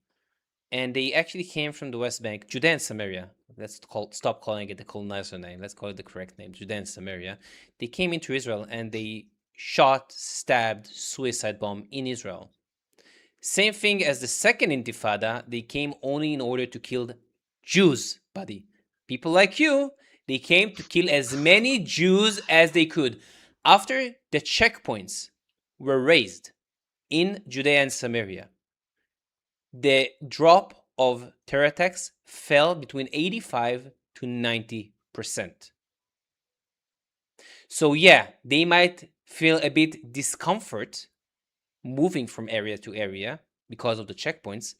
and they actually came from the West Bank, Judea and Samaria. Let's stop calling it the colonizer name. Let's call it the correct name, Judea and Samaria. They came into Israel and they shot, stabbed, suicide bomb in Israel. Same thing as the second Intifada, they came only in order to kill Jews, buddy. People like you, they came to kill as many Jews as they could. After the checkpoints were raised in Judea and Samaria, the drop of terror attacks fell between 85 to 90%. So yeah, they might feel a bit discomfort moving from area to area because of the checkpoints,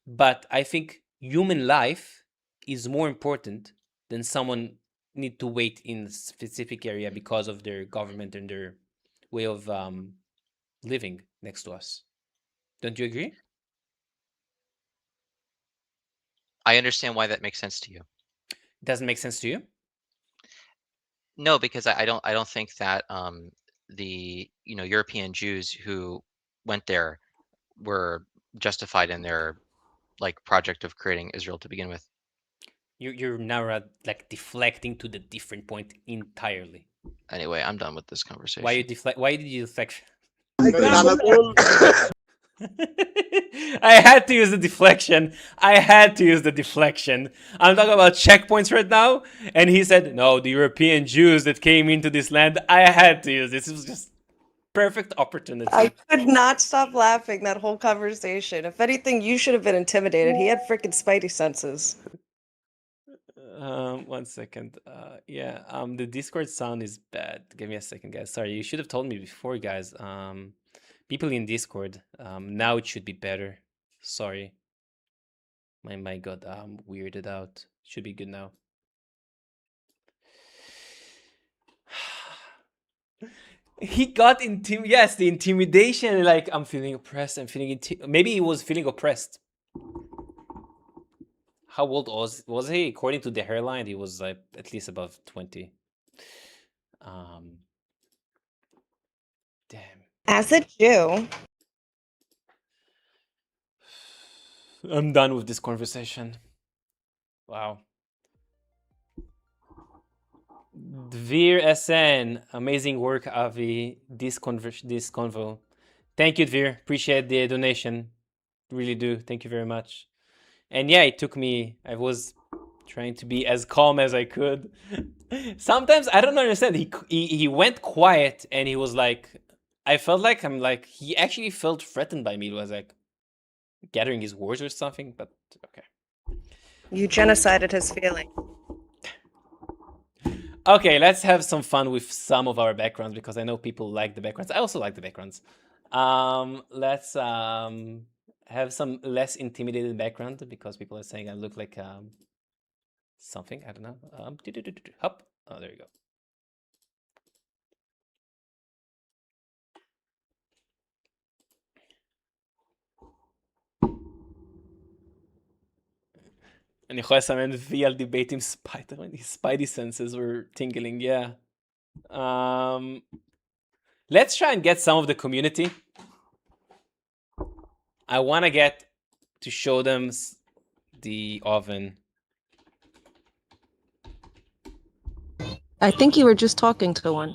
but I think human life is more important than someone need to wait in a specific area because of their government and their way of living next to us. Don't you agree? I understand why that makes sense to you. It doesn't make sense to you? No, because I don't think that the European Jews who went there were justified in their like project of creating Israel to begin with. You're now like deflecting to the different point entirely. Anyway, I'm done with this conversation. Why did you deflect? I had to use the deflection. I had to use the deflection. I'm talking about checkpoints right now. And he said, no, the European Jews that came into this land. I had to use this. It was just perfect opportunity. I could not stop laughing that whole conversation. If anything, you should have been intimidated. He had freaking spidey senses. 1 second. Yeah, the Discord sound is bad. Give me a second, guys. Sorry, you should have told me before, guys. People in Discord. Now it should be better. Sorry. My God, I'm weirded out. Should be good now. He got yes, the intimidation. Like I'm feeling oppressed. I'm feeling maybe he was feeling oppressed. How old was he? According to the hairline, he was like at least above 20. Damn. As a Jew. I'm done with this conversation. Wow. Dvir SN, amazing work, Avi. This convo. Thank you, Dvir. Appreciate the donation. Really do. Thank you very much. And yeah, it took me. I was trying to be as calm as I could. Sometimes I don't understand. He went quiet and he was like, I felt like he actually felt threatened by me. It was like gathering his words or something. But okay. You genocided his feeling. Okay, let's have some fun with some of our backgrounds because I know people like the backgrounds. I also like the backgrounds. Let's have some less intimidated background because people are saying I look like something. I don't know. Hop. Oh, there you go. אני יכול לסמן וי על דיבייט עם ספיידרמן, his spidey senses were tingling, yeah. Let's try and get some of the community. I want to get to show them the oven. I think you were just talking to one.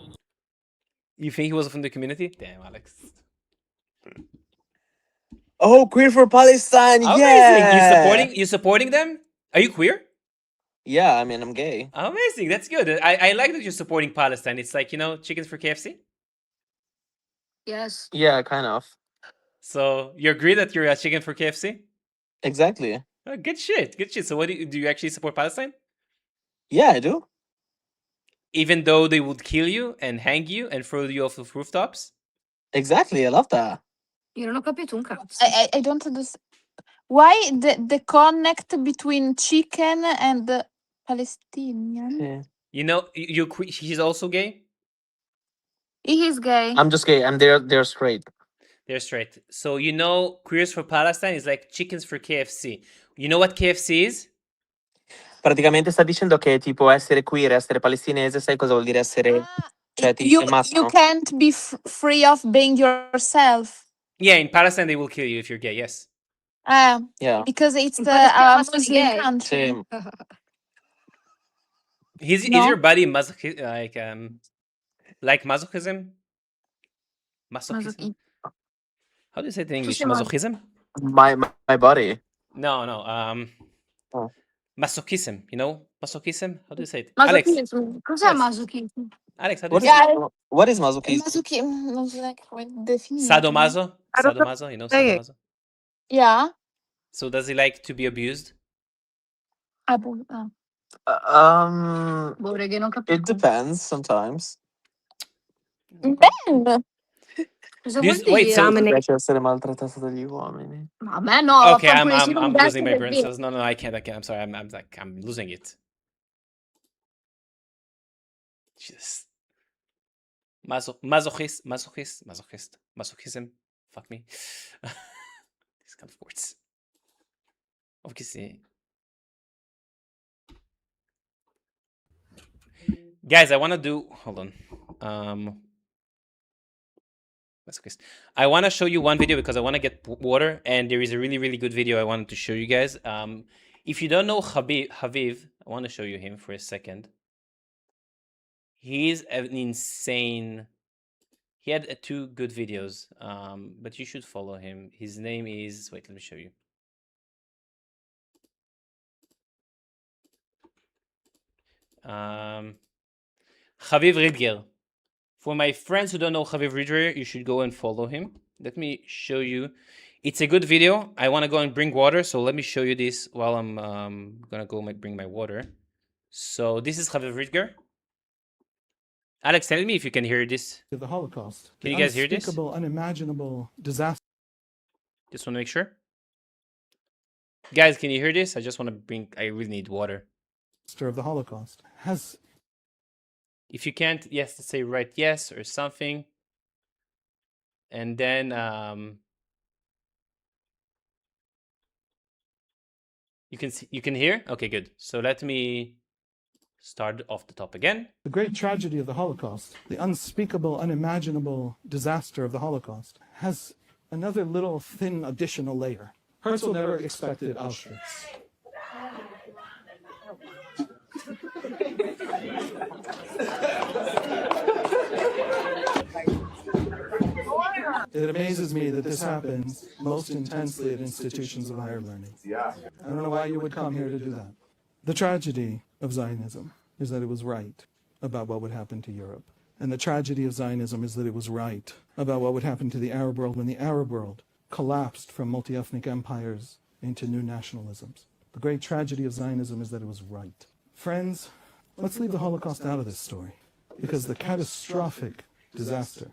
You think he was from the community? Damn, Alex. Oh, Queer for Palestine! Amazing! Yeah. You supporting them? Are you queer? Yeah, I mean, I'm gay. Amazing, that's good. I like that you're supporting Palestine. It's like, chickens for KFC? Yes. Yeah, kind of. So you agree that you're a chicken for KFC? Exactly. Oh, good shit, good shit. So what do you actually support Palestine? Yeah, I do. Even though they would kill you and hang you and throw you off of rooftops? Exactly, I love that. Io non ho capito un cazzo. I don't understand. Why the connect between chicken and the Palestinian? He's also gay? He is gay. I'm just gay, and they're straight. They're straight. So Queers for Palestine is like chickens for KFC. You know what KFC is? Praticamente sta dicendo che tipo essere queer, essere palestinese, sai cosa vuol dire essere... Cioè, You maschio? can't be free of being yourself. Yeah, in Palestine they will kill you if you're gay, yes. Yeah. Because it's Palestina a must be Muslim gay. country. Is No. your body like masochism? Masochism? How do you say it in English? Masochism? My body. No. Oh. Masochism, Masochism? How do you say it? Masochismo. Cos'è Yes. masochismo? Alex, how do you What say is, it? what is masochism? Masochism, non so come definire. Sadomaso? I don't know. Sadomaso, Hey. sadomaso? Yeah. So does he like to be abused? Um, Boh, regà, non capisco. it depends sometimes. Ben. Cosa This- vuol wait, dire? so- Mi piace essere maltrattato dagli uomini. Ma a me no, Okay, I'm vaffanculo, se non losing my per brain dire. cells. No, I can't. I'm sorry. I'm losing it. Jesus. Masochism. Fuck me. These kind of words. Obviously. Guys, I want to do. Hold on. Masochist. I want to show you one video because I want to get water, and there is a really, really good video I wanted to show you guys. If you don't know Haviv, I want to show you him for a second. He's an insane He had 2 good videos, but you should follow him. His name is... Wait, let me show you. Chaviv Ridger. For my friends who don't know Chaviv Ridger, you should go and follow him. Let me show you. It's a good video. I want to go and bring water, so let me show you this while I'm gonna go bring my water. So this is Chaviv Ridger. Alex, tell me if you can hear this. The Holocaust. Can you guys hear this? Unspeakable, unimaginable disaster. Just want to make sure. Guys, can you hear this? I just want to bring... I really need water. Of the Holocaust has... If you can't, yes, say write yes or something. And then you can hear? Okay, good. So let me start off the top again. The great tragedy of the Holocaust, the unspeakable, unimaginable disaster of the Holocaust, has another little thin additional layer. Herzl never expected Auschwitz. It amazes me that this happens most intensely at institutions of higher learning. I don't know why you would come here to do that. The tragedy of Zionism is that it was right about what would happen to Europe. And the tragedy of Zionism is that it was right about what would happen to the Arab world when the Arab world collapsed from multi-ethnic empires into new nationalisms. The great tragedy of Zionism is that it was right. Friends, let's leave the Holocaust out of this story, because the catastrophic disaster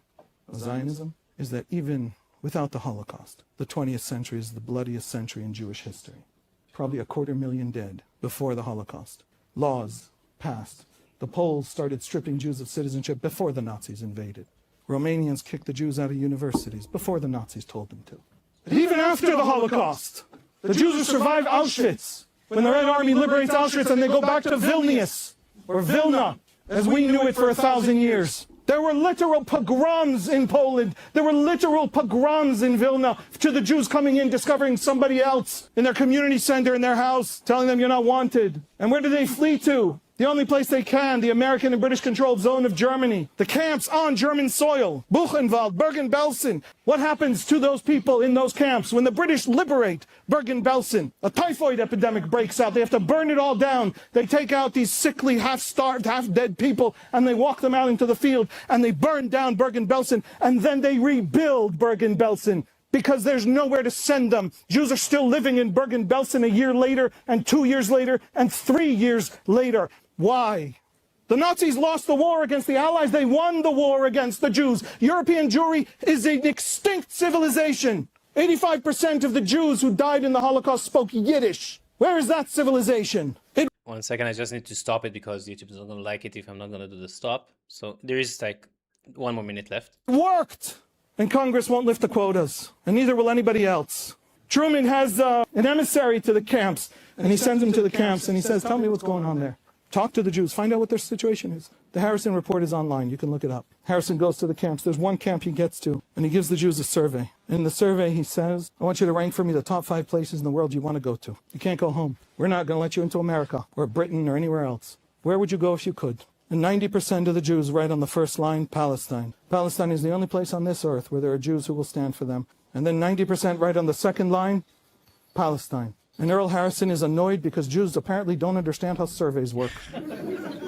of Zionism is that even without the Holocaust, the 20th century is the bloodiest century in Jewish history. Probably 250,000 dead before the Holocaust. Laws passed. The Poles started stripping Jews of citizenship before the Nazis invaded. Romanians kicked the Jews out of universities before the Nazis told them to. But even after the Holocaust, the Jews who survived Auschwitz, when the Red Army liberates Auschwitz and they go back to Vilnius, or Vilna, as we knew it for 1,000 years, there were literal pogroms in Poland. There were literal pogroms in Vilna to the Jews coming in, discovering somebody else in their community center, in their house, telling them you're not wanted. And where did they flee to? The only place they can, the American and British-controlled zone of Germany. The camps on German soil. Buchenwald, Bergen-Belsen. What happens to those people in those camps when the British liberate Bergen-Belsen? A typhoid epidemic breaks out. They have to burn it all down. They take out these sickly, half-starved, half-dead people, and they walk them out into the field, and they burn down Bergen-Belsen, and then they rebuild Bergen-Belsen, because there's nowhere to send them. Jews are still living in Bergen-Belsen a year later, and 2 years later, and 3 years later. Why? The Nazis lost the war against the Allies. They won the war against the Jews. European Jewry is an extinct civilization. 85% of the Jews who died in the Holocaust spoke Yiddish. Where is that civilization? 1 second, I just need to stop it because YouTube is not going to like it if I'm not going to do the stop. So there is like 1 more minute left. It worked! And Congress won't lift the quotas. And neither will anybody else. Truman has an emissary to the camps. And he sends him to the camps and he says, tell me what's going on there. Talk to the Jews. Find out what their situation is. The Harrison report is online. You can look it up. Harrison goes to the camps. There's one camp he gets to, and he gives the Jews a survey. In the survey, he says, I want you to rank for me the top 5 places in the world you want to go to. You can't go home. We're not going to let you into America or Britain or anywhere else. Where would you go if you could? And 90% of the Jews write on the first line, Palestine. Palestine is the only place on this earth where there are Jews who will stand for them. And then 90% write on the second line, Palestine. And Earl Harrison is annoyed because Jews apparently don't understand how surveys work. And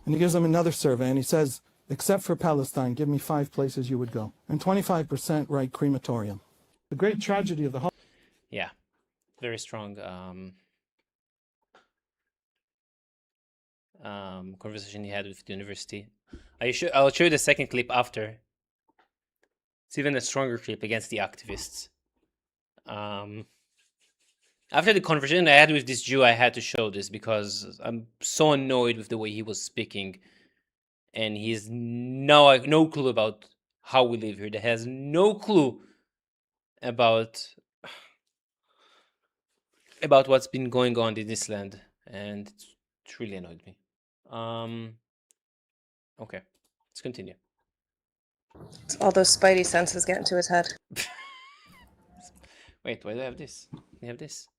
he gives them another survey and he says, except for Palestine, give me 5 places you would go. And 25% write crematorium. The great tragedy of the whole... Yeah, very strong conversation he had with the university. I'll show you the second clip after. It's even a stronger clip against the activists. After the conversation I had with this Jew, I had to show this because I'm so annoyed with the way he was speaking. And he's no clue about how we live here. He has no clue about what's been going on in this land. And it really annoyed me. Okay, let's continue. All those spidey senses get into his head. Wait, why do I have this? I have this.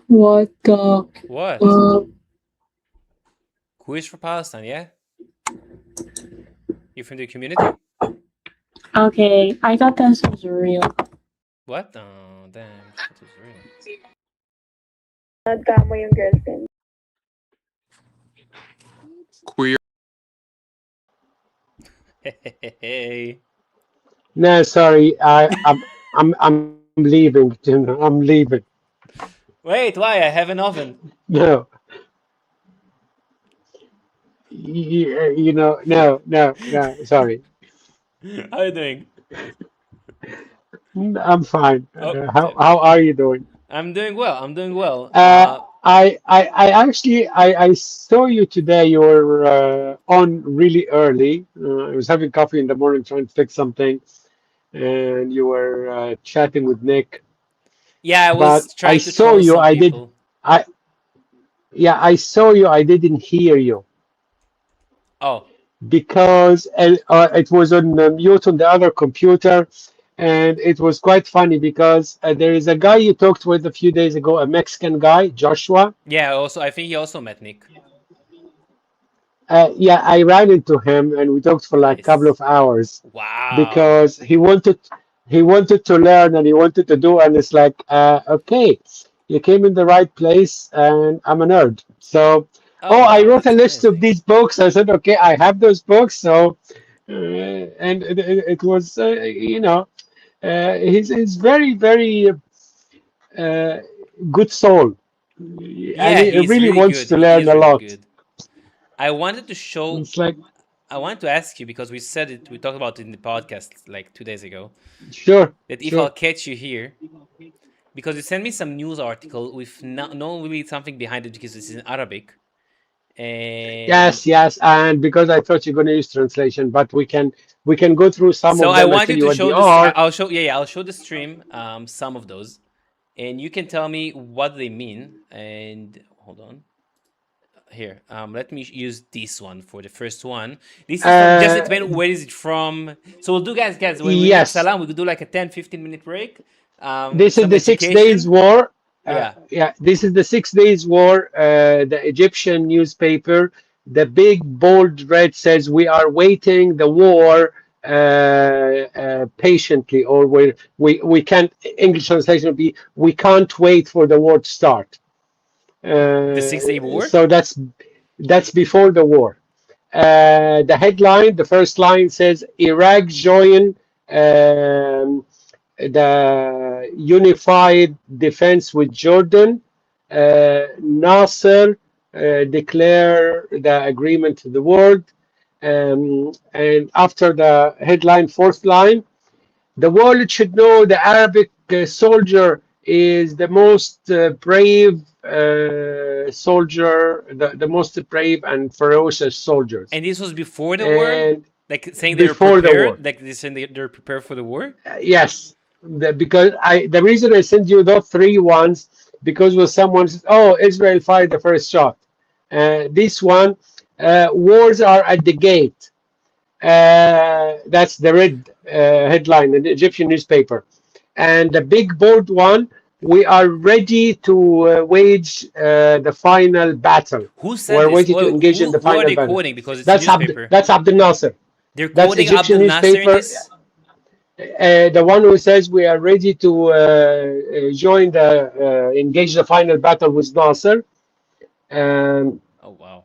What the? What? Who is for Palestine, yeah? You from the community? Okay, I thought this was real. What? Oh, damn. That was real. Nagkamo yung girlfriend. Queer. Hey. No, sorry. I'm leaving. I'm leaving. Wait, why? I have an oven. No. No. Sorry. How are you doing? I'm fine. Oh, How are you doing? I'm doing well. I'm doing well. I actually I saw you today. You were on really early. I was having coffee in the morning trying to fix something, and you were chatting with Nick. Yeah, I But was I trying to saw troll you. some people. I saw you. I didn't hear you Oh. because it was on mute on the other computer, and it was quite funny because there is a guy you talked with a few days ago, a Mexican guy, Joshua. Yeah, also I think he also met Nick. Yeah, I ran into him and we talked for like a couple of hours Wow. because he wanted to learn and he wanted to do, and it's like okay, you came in the right place and I'm a nerd. So I wow, wrote a that's list of amazing. these books. I said okay, I have those books. So and it was he's very good soul, and Yeah, he he's really really wants good. to He learn is a really lot. good. I wanted to show. It's like I wanted to ask you because we said it. We talked about it in the podcast like 2 days ago. sure. That if I'll catch you here, because you sent me some news article with no really something behind it because it's in Arabic. And Yes, and because I thought you're going to use translation, but we can go through some so of I them and want tell you you to what they show this. are. I'll show. Yeah, I'll show the stream. Some of those, and you can tell me what they mean. And hold on. Here, let me use this one for the first one. This is from, just explain where is it from. So we'll do, guys, when we make Yes, salam, we could do like a 10-15 minute break. this is Some the 6 Days education. War. Yeah. This is the 6 Days War. The Egyptian newspaper, the big bold red says, "We are waiting the war patiently," or we can't. English translation would be, "We can't wait for the war to start." The 6 Day War. So that's before the war. The headline, the first line says, "Iraq join the unified defense with Jordan. Nasser declare the agreement to the world." And after the headline, fourth line, "The world should know the Arabic soldier is the most brave soldier, the most brave and ferocious soldiers." And this was before the war, And like saying they're before the war, prepared, like they saying they're prepared for the war. yes, because the reason I sent you those three ones because when someone says, "Oh, Israel fired the first shot," this one, "Wars are at the gate." That's the red headline in the Egyptian newspaper. And the big bold one, "We are ready to wage the final battle." Who said We're this? ready to engage in the Who are final they battle. quoting? Because it's a newspaper. That's Abdel Nasser. They're That's quoting Egyptian Abdel Nasser in newspaper. this. The one who says, "We are ready to join the engage the final battle with Nasser." Um, Oh wow.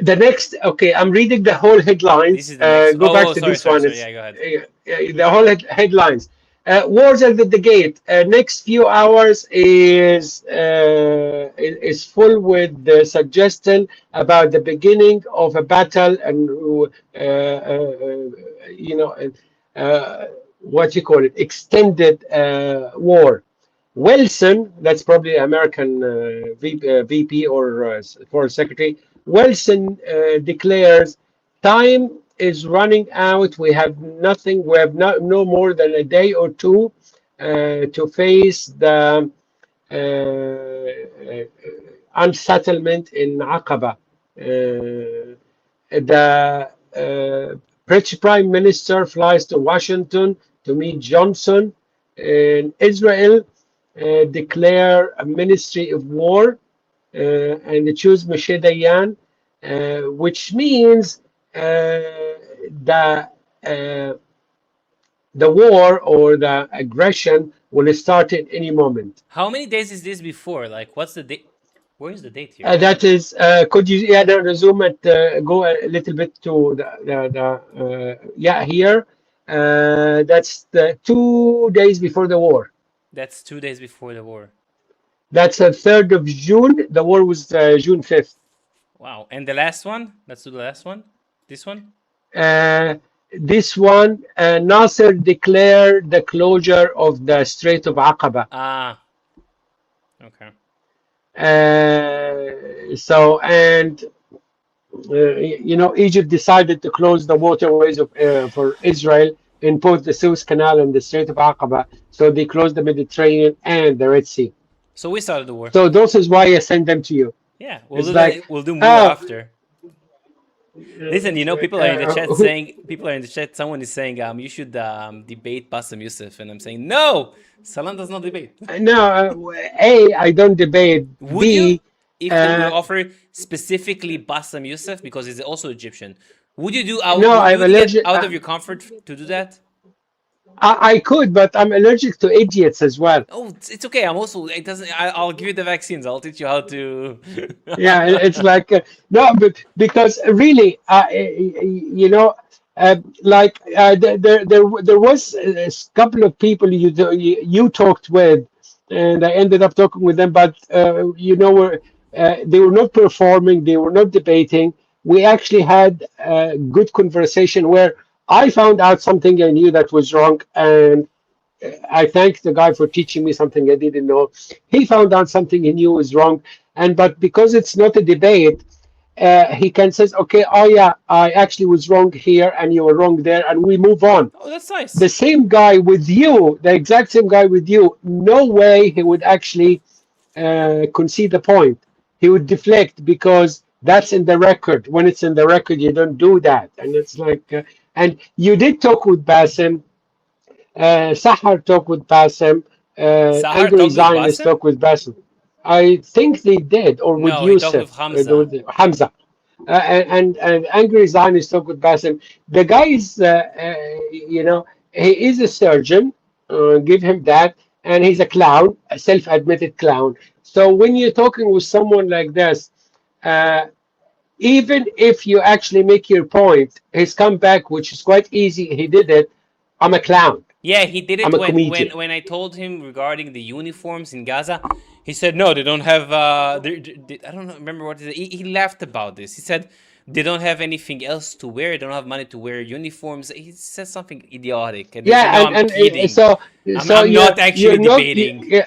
the next, okay, I'm reading the whole headlines. This is the next. Go back to Sorry, this one. sorry. It's Yeah, go ahead. the whole headlines. Wars at the gate. Next few hours is full with the suggestion about the beginning of a battle, and you know what you call it, extended war. Wilson, that's probably American VP or Foreign Secretary. Wilson declares, "Time is running out. We have nothing. We have no more than a day or two to face the unsettlement in Aqaba." The British Prime Minister flies to Washington to meet Johnson. In Israel, declare a ministry of war, and they choose Moshe Dayan, which means the war or the aggression will start at any moment. How many days is this before? Like, what's the date? Where is the date here? That is, could you resume it? Go a little bit to here. That's the 2 days before the war. That's 2 days before the war. That's the 3rd of June. The war was June 5th. Wow. And the last one? Let's do the last one. This one? This one, Nasser declared the closure of the Strait of Aqaba. Ah. Okay. So, and Egypt decided to close the waterways for Israel in both the Suez Canal and the Strait of Aqaba. So they closed the Mediterranean and the Red Sea. So we started the war. So this is why I sent them to you. Yeah, we'll do more after. Listen, people are in the chat saying, someone is saying, you should debate Bassem Youssef, and I'm saying, no, Salam does not debate. No, A, I don't debate. Would you, if they would offer specifically Bassem Youssef, because he's also Egyptian, would you do get out of your comfort to do that? I could, but I'm allergic to idiots as well. Oh, it's okay. I'll give you the vaccines. I'll teach you how to. Yeah, it's like no, but because really, there was a couple of people you talked with, and I ended up talking with them, but they were not performing, they were not debating. We actually had a good conversation where I found out something I knew that was wrong, and I thank the guy for teaching me something I didn't know. He found out something he knew was wrong, but because it's not a debate, he can say, okay, oh yeah, I actually was wrong here and you were wrong there, and we move on. Oh, that's nice. The same guy with you, the exact same guy with you, no way he would actually concede the point. He would deflect because that's in the record. When it's in the record, you don't do that. And it's like, and you did talk with Bassem. Sahar talked with Bassem. Angry Zionist talked with Bassem. I think they did, or with Yusuf. With Hamza. And Angry Zionist talked with Bassem. The guy is, he is a surgeon. Give him that. And he's a clown, a self-admitted clown. So when you're talking with someone like this, even if you actually make your point, his comeback, which is quite easy, he did it. I'm a clown. Yeah, he did it when I told him regarding the uniforms in Gaza. He said, no, they don't have, I don't remember what he laughed about this. He said, they don't have anything else to wear. They don't have money to wear uniforms. He said something idiotic. And yeah, said, no, I'm kidding. I'm not actually debating.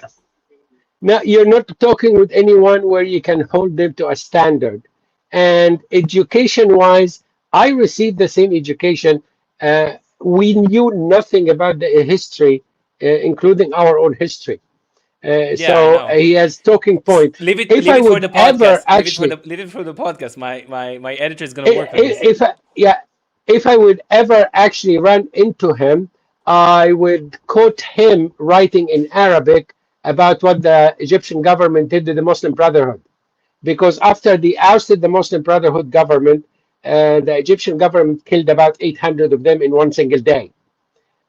No, you're not talking with anyone where you can hold them to a standard. And education-wise, I received the same education. We knew nothing about the history, including our own history. So he has talking point. Leave it for the podcast. Leave it for the podcast. My editor is going to work on this. If I would ever actually run into him, I would quote him writing in Arabic about what the Egyptian government did to the Muslim Brotherhood. Because after they ousted the Muslim Brotherhood government, the Egyptian government killed about 800 of them in one single day.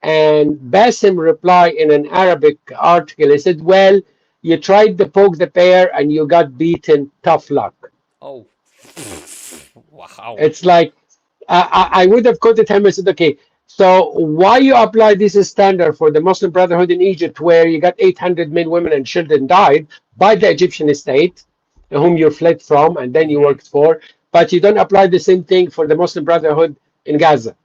And Bassem replied in an Arabic article, he said, well, you tried to poke the bear and you got beaten, tough luck. Oh, wow. It's like, I would have quoted him and said, okay, so why you apply this standard for the Muslim Brotherhood in Egypt, where you got 800 men, women, and children died by the Egyptian state, whom you fled from and then you worked for, but you don't apply the same thing for the Muslim Brotherhood in Gaza?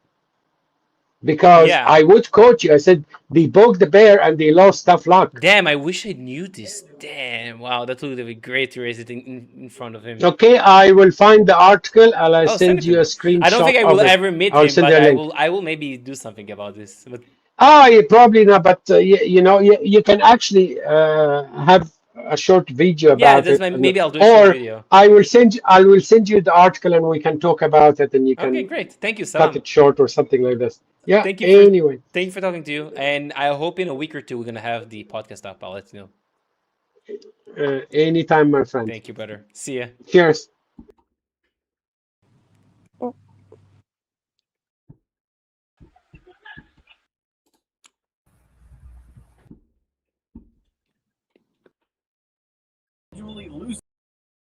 Because I would quote you, I said, they poked the bear and they lost tough luck. Damn, I wish I knew this. Damn, wow, that would be great to raise it in front of him. Okay, I will find the article and I'll send you a screenshot. I don't think I will ever meet him, but I will maybe do something about this. But probably not, but you can actually have a short video about it. Maybe I'll do a short video. I will send you the article and we can talk about it and you can. Okay, great. Thank you, Sam. Cut it short or something like this. Yeah. Thank you. Thank you for talking to you, and I hope in a week or two we're gonna have the podcast up. I'll let you know. Anytime, my friend. Thank you, brother. See ya. Cheers.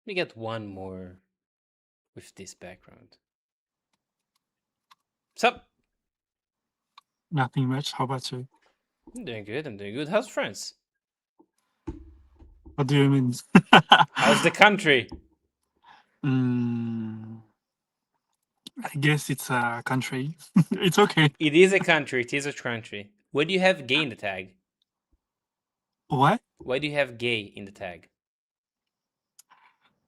me get one more with this background. Sup? Nothing much. How about you? I'm doing good. I'm doing good. How's France? What do you mean? How's the country? I guess it's a country. It's okay. It is a country. It is a country. Why do you have gay in the tag? What? Why do you have gay in the tag?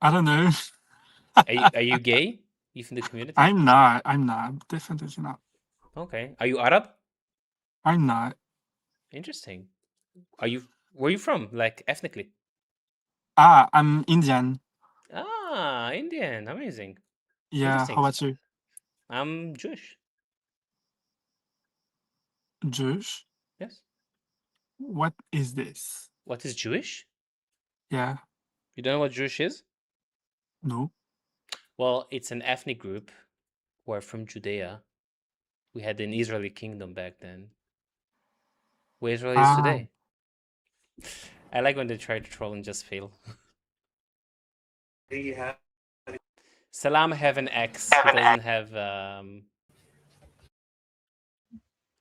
I don't know. Are you gay? You from the community? I'm not. I'm not. Definitely not. Okay. Are you Arab? I'm not. Interesting. Where are you from? Like ethnically? I'm Indian. Ah, Indian. Amazing. Yeah. Interesting. How about you? I'm Jewish. Jewish? Yes. What is this? What is Jewish? Yeah. You don't know what Jewish is? No. Well, it's an ethnic group. We're from Judea. We had an Israeli kingdom back then. Where Israel is today. I like when they try to troll and just fail. Salam have an X. He doesn't have a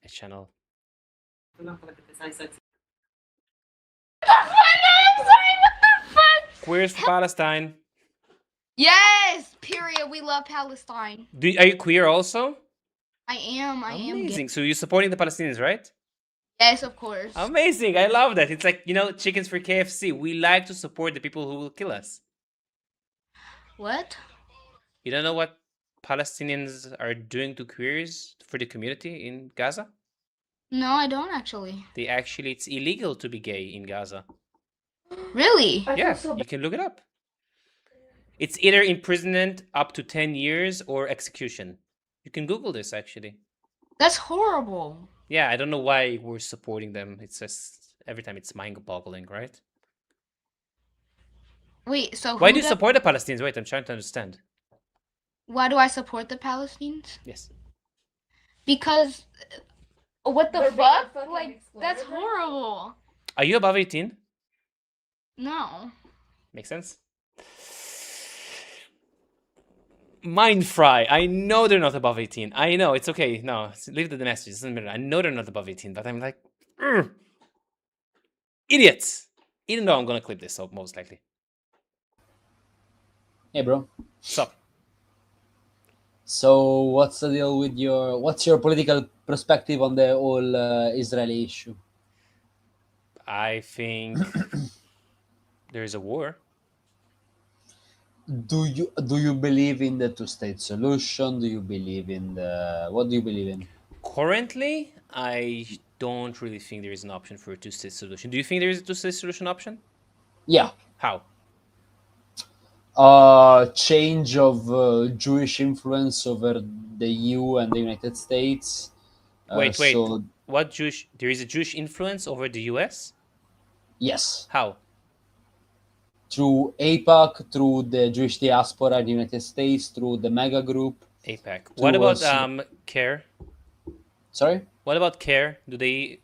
channel. Queers for Palestine. Yes, period. We love Palestine. Are you queer also? I am. Amazing. So you're supporting the Palestinians, right? Yes, of course. Amazing. I love that. It's like, chickens for KFC. We like to support the people who will kill us. What? You don't know what Palestinians are doing to queers for the community in Gaza? No, I don't actually. It's illegal to be gay in Gaza. Really? Yeah, you can look it up. It's either imprisonment up to 10 years or execution. You can Google this, actually. That's horrible. Yeah, I don't know why we're supporting them. It's just, every time it's mind-boggling, right? Wait, so why do you support the Palestinians? Wait, I'm trying to understand. Why do I support the Palestinians? Yes. Because, what the fuck? Like, that's horrible. Are you above 18? No. Makes sense? Mind fry. I know they're not above 18. I know, it's okay. No, leave the message. It doesn't matter. I know they're not above 18, but I'm like, idiots. Even though I'm gonna clip this up, most likely. Hey, bro. Sup? So, what's the deal with what's your political perspective on the whole Israeli issue? I think there's a war. Do you believe in the two-state solution? Do you believe in what do you believe in? Currently, I don't really think there is an option for a two-state solution. Do you think there is a two-state solution option? Yeah. How? Change of Jewish influence over the EU and the United States. Wait. So what Jewish? There is a Jewish influence over the US? Yes. How? Through APAC, through the Jewish diaspora in the United States, through the mega group. APAC. What about CARE? Sorry? What about CARE? Do they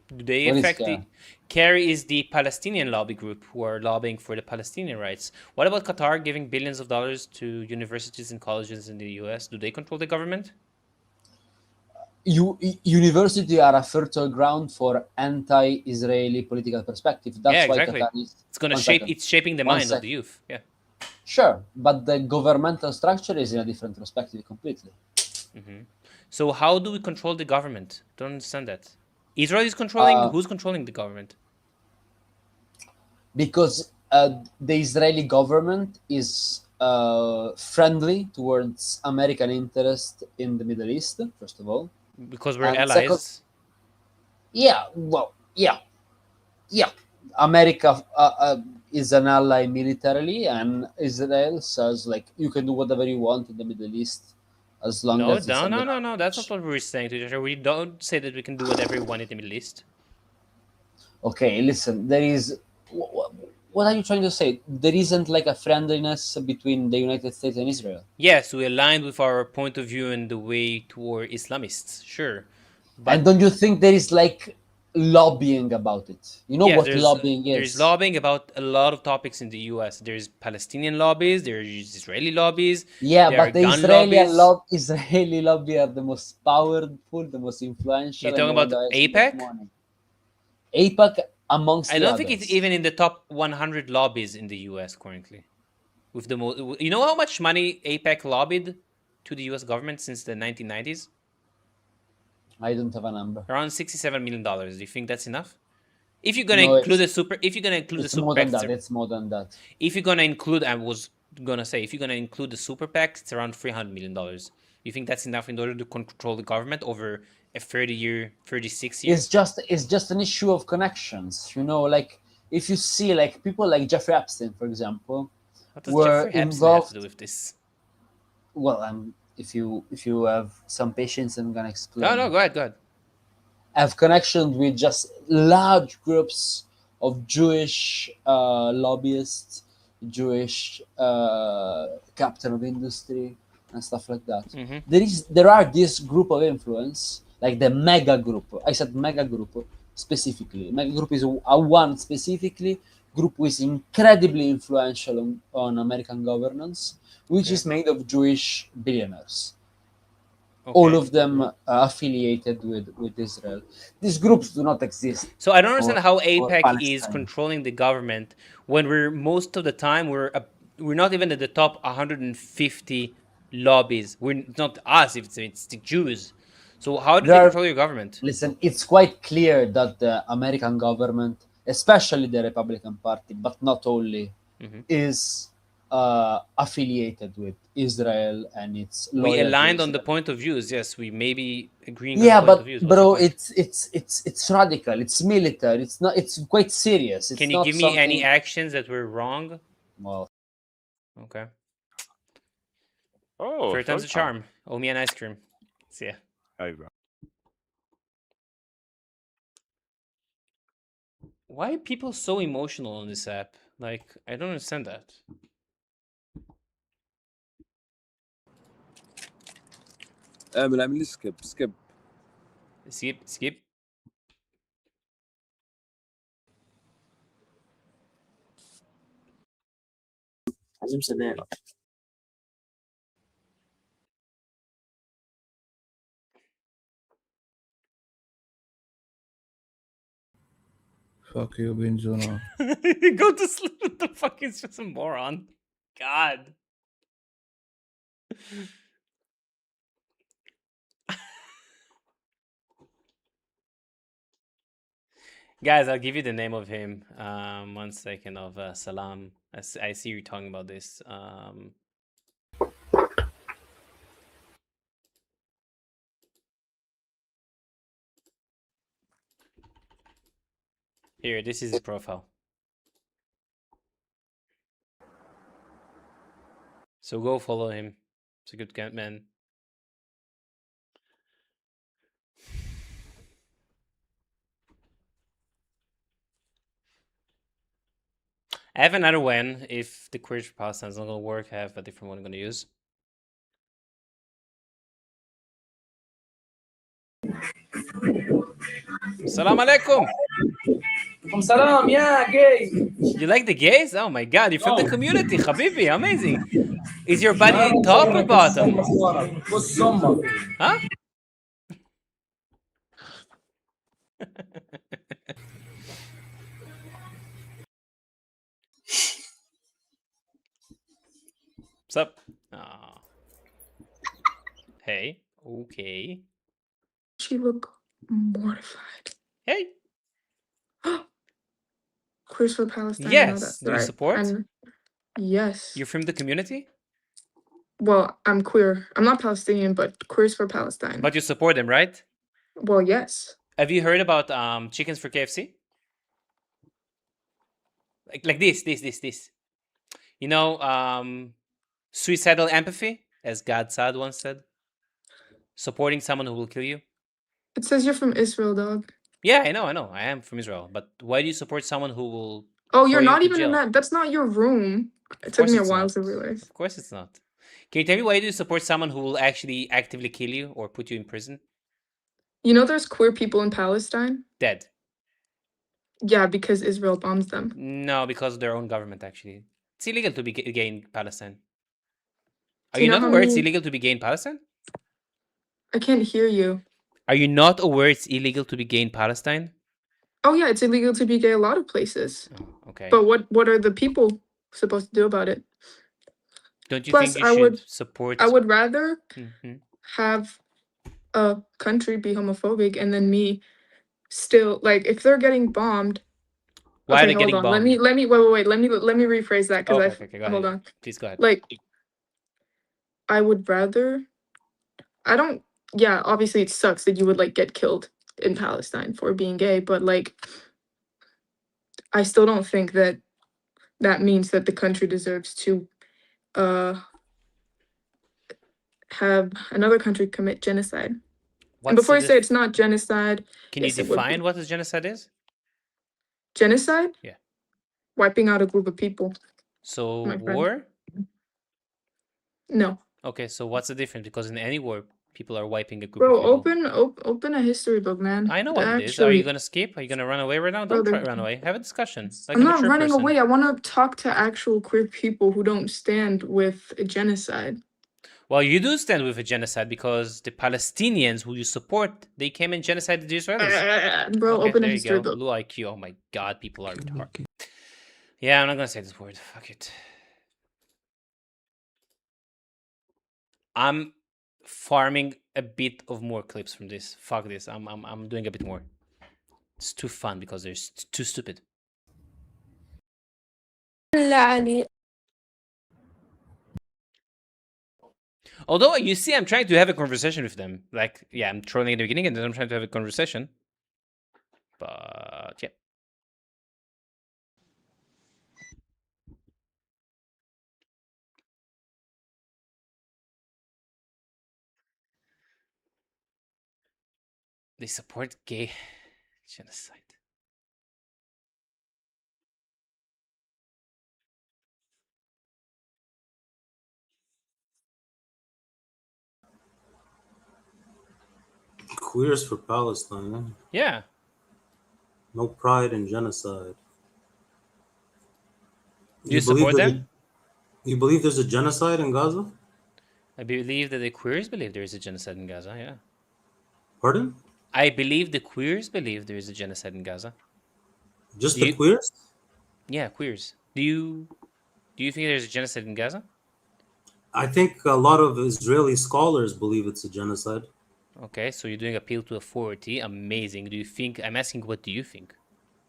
What affect is the CARE is the Palestinian lobby group who are lobbying for the Palestinian rights. What about Qatar giving billions of dollars to universities and colleges in the US? Do they control the government? University are a fertile ground for anti-Israeli political perspective. That's exactly. why Qatar is. It's shaping the mind of the youth. Yeah. Sure, but the governmental structure is in a different perspective completely. Mm-hmm. So how do we control the government? Don't understand that. Israel is controlling. Who's controlling the government? Because the Israeli government is friendly towards American interest in the Middle East, first of all. Because we're allies. Yeah. America is an ally militarily, and Israel says you can do whatever you want in the Middle East as long as it's No. That's not what we're saying to each other. We don't say that we can do whatever we want in the Middle East. Okay, listen. There is. What are you trying to say? There isn't a friendliness between the United States and Israel. Yes, we aligned with our point of view and the way toward Islamists. Sure, but and don't you think there is lobbying about it. You know Yes, what lobbying there's is? lobbying about a lot of topics in the U.S. There's Palestinian lobbies, there's Israeli lobbies, Yeah, there are but the gun lobbies. Israeli lobby are the most powerful, the most influential, You're and talking the one about that actually gets APEC? money. APEC amongst I the don't think it's others. even in the top 100 lobbies in the U.S. currently. With the most, you know how much money APEC lobbied to the U.S. government since the 1990s? I don't have a number. Around $67 million. Do you think that's enough? If you're gonna No, include it's, the super, if you're gonna include the it's super more than PACs, that. It's more than that. if you're gonna include, I was gonna say, if you're gonna include the super PACs, it's around $300 million. You think that's enough in order to control the government over a 36 years? It's just an issue of connections. You know, like if you see like people like Jeffrey Epstein, for example, What does were Jeffrey Epstein have to involved. do with this? Well, if you have some patience, I'm gonna explain. No, go ahead. Have connections with just large groups of Jewish lobbyists, Jewish captain of industry, and stuff like that. There are this group of influence, like the mega group. I said mega group specifically. Mega group is a one specifically group who is incredibly influential on American governance, which is made of Jewish billionaires. All of them affiliated with Israel. These groups do not exist. So I don't understand how for APEC is Palestine. controlling the government when we're most of the time we're not even at the top 150 lobbies. We're not us. It's the Jews. So how do they control your government? Listen, it's quite clear that the American government, especially the Republican Party, but not only, is affiliated with Israel and its loyal We to aligned on Israel. the point of views. Yes, we may be agreeing Yeah, on the point of but views. What's the bro, point? it's radical. It's military. It's not. It's quite serious. It's Can you not give me any something- actions that were wrong? Well, okay. Oh, Third time's a showtime. charm. Owe me an ice cream. See ya. There you go. Why are people so emotional on this app? Like, I don't understand that. اعمل لي سكيب Skip. عزيم سلام. Fuck you, Benjuna. Go to sleep. What the fuck is just a moron? God. Guys, I'll give you the name of him. 1 second of Salam. I see you talking about this. Here, this is his profile. So go follow him. It's a good man. I have another one. If the query for Palestine is not going to work, I have a different one I'm going to use. Salam alaikum. Salam, yeah, gay. You like the gays? Oh my god, you're from the community, Habibi. Amazing. Is your body top or bottom? Huh? What's up? Oh. Hey. Okay. She look mortified. Hey. Queers for Palestine. I know Yes. that, Do you right? support? Yes. You're from the community? Well, I'm queer. I'm not Palestinian, but Queers for Palestine. But you support them, right? Well, yes. Have you heard about chickens for KFC? Like this. You know, suicidal empathy, as God Saad once said. Supporting someone who will kill you. It says you're from Israel, dog. Yeah, I know. I am from Israel. But why do you support someone who will Oh, throw you're you not into even in jail? that. That's not your room. It Of took course me a it's while not. to realize. Of course it's not. Can you tell me why do you support someone who will actually actively kill you or put you in prison? You know there's queer people in Palestine? Dead. Yeah, because Israel bombs them. No, because of their own government, actually. It's illegal to be gay in Palestine. Are Do you know not how aware it's many- illegal to be gay in Palestine? I can't hear you. Are you not aware it's illegal to be gay in Palestine? Oh yeah, it's illegal to be gay a lot of places. Okay. But what are the people supposed to do about it? Don't you Plus, think you should support... I would rather Mhm. have a country be homophobic and then me still like if they're getting bombed. Why are Okay, they hold getting on. bombed? Let me wait. Let me rephrase that because Okay, go hold ahead. on. Please go ahead. Like, I would rather. I don't. Yeah, obviously it sucks that you would like get killed in Palestine for being gay, but like, I still don't think that that means that the country deserves to have another country commit genocide. And before I say it's not genocide, Can you yes, it would be. define what a genocide is? Genocide? Yeah. Wiping out a group of people. So my friend. war? No. Okay, so what's the difference? Because in any war, people are wiping a group Bro, of people. open a history book, man. I know what it is. Are you Actually, gonna skip? Are you gonna run away right now? Bro, Don't try they're- to run away. Have a discussion like I'm a not mature running person. away. I want to talk to actual queer people who don't stand with a genocide. Well, you do stand with a genocide because the Palestinians who you support, they came and genocided the Israelis. Bro, Okay, open a there you history go. book. Low IQ. Oh my god, people are retarded. Yeah, I'm not gonna say this word. Fuck it. I'm farming a bit of more clips from this. Fuck this. I'm doing a bit more. It's too fun because they're too stupid. Although you see, I'm trying to have a conversation with them. Like, yeah, I'm trolling at the beginning, and then I'm trying to have a conversation. But yeah. They support gay genocide. Queers for Palestine. Eh? Yeah. No pride in genocide. Do you support them? You believe there's a genocide in Gaza? I believe that the queers believe there is a genocide in Gaza, yeah. Pardon? I believe the queers believe there is a genocide in Gaza. Just the queers? Yeah, queers. Do you think there's a genocide in Gaza? I think a lot of Israeli scholars believe it's a genocide. Okay, so you're doing appeal to authority. Amazing. Do you think... I'm asking, what do you think?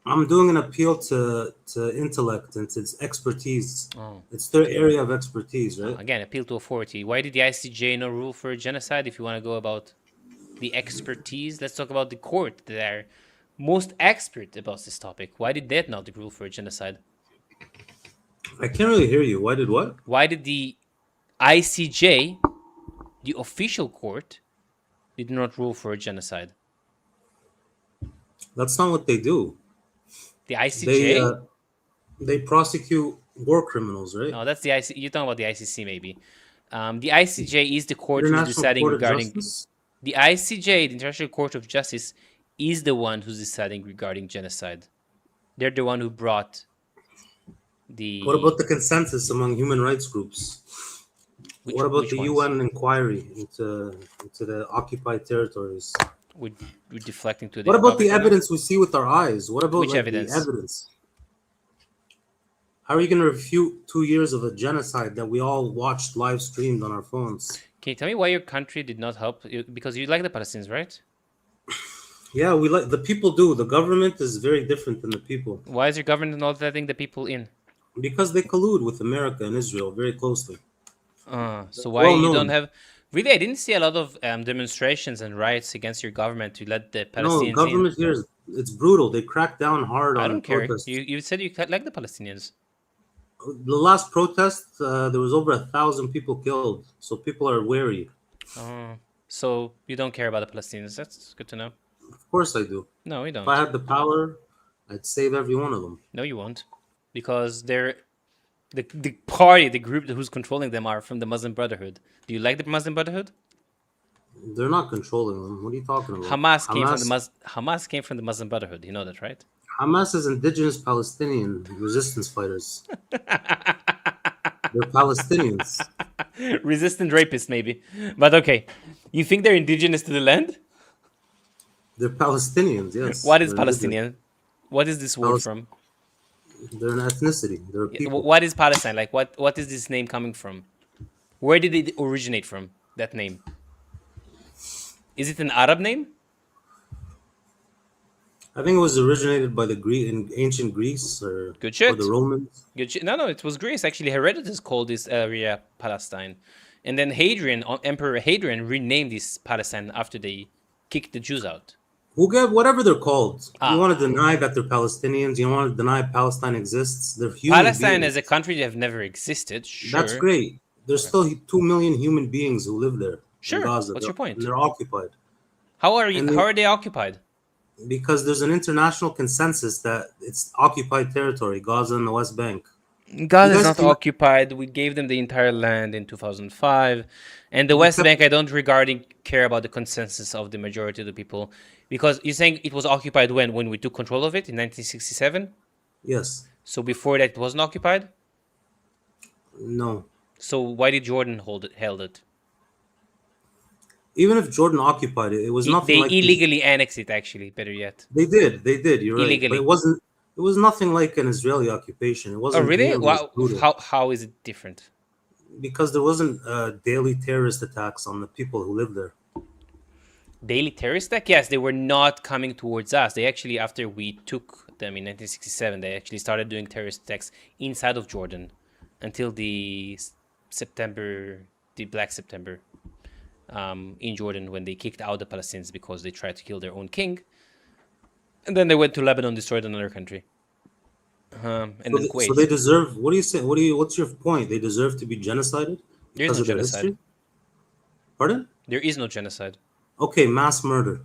I'm doing an appeal to intellect and to its expertise. Oh. It's their area of expertise, right? Again, appeal to authority. Why did the ICJ not rule for a genocide? If you want to go about the expertise, let's talk about the court that are most expert about this topic. Why did that not rule for a genocide? I can't really hear you. Why did what? Why did the ICJ, the official court, did not rule for a genocide? That's not what they do. The ICJ? They prosecute war criminals, right? No, that's the ICC. You're talking about the ICC, maybe. The ICJ is the court who's International deciding Court of regarding... Justice? The ICJ, the International Court of Justice, is the one who's deciding regarding genocide. They're the one who brought the... What about the consensus among human rights groups? What about the UN inquiry into the occupied territories? We're deflecting to the... What about the evidence we see with our eyes? What about Which evidence? the evidence? How are you going to refute 2 years of a genocide that we all watched live streamed on our phones? Can you tell me why your country did not help? Because you like the Palestinians, right? Yeah, we like the people do. The government is very different than the people. Why is your government not letting the people in? Because they collude with America and Israel very closely. So why you don't have... Really, I didn't see a lot of demonstrations and riots against your government to let the Palestinians No, government here is it's brutal. They crack down hard on I don't care. protests. You said you like the Palestinians. The last protest, there was over 1,000 people killed. So people are wary. So you don't care about the Palestinians. That's good to know. Of course I do. No, you don't. If I had the power, I'd save every one of them. No, you won't. Because they're... The party, the group who's controlling them are from the Muslim Brotherhood. Do you like the Muslim Brotherhood? They're not controlling them. What are you talking about? Hamas came from the Muslim Brotherhood. You know that, right? Hamas is indigenous Palestinian resistance fighters. They're Palestinians. Resistant rapists, maybe. But okay. You think they're indigenous to the land? They're Palestinians, yes. What is They're Palestinian? indigenous. What is this word from? They're an ethnicity. They're a people. What is Palestine? Like, what is this name coming from? Where did it originate from, that name? Is it an Arab name? I think it was originated by the in ancient Greece or the Romans. Good shit. No, it was Greece. Actually, Herodotus called this area Palestine. And then Emperor Hadrian renamed this Palestine after they kicked the Jews out. Whatever they're called. You want to deny that they're Palestinians. You want to deny Palestine exists. They're human Palestine beings. as a country they have never existed. Sure. That's great. There's still 2 million human beings who live there. Sure. In Gaza. What's your point? And they're occupied. How are they occupied? Because there's an international consensus that it's occupied territory, Gaza and the West Bank. Gaza is not occupied. We gave them the entire land in 2005. And the West Bank, I don't care about the consensus of the majority of the people. Because you're saying it was occupied when we took control of it in 1967? Yes. So before that it wasn't occupied? No. So why did Jordan held it? Even if Jordan occupied it, it was nothing like... They illegally annexed it, actually, better yet. They did, you're right. Illegally. But it was nothing like an Israeli occupation. It wasn't... Oh, really? Wow. How is it different? Because there wasn't daily terrorist attacks on the people who live there. Daily terrorist attack? Yes, they were not coming towards us. They actually, after we took them in 1967, they actually started doing terrorist attacks inside of Jordan until the Black September. In Jordan, when they kicked out the Palestinians because they tried to kill their own king, and then they went to Lebanon, destroyed another country, and then Kuwait. So they deserve. What do you say? What's your point? They deserve to be genocided There is no genocide. Pardon? There is no genocide. Okay, mass murder.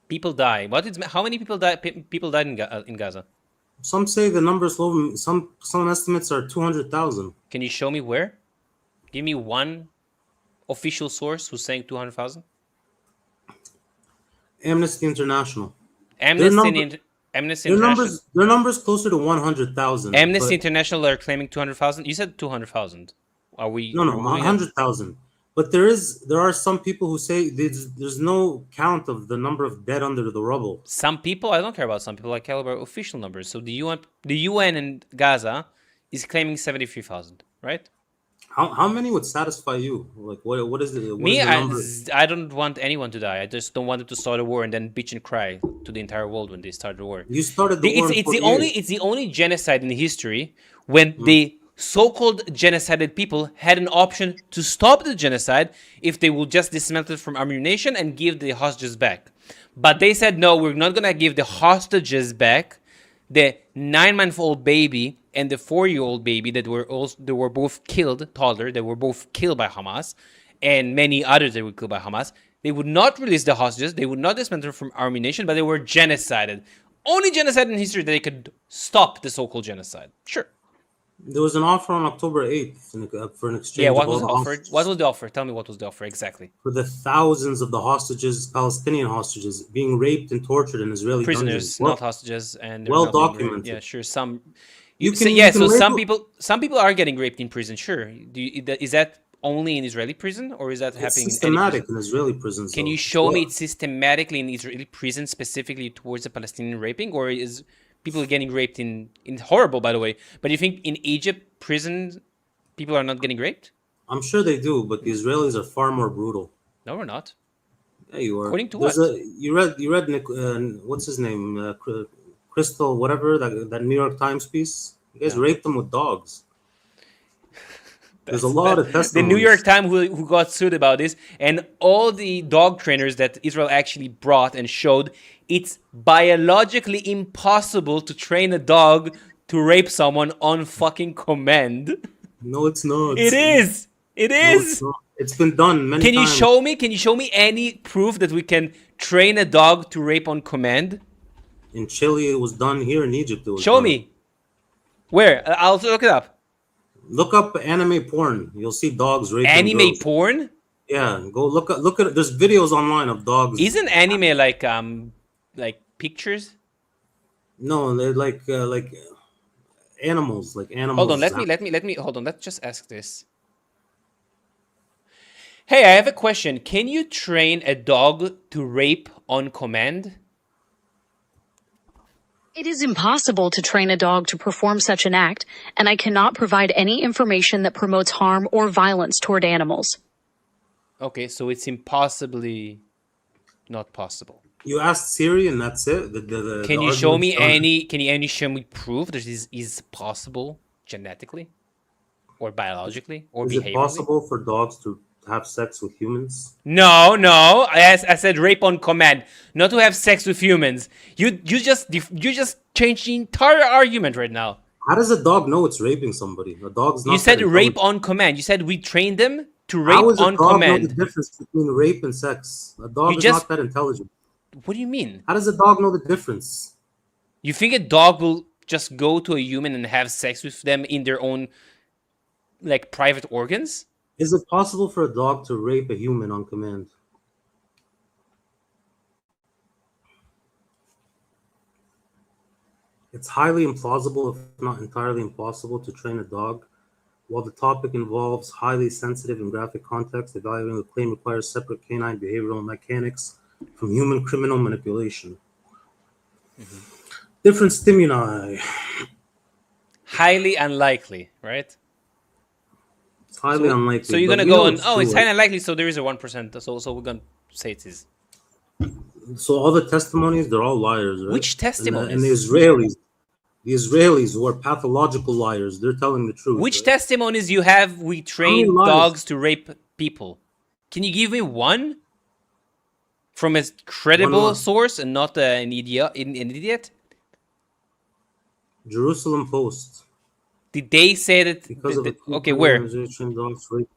People die. How many people died? People died in Gaza. Some say the numbers low. Some estimates are 200,000. Can you show me where? Give me one official source who's saying 200,000? Amnesty International. International. Their numbers closer to 100,000. Amnesty International are claiming 200,000. You said 200,000. Are we? No, 100,000. But there are some people who say there's no count of the number of dead under the rubble. Some people, I don't care about some people. I care about official numbers. So the UN in Gaza is claiming 73,000, right? How many would satisfy you? Like what is the Me? is the number? I don't want anyone to die. I just don't want them to start a war and then bitch and cry to the entire world when they start the war. You started the war. It's the only genocide in history when the so-called genocided people had an option to stop the genocide if they will just dismantle it from ammunition and give the hostages back. But they said no, we're not gonna give the hostages back. The 9-month-old baby and the 4-year-old baby they were both killed, toddler, they were both killed by Hamas, and many others they were killed by Hamas. They would not release the hostages, they would not dismantle from ammunition, but they were genocided. Only genocide in history that they could stop the so-called genocide. Sure. There was an offer on October 8th for an exchange. Yeah, what was the offer? What was the offer? Tell me what was the offer exactly. For the thousands of the hostages, Palestinian hostages, being raped and tortured in Israeli prisoners, dungeons. Not hostages, and well documented. Yeah, sure. Some people are getting raped in prison. Sure. Is that only in Israeli prison, or is that happening systematic in Israeli prisons? Can you show me it's systematically in Israeli prison, specifically towards the Palestinian raping, or is people getting raped in horrible, by the way? But you think in Egypt prisons people are not getting raped? I'm sure they do, but the Israelis are far more brutal. No, we're not. Yeah, you are. According to what? You read Nick, what's his name? Crystal, whatever, that New York Times piece. You guys raped them with dogs. There's a lot of testimonies. The New York Times who got sued about this, and all the dog trainers that Israel actually brought and showed, it's biologically impossible to train a dog to rape someone on fucking command. No, it's not. It is. It is. No, it's been done many times. Can you show me any proof that we can train a dog to rape on command? In Chile, it was done. Here in Egypt, it was Show me. Where? I'll look it up. Look up anime porn. You'll see dogs raping anime girls. Porn? Yeah, go look at. There's videos online of dogs. Isn't anime like pictures? No, they're like animals, like animals. Hold on, let me hold on. Let's just ask this. Hey, I have a question. Can you train a dog to rape on command? It is impossible to train a dog to perform such an act, and I cannot provide any information that promotes harm or violence toward animals. Okay, so it's impossibly not possible. You asked Siri, and that's it. Can you show me any? Can you show me proof that this is possible genetically, or biologically, or Is it behaviorally? possible for dogs to have sex with humans? No, no. I said rape on command, not to have sex with humans. You just changed the entire argument right now. How does a dog know it's raping somebody? A dog's not. You said that rape on command. You said we train them to rape How is a on dog know the command. difference between rape and sex? A dog You is just- not that intelligent. What do you mean? How does a dog know the difference? You think a dog will just go to a human and have sex with them in their own, like, private organs? Is it possible for a dog to rape a human on command? It's highly implausible, if not entirely impossible, to train a dog. While the topic involves highly sensitive and graphic context, evaluating the claim requires separate canine behavioral mechanics from human criminal manipulation. Different stimuli. Highly unlikely, right? It's highly unlikely. So you're but gonna we go know on, it's oh, it's true. highly unlikely, so there is a 1%. So we're gonna say it is. So all the testimonies, they're all liars, right? Which testimonies? And the Israelis who are pathological liars, they're telling the truth. Which right? testimonies you have we train lies? dogs to rape people? Can you give me one? From a credible what? source and not an idiot? Jerusalem Post. Did they say that? Because of Okay, where? Dogs rape.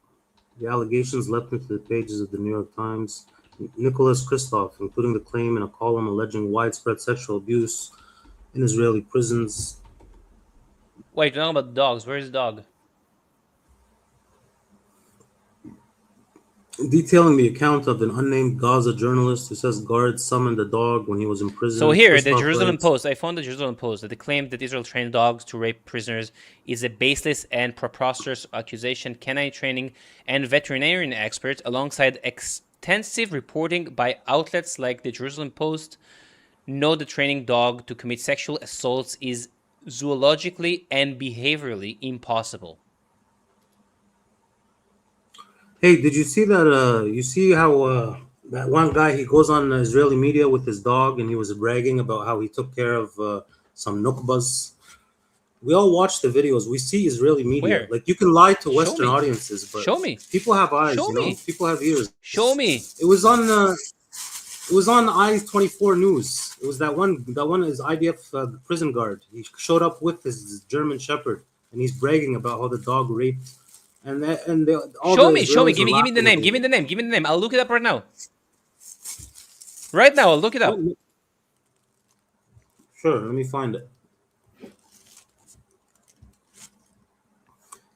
The allegations leapt into the pages of the New York Times. Nicholas Kristof, including the claim in a column alleging widespread sexual abuse in Israeli prisons. Wait, you're talking about dogs. Where is the dog? Detailing the account of an unnamed Gaza journalist who says guards summoned the dog when he was in prison. So here, the Kristof Jerusalem writes, Post. I found the Jerusalem Post that the claim that Israel trained dogs to rape prisoners is a baseless and preposterous accusation. Canine training and veterinarian experts, alongside extensive reporting by outlets like the Jerusalem Post, know the training dog to commit sexual assaults is zoologically and behaviorally impossible. Hey, did you see that? You see how that one guy, he goes on Israeli media with his dog and he was bragging about how he took care of some nukbas. We all watch the videos. We see Israeli media. Where? Like, you can lie to Show Western me. audiences, but Show me. people have eyes, Show you know? me. People have ears. Show me. It was on I-24 News. It was that one is IDF prison guard. He showed up with his German Shepherd and he's bragging about how the dog raped. Show me. Give me the name. Give me the name. I'll look it up right now. Right now, I'll look it up. Sure, let me find it.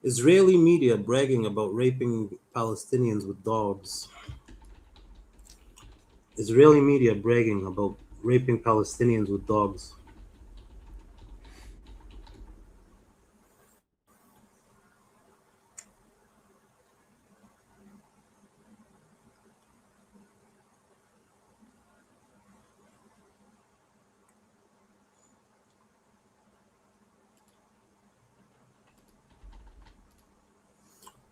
Israeli media bragging about raping Palestinians with dogs. Israeli media bragging about raping Palestinians with dogs.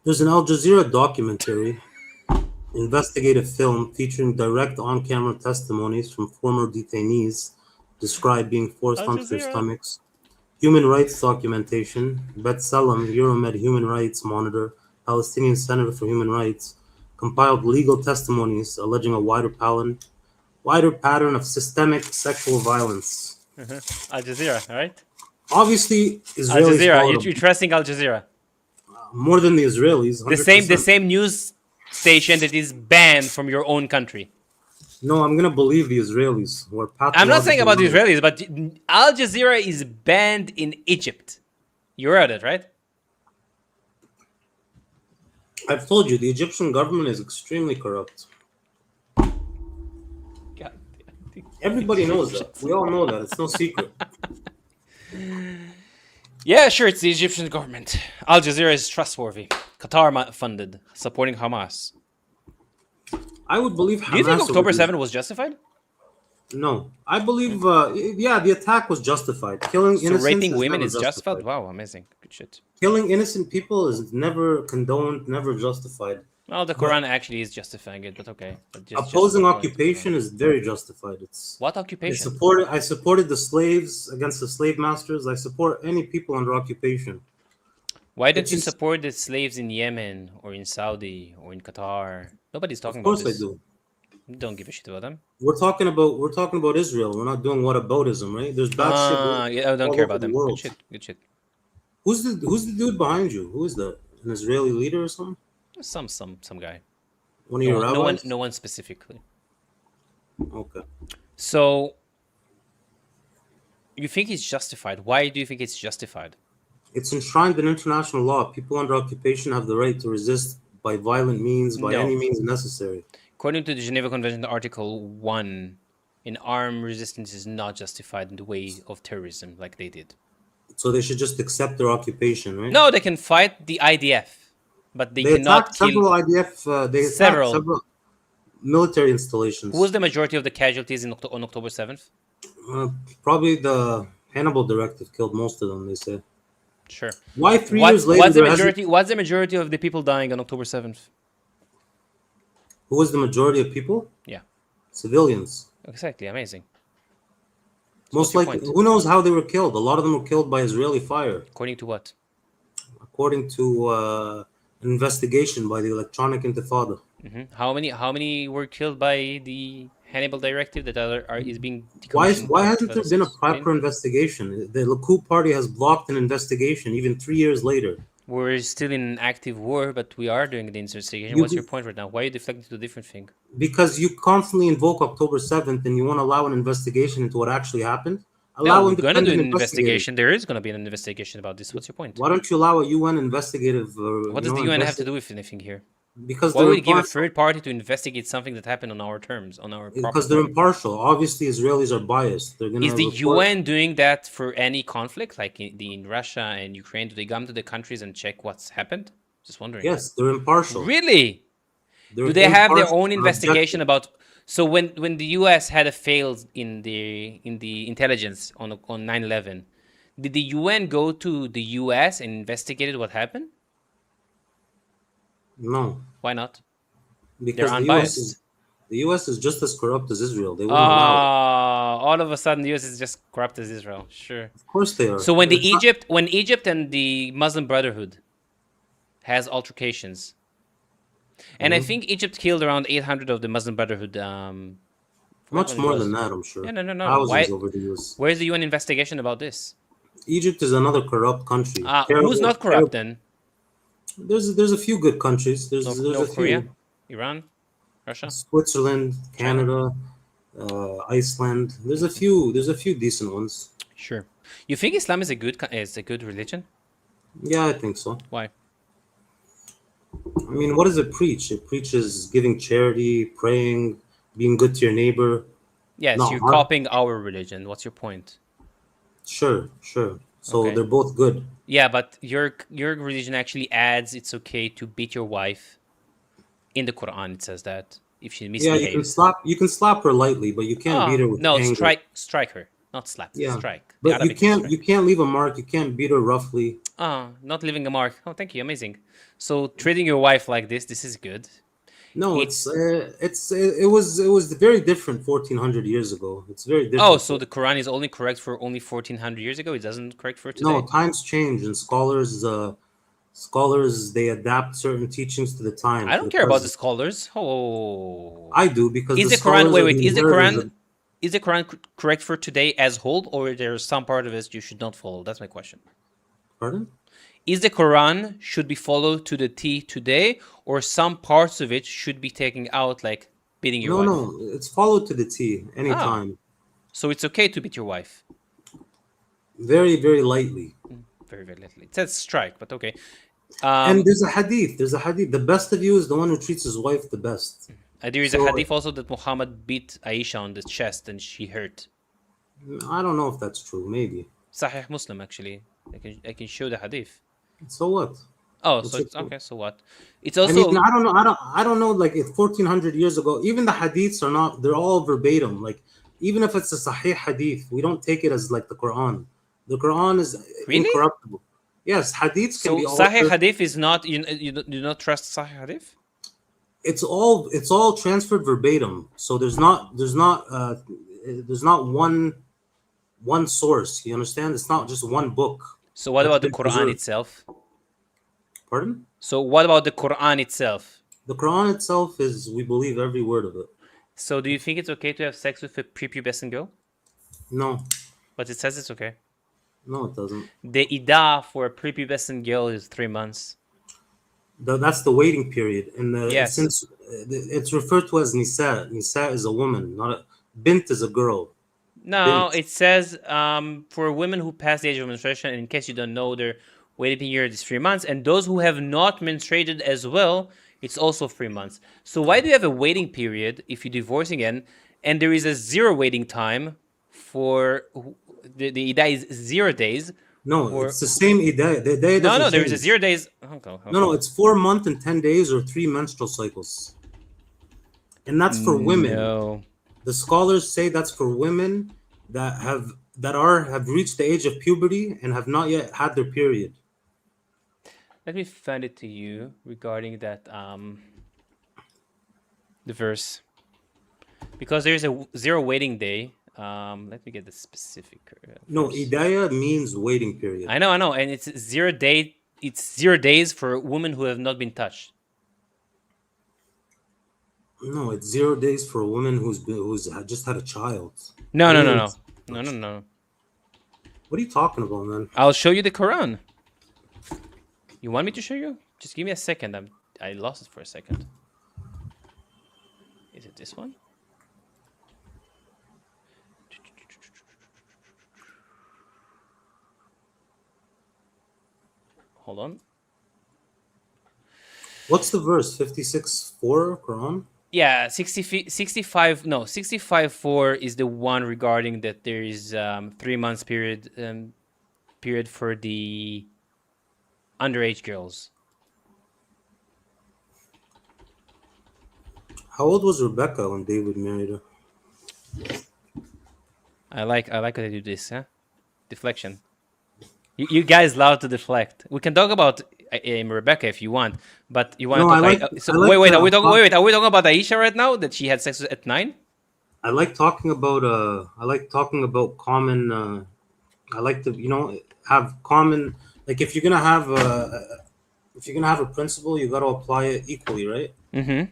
There's an Al Jazeera documentary, investigative film featuring direct on-camera testimonies from former detainees described being forced onto their stomachs. Human rights documentation, Bet Salem, Euromed Human Rights Monitor, Palestinian Senator for Human Rights, compiled legal testimonies alleging a wider pattern of systemic sexual violence. Al Jazeera, right? Obviously, Israelis Al Jazeera. followed You're trusting Al Jazeera. More than the Israelis. 100%. The same news station that is banned from your own country. No, I'm gonna believe the Israelis who are I'm not saying about the pathologically Israelis, but Al Jazeera is banned in Egypt. You heard it, right? I've told you, the Egyptian government is extremely corrupt. God damn. Everybody knows that. We all know that. It's no secret. Yeah, sure, it's the Egyptian government. Al Jazeera is trustworthy. Qatar funded, supporting Hamas. I would believe Hamas. Do you think October 7 was justified? No, I believe. Yeah, the attack was justified. Killing innocents. Raping women is justified. Wow, amazing, good shit. Killing innocent people is never condoned, never justified. Well, the Quran actually is justifying it, but okay. Opposing occupation is very justified. It's what occupation? I supported the slaves against the slave masters. I support any people under occupation. Why don't you support the slaves in Yemen or in Saudi or in Qatar? Nobody's talking about this. Of course I do. Don't give a shit about them. We're talking about Israel. We're not doing whataboutism, right? There's bad shit. Yeah, I don't care about them. Good shit. Good shit. Who's the dude behind you? Who is that? An Israeli leader or something? Some guy. One of your rabbis? No one specifically. Okay. So you think it's justified? Why do you think it's justified? It's enshrined in international law. People under occupation have the right to resist by violent means, by any means necessary. According to the Geneva Convention, Article 1, an armed resistance is not justified in the way of terrorism like they did. So they should just accept their occupation, right? No, they can fight the IDF, but they cannot kill several IDF. They several military installations. Who was the majority of the casualties on October 7th? Probably the Hannibal Directive killed most of them, they say. Sure. Why 3 years later? What's the majority of the people dying on October 7th? Who was the majority of people? Yeah. Civilians. Exactly. Amazing. So most likely, who knows how they were killed? A lot of them were killed by Israeli fire. According to what? According to an investigation by the Electronic Intifada. Mm-hmm. How many were killed by the Hannibal Directive that is being decommissioned? Why hasn't there been a proper investigation? The Likud party has blocked an investigation even 3 years later. We're still in an active war, but we are doing the investigation. What's your point right now? Why are you deflecting to a different thing? Because you constantly invoke October 7th and you want to allow an investigation into what actually happened. We're going to do an investigation. There is going to be an investigation about this. What's your point? Why don't you allow a UN investigative? What does the UN have to do with anything here? Because why would we give a third party to investigate something that happened on our terms, on our property? Because they're impartial. Obviously, Israelis are biased. They're going Is the UN doing that for any conflict, like in Russia and Ukraine? Do they come to the countries and check what's happened? Just wondering. Yes, they're impartial. Really? Do they have their own investigation about? So when the US had a failed in the intelligence on 9/11, did the UN go to the US and investigated what happened? No. Why not? Because the US is just as corrupt as Israel. They won't allow it. All of a sudden, the US is just corrupt as Israel. Sure. Of course they are. So when Egypt and the Muslim Brotherhood has altercations, and I think Egypt killed around 800 of the Muslim Brotherhood. Much more than that, I'm sure. No. Thousands over the years. Where's the UN investigation about this? Egypt is another corrupt country. Who's not corrupt then? There's a few good countries. There's North a Korea, few. Iran, Russia, Switzerland, Canada, Iceland. There's a few decent ones. Sure. You think Islam is a good religion? Yeah, I think so. Why? I mean, what does it preach? It preaches giving charity, praying, being good to your neighbor. Yes, you're copying our religion. What's your point? Sure. So they're both good. Yeah, but your religion actually adds it's okay to beat your wife. In the Quran, it says that if she misbehaves. Yeah, you can slap her lightly, but you can't beat her with anger. Strike her, not slap. Yeah. Strike. But you can't leave a mark. You can't beat her roughly. Not leaving a mark. Oh, thank you, amazing. So treating your wife like this is good. No, it was very different 1400 years ago. It's very different. Oh, so the Quran is only correct for only 1400 years ago? It doesn't correct for today? No, times change and scholars they adapt certain teachings to the time. I don't care about the scholars. Oh, I do because is the Quran is the Quran correct for today as whole, or there's some part of it you should not follow? That's my question. Pardon? Is the Quran should be followed to the T today, or some parts of it should be taken out, like beating your wife? No, it's followed to the T anytime. So it's okay to beat your wife? Very, very lightly. Very, very lightly. It says strike, but okay. And there's a hadith. The best of you is the one who treats his wife the best. There is So- a hadith also that Muhammad beat Aisha on the chest and she hurt. I don't know if that's true. Maybe. Sahih Muslim, actually. I can show the hadith. So what? Oh, What's so your it's point? okay. So what? It's I also. mean, I don't know. Like, if 1400 years ago, even the hadiths are not. They're all verbatim. Like, even if it's a Sahih hadith, we don't take it as like the Quran. The Quran is Really? incorruptible. Yes, hadiths can So be Sahih altered. hadith is not. You do not trust Sahih hadith? It's all transferred verbatim. So there's not one source. You understand? It's not just one book. So what that's about the been Quran preserved. itself? Pardon? So what about the Quran itself? The Quran itself is, we believe every word of it. So do you think it's okay to have sex with a prepubescent girl? No. But it says it's okay. No, it doesn't. The ida for a prepubescent girl is 3 months. That's the waiting period, and Yes. since it's referred to as nisa. Nisa is a woman, not a bint is a girl. No, Bint. it says for women who pass the age of menstruation, and in case you don't know, their waiting period is 3 months, and those who have not menstruated as well, it's also 3 months. So why do you have a waiting period if you divorce again, and there is a 0 waiting time for the ida is 0 days? No, it's the same ida. The ida doesn't No, there is a change. 0 days. Okay. No, it's 4 months and 10 days or 3 menstrual cycles, and that's for women. No. The scholars say that's for women that have reached the age of puberty and have not yet had their period. Let me find it to you regarding that the verse, because there is a 0 waiting day. Let me get the specific. No, idaya means waiting period. I know, and it's 0 day. It's 0 days for women who have not been touched. No, it's 0 days for a woman who's just had a child. No. What are you talking about, man? I'll show you the Quran. You want me to show you? Just give me a second. I lost it for a second. Is it this one? Hold on. What's the verse? 56:4 Quran? Yeah, 65.4 is the one regarding that there is 3 months period for the underage girls. How old was Rebecca when David married her? I like how they do this, huh? Deflection. You guys love to deflect. We can talk about Rebecca if you want, but you want to talk. Wait. Are we talking about Aisha right now that she had sex at 9? I like talking about common. I like to have common. Like, if you're gonna have a principle, you got to apply it equally, right? Mm-hmm.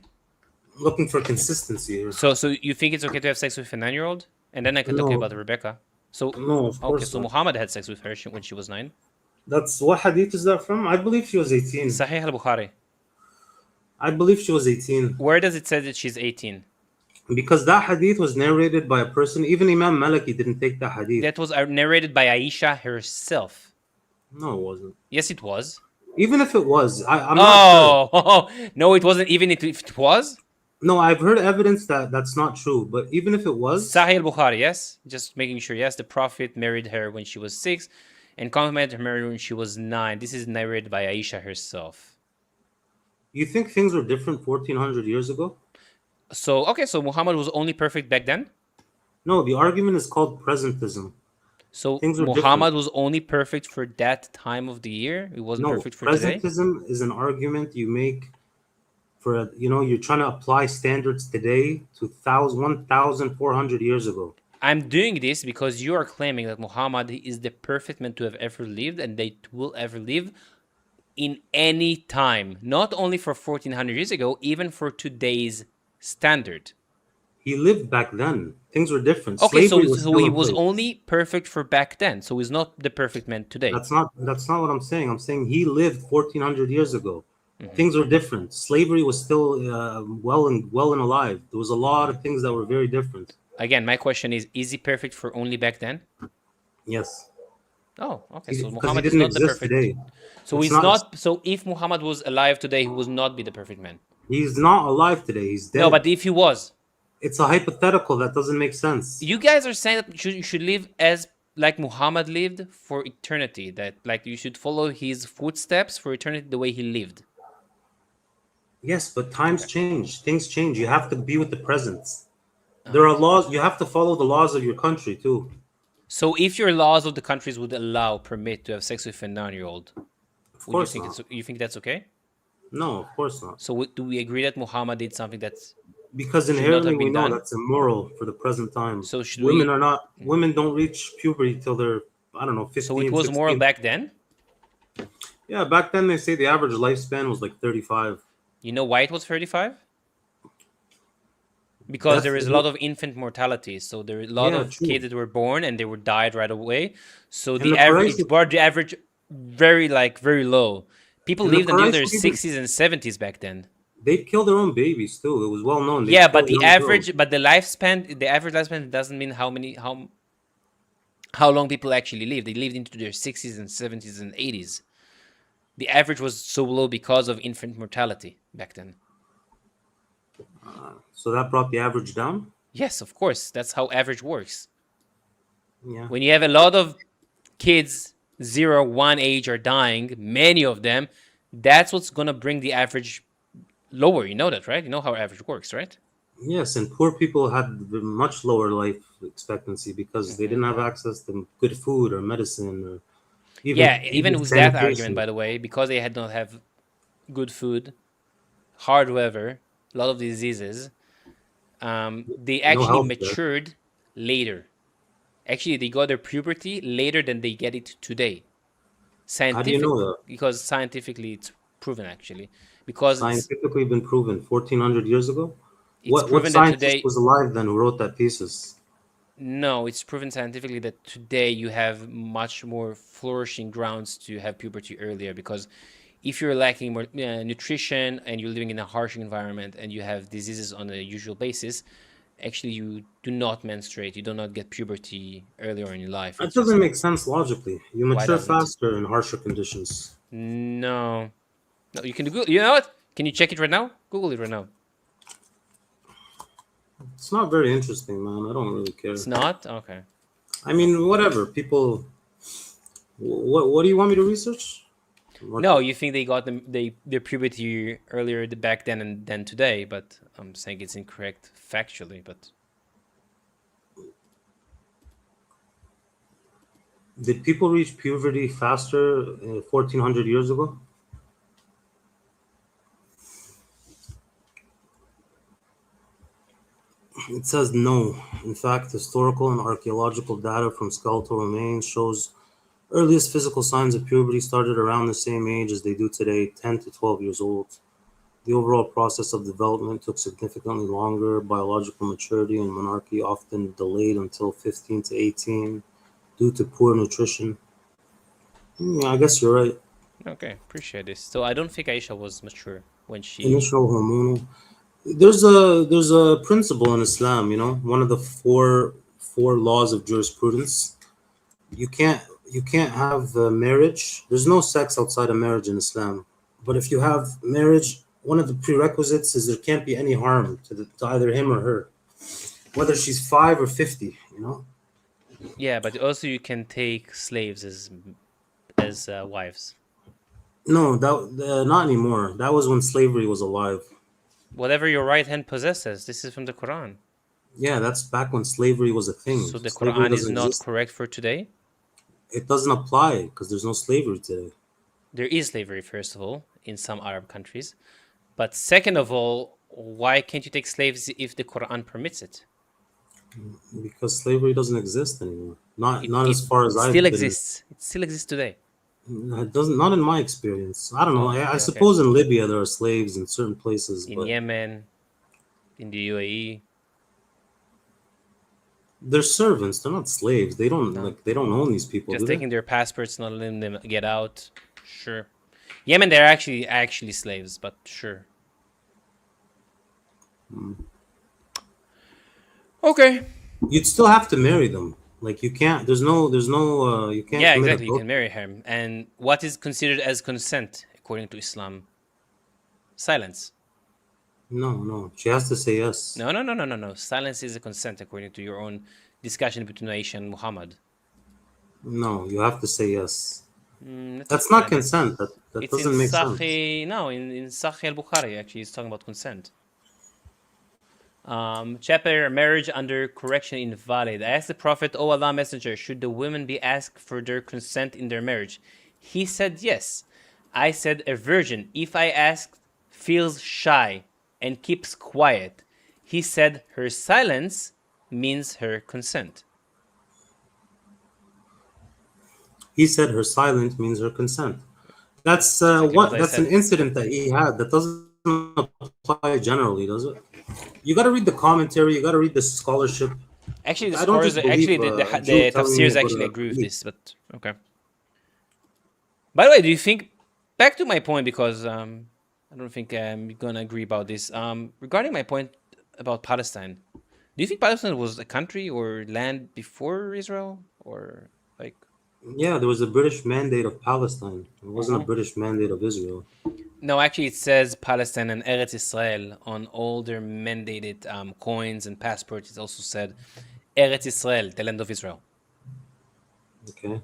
Looking for consistency here. So you think it's okay to have sex with a 9-year-old, and then I can talk about Rebecca. So no, of course. Okay, so Muhammad had sex with her when she was 9. That's what hadith is that from? I believe she was 18. Sahih al-Bukhari. I believe she was 18. Where does it say that she's 18? Because that hadith was narrated by a person. Even Imam Maliki didn't take that hadith. That was narrated by Aisha herself. No, it wasn't. Yes, it was. Even if it was, I'm not sure. No, it wasn't. Even if it was. No, I've heard evidence that that's not true. But even if it was, Sahih al-Bukhari, yes. Just making sure. Yes, the Prophet married her when she was 6, and consummated her marriage when she was 9. This is narrated by Aisha herself. You think things were different 1400 years ago? So Muhammad was only perfect back then? No, the argument is called presentism. So things Muhammad was only perfect for that time of the year? It wasn't perfect for today? Presentism is an argument you make for, you're trying to apply standards today to 1,400 years ago. I'm doing this because you are claiming that Muhammad is the perfect man to have ever lived, and they will ever live in any time, not only for 1400 years ago, even for today's standard. He lived back then. Things were different. Okay, so he was only perfect for back then. So he's not the perfect man today. That's not what I'm saying. I'm saying he lived 1400 years ago. Mm-hmm. Things were different. Slavery was still well and alive. There was a lot of things that were very different. Again, my question is he perfect for only back then? Yes. Oh, okay. So Muhammad is not the perfect. Today. So he's not. So if Muhammad was alive today, he would not be the perfect man. He's not alive today. He's dead. No, but if he was, it's a hypothetical that doesn't make sense. you guys are saying that you should live as like Muhammad lived for eternity. That like you should follow his footsteps for eternity the way he lived. Yes, but times change. Things change. You have to be with the present. There are laws. You have to follow the laws of your country too. So if your laws of the countries would permit to have sex with a 9-year-old, would you think not. you think that's okay? No, of course not. So do we agree that Muhammad did something that's because inherently we know that's immoral for the present time. So should women are not. Women don't reach puberty till they're, I don't know, 15. So it was 16. moral back then? Yeah, back then they say the average lifespan was like 35. You know why it was 35? Because there is a lot of infant mortality. So there are a lot of kids that were born and they were died right away. So the average, it brought the average very low. People lived until their 60s and 70s back then. They kill their own babies too. It was well known. Yeah, but the average, but the average lifespan doesn't mean how long people actually live. They lived into their 60s and 70s and 80s. The average was so low because of infant mortality back then. So that brought the average down? Yes, of course. That's how average works. Yeah. When you have a lot of kids 0, 1 age are dying, many of them, that's what's going to bring the average lower. You know that, right? You know how average works, right? Yes, and poor people had much lower life expectancy because they didn't have access to good food or medicine. Or even with that argument, by the way, because they had not have good food, hard weather, a lot of diseases, they actually matured later. Actually, they got their puberty later than they get it today. How do you know that? Because scientifically it's proven, actually. Because scientifically been proven 1400 years ago? What scientist today was alive then who wrote that thesis? No, it's proven scientifically that today you have much more flourishing grounds to have puberty earlier, because if you're lacking more nutrition and you're living in a harsh environment and you have diseases on a usual basis, actually you do not menstruate, you do not get puberty earlier in your life. That doesn't make sense logically. You mature faster in harsher conditions. No, you can Google. You know what? Can you check it right now? Google it right now. It's not very interesting, man. I don't really care. It's not? Okay. I mean, whatever. People, what do you want me to research? No, you think they got their puberty earlier back then than today, but I'm saying it's incorrect factually. But did people reach puberty faster 1400 years ago? It says no. In fact, historical and archaeological data from skeletal remains shows earliest physical signs of puberty started around the same age as they do today, 10 to 12 years old. The overall process of development took significantly longer. Biological maturity and monarchy often delayed until 15 to 18 due to poor nutrition. Yeah, I guess you're right. Okay, appreciate this. So I don't think Aisha was mature when she... Initial hormonal... There's a principle in Islam, you know, one of the four laws of jurisprudence. You can't have marriage. There's no sex outside of marriage in Islam. But if you have marriage, one of the prerequisites is there can't be any harm to either him or her, whether she's 5 or 50, you know. Yeah, but also you can take slaves as wives. No, not anymore. That was when slavery was alive. Whatever your right hand possesses. This is from the Quran. Yeah, that's back when slavery was a thing. So the Quran is not correct for today? It doesn't apply because there's no slavery today. There is slavery, first of all, in some Arab countries. But second of all, why can't you take slaves if the Quran permits it? Because slavery doesn't exist anymore. Not as far as I. It still exists. It still exists today. It doesn't. Not in my experience. I don't know. I suppose in Libya there are slaves in certain places. In Yemen, in the UAE. They're servants. They're not slaves. They don't They don't own these people. Just taking their passports, not letting them get out. Sure. Yemen, they're actually slaves, but sure. Okay. You'd still have to marry them. Like you can't. There's no. You can't. Yeah, exactly. You can marry him. And what is considered as consent according to Islam? Silence. No. She has to say yes. No. Silence is a consent according to your own discussion between Aisha and Muhammad. No, you have to say yes. Let's That's look not at it. consent. That It's doesn't in make sense. Sahih. No, in Sahih al-Bukhari actually, it's talking about consent. Chapter marriage under correction invalid. I asked the Prophet, "O Allah Messenger, should the women be asked for their consent in their marriage?" He said yes. I said a virgin, if I ask, feels shy and keeps quiet. He said her silence means her consent. He said her silence means her consent. That's exactly what I that's an said. incident that he had. That doesn't apply generally, does it? You got to read the commentary. You got to read the scholarship. Actually, the I don't scholars, just believe actually, a Jew the telling me tafsirs about actually a agree with hadith. this, but okay. By the way, do you think, back to my point, because I don't think I'm gonna agree about this. Regarding my point about Palestine, do you think Palestine was a country or land before Israel, or like? Yeah, there was a British mandate of Palestine. It wasn't a Uh-huh. British mandate of Israel. No, actually, it says Palestine and Eretz Israel on all their mandated coins and passports. It also said Eretz Israel, the land of Israel. Okay.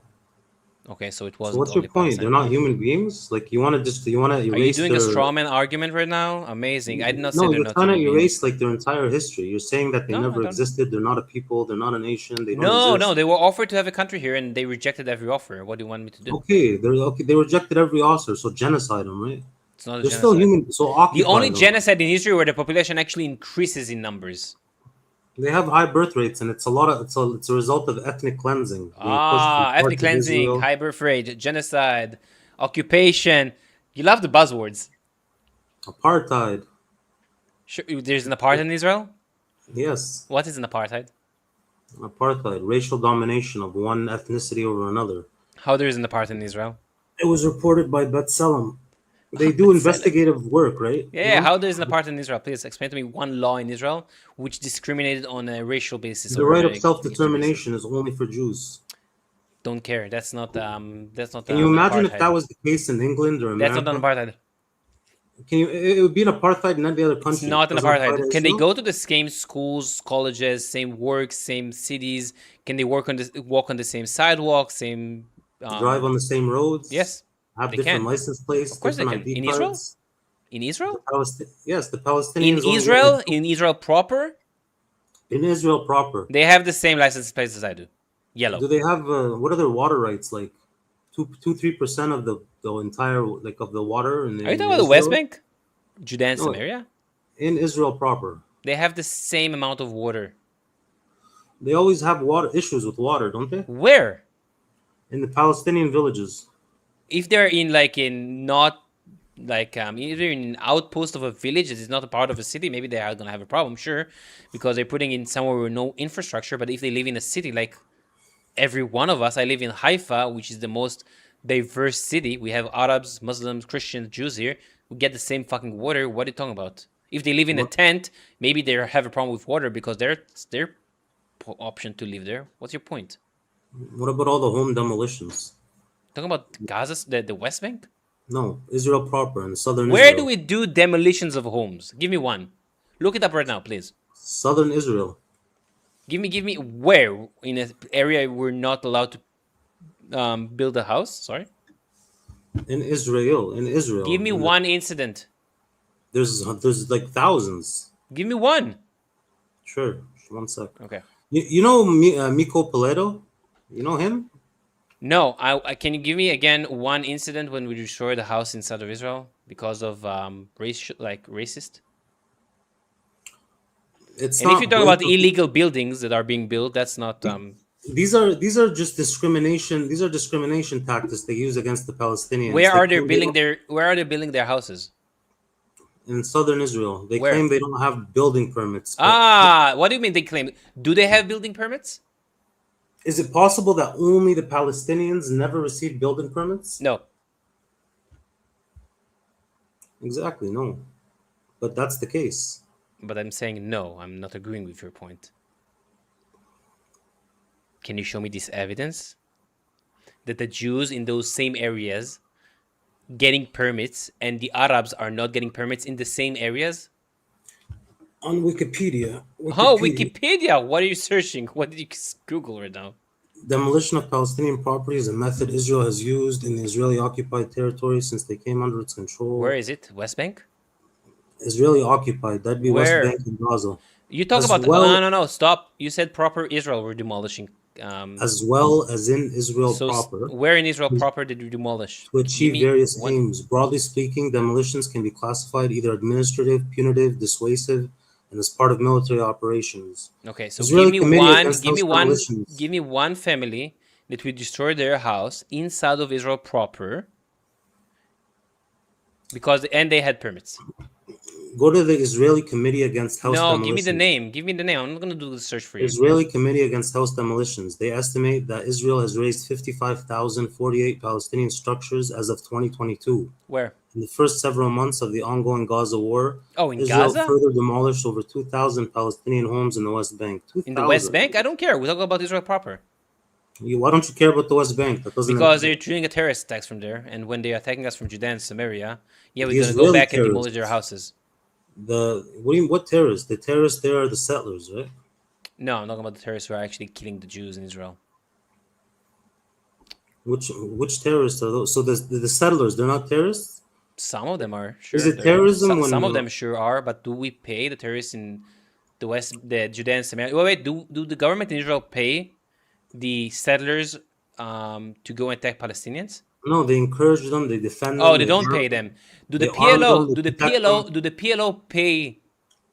Okay, so it So wasn't what's your only point? Palestine. They're not human beings. Like you want to erase Are you doing their... a straw man argument right now? Amazing. I did not say No, they're you're not trying to human erase beings. like their entire history. You're saying that they No, I never don't. existed. They're not a people. They're not a nation. They don't No, exist. they were offered to have a country here and they rejected every offer. What do you want me to do? Okay, they rejected every offer. So genocide them, right? It's not a They're still genocide. human. So The occupy only them. genocide in history where the population actually increases in numbers. They have high birth rates, and it's a result of ethnic cleansing being pushed from Ethnic parts of cleansing, Israel. high birth rate, genocide, occupation. You love the buzzwords. Apartheid. Sure, there's an apartheid in Israel? Yes. What is an apartheid? Apartheid, racial domination of one ethnicity over another. How there is an apartheid in Israel? It was reported by B'Tselem. They do investigative work, right? Yeah, how there is an apartheid in Israel? Please explain to me one law in Israel which discriminated on a racial basis. The right of self-determination is only for Jews. Don't care. That's not Can you imagine if that was the case in England or America? That's not an apartheid. It would be an apartheid in every other country. It's not an apartheid. Can they go to the same schools, colleges, same work, same cities? Can they walk on the same sidewalk, same drive on the same roads? Yes. Have different license plates, of course different they can. ID In Israel? cards. In Israel? Yes, the Palestinians. In Israel proper? In Israel proper. They have the same license plates as I do. Yellow. Do they have what are their water rights like? 3% of the entire of the water in Are you talking about the West Bank? Judea and Samaria? In Israel proper. They have the same amount of water. They always have issues with water, don't they? Where? In the Palestinian villages. If they're in either in an outpost of a village that is not a part of a city, maybe they are gonna have a problem, sure, because they're putting in somewhere with no infrastructure. But if they live in a city like every one of us, I live in Haifa, which is the most diverse city. We have Arabs, Muslims, Christians, Jews here. We get the same fucking water. What are you talking about? If they live in a tent, maybe they have a problem with water because it's their option to live there. What's your point? What about all the home demolitions? Talking about Gaza, the West Bank? No, Israel proper in southern Where Israel. do we do demolitions of homes? Give me one. Look it up right now, please. Southern Israel. Give me where in an area we're not allowed to build a house. Sorry. In Israel. Give me one incident. There's like thousands. Give me one. Sure. 1 sec. Okay. You know Miko Poledo? You know him? No. Can you give me again one incident when we destroyed a house inside of Israel because of racist? It's and not if you're talking about illegal buildings that are being built, that's not. These are just discrimination. These are discrimination tactics they use against the Palestinians. Where are they building their houses? In southern Israel. They claim they don't have building permits. What do you mean they claim? Do they have building permits? Is it possible that only the Palestinians never received building permits? No. Exactly, no. But that's the case. But I'm saying no. I'm not agreeing with your point. Can you show me this evidence? That the Jews in those same areas getting permits and the Arabs are not getting permits in the same areas? On Wikipedia. Oh, Wikipedia. What are you searching? What did you Google right now? Demolition of Palestinian property is a method Israel has used in the Israeli-occupied territory since they came under its control. Where is it? West Bank? Israeli-occupied. That'd be West Where? Bank and Gaza. You talk As about... well- No, stop. You said proper Israel we're demolishing. As well as in Israel proper. Where in Israel proper did you demolish? To achieve various aims. Broadly speaking, demolitions can be classified either administrative, punitive, dissuasive, and as part of military operations. Okay, so Israeli give me one family that we destroy their house inside of Israel proper, and they had permits. Go to the Israeli Committee Against House Demolitions. No, give me the name. Give me the name. I'm not going to do the search for you. Israeli Committee Against House Demolitions. They estimate that Israel has raised 55,048 Palestinian structures as of 2022. Where? In the first several months of the ongoing Gaza war, in Israel Gaza? further demolished over 2,000 Palestinian homes in the West Bank. 2,000. In the West Bank? I don't care. We're talking about Israel proper. Why don't you care about the West Bank? That doesn't Because they're doing a terrorist attacks from there, and when they're attacking us from Judea and Samaria, we're going to go Israeli back and demolish their houses. What terrorists? The terrorists there are the settlers, right? No, I'm talking about the terrorists who are actually killing the Jews in Israel. Which terrorists are those? So the settlers, they're not terrorists? Some of them are, sure. Is it terrorism? Some of them sure are, but do we pay the terrorists in the West, the Judea and Samaria? Wait, do the government in Israel pay the settlers to go and attack Palestinians? No, they encourage them, they defend them. Oh, they don't pay them. Do the PLO pay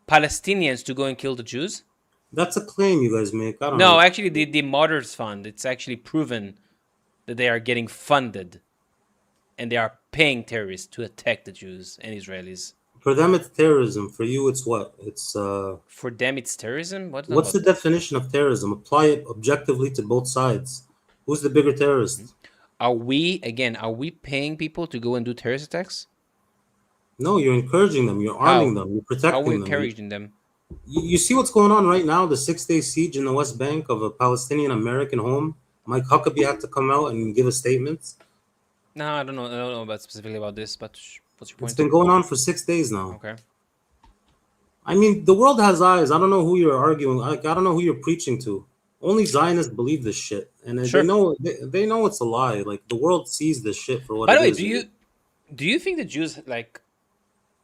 Palestinians to go and kill the Jews? That's a claim you guys make. I don't know. No, actually, the Martyrs Fund, it's actually proven that they are getting funded and they are paying terrorists to attack the Jews and Israelis. For them, it's terrorism. For you, it's what? It's For them, it's terrorism. What's the definition of terrorism? Apply it objectively to both sides. Who's the bigger terrorist? Are we paying people to go and do terrorist attacks? No, you're encouraging them. You're arming them. You're protecting them. How are we encouraging them? You see what's going on right now? The 6-day siege in the West Bank of a Palestinian American home. Mike Huckabee had to come out and give a statement. No, I don't know about specifically about this, but what's your point? It's been going on for 6 days now. Okay. I mean, the world has eyes. I don't know who you're arguing. I don't know who you're preaching to. Only Zionists believe this shit, and they know it's a lie. Like the world sees this shit for what it is. By the way, do you think the Jews, like,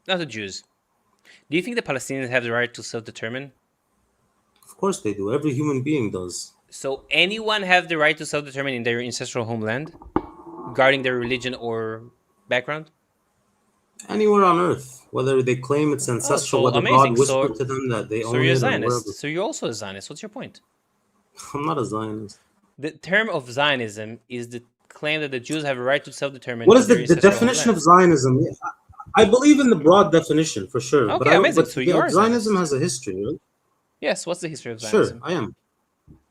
not the Jews, do you think the Palestinians have the right to self-determine? Of course they do. Every human being does. So anyone have the right to self-determine in their ancestral homeland, regarding their religion or background? Anywhere on earth, whether they claim it's ancestral, whether God whispered to them that they own it. So you're a Zionist. So you're also a Zionist. What's your point? I'm not a Zionist. The term of Zionism is the claim that the Jews have a right to self-determine. What is the definition of Zionism? I believe in the broad definition for sure. Okay, amazing. So you're Zionism has a history, right? Yes. What's the history of Zionism? Sure, I am.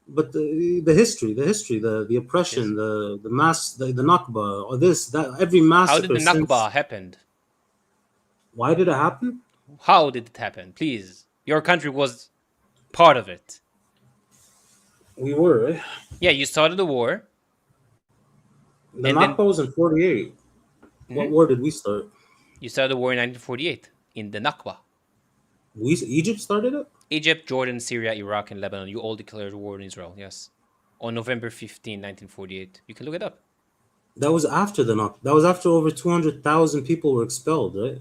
But the history, the oppression, the mass, the Nakba, or this, that, every massacre. How did the Nakba happen? Why did it happen? How did it happen? Please, your country was part of it. We were, right? Yeah, you started the war. The Nakba was in 48. What war did we start? You started the war in 1948 in the Nakba. Egypt started it? Egypt, Jordan, Syria, Iraq, and Lebanon. You all declared war on Israel, yes. On November 15, 1948. You can look it up. That was after the Nakba. That was after over 200,000 people were expelled, right?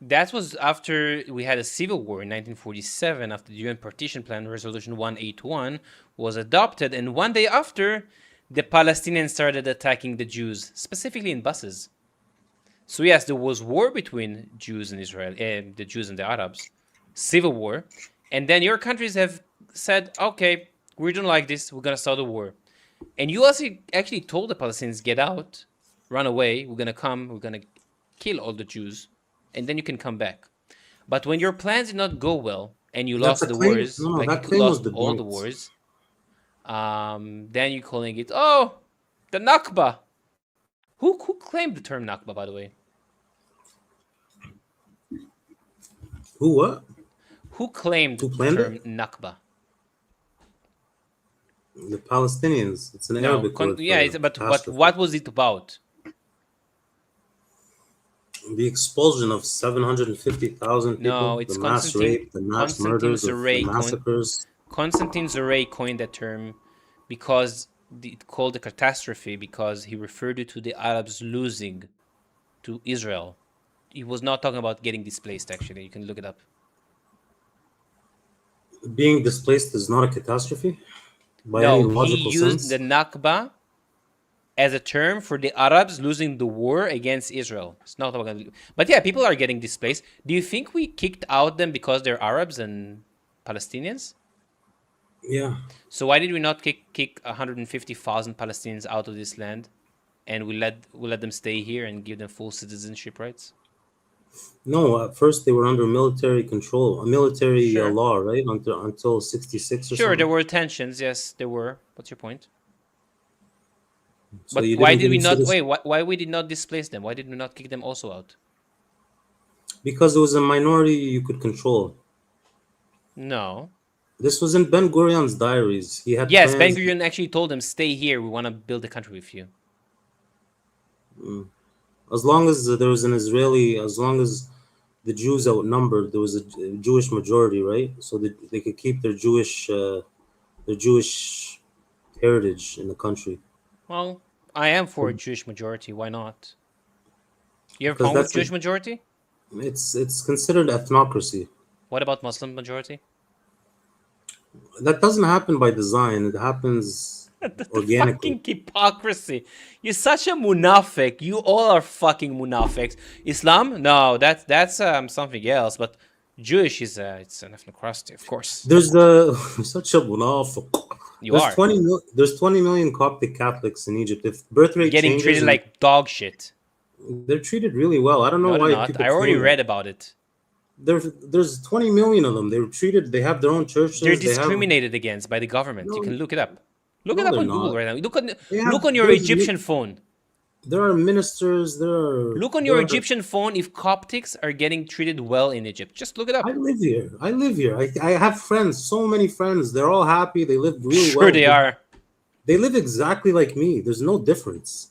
That was after we had a civil war in 1947, after the UN Partition Plan, Resolution 181, was adopted. And one day after, the Palestinians started attacking the Jews, specifically in buses. So yes, there was war between Jews and Israel, the Jews and the Arabs. Civil war. And then your countries have said, okay, we don't like this, we're going to start a war. And you also actually told the Palestinians, get out, run away, we're going to come, we're going to kill all the Jews, and then you can come back. But when your plans did not go well, and you lost the wars, like you lost all the wars, then you're calling it, oh, the Nakba. Who claimed the term Nakba, by the way? Who what? Who claimed the term Nakba? The Palestinians. It's an Arabic word. Yeah, but what was it about? The expulsion of 750,000 people, No, it's the mass Constantine. rape, the mass Constantine murders, the Zuray massacres. Constantine Zuray coined that term because it called a catastrophe because he referred it to the Arabs losing to Israel. He was not talking about getting displaced. Actually, you can look it up. Being displaced is not a catastrophe by No, any he logical used sense. the Nakba as a term for the Arabs losing the war against Israel. It's not about, but yeah, people are getting displaced. Do you think we kicked out them because they're Arabs and Palestinians? Yeah. So why did we not kick 150,000 Palestinians out of this land, and we let them stay here and give them full citizenship rights? No, at first they were under military control, a military Sure. law, right? Until 66 or Sure, something. there were tensions. Yes, there were. What's your point? So But you why didn't did we give not citizen- why we did not displace them? Why did we not kick them also out? Because it was a minority you could control. No. This was in Ben Gurion's diaries. He had Yes, Ben plans. Gurion actually told them, "Stay here. We want to build a country with you." As long as there was an Israeli, as long as the Jews outnumbered, there was a Jewish majority, right? So that they could keep their Jewish heritage in the country. Well, I am for a Jewish majority. Why not? You have a Because problem with that's Jewish majority? it's considered ethnocracy. What about Muslim majority? That doesn't happen by design. It happens organically. Fucking hypocrisy. You're such a munafik. You all are fucking munafiks. Islam? No, that's something else. But Jewish is it's an ethnocracy, of course. There's such a munafiq. There's 20 million Coptic Catholics in Egypt. If birth rate getting changes treated like dog shit. They're treated really well. I don't know No, why they're not. people I already claim read that. about it. There's 20 million of them. They were treated. They have their own churches. They're they have, discriminated against by the government. You can look it up. Look it up they're on Google not. right now. They Look have- on your there's- Egyptian phone. There are ministers. There are. Look on your Egyptian phone if Coptics are getting treated well in Egypt. Just look it up. I live here. I have friends. So many friends. They're all happy. They live really Sure well. they are. They live exactly like me. There's no difference.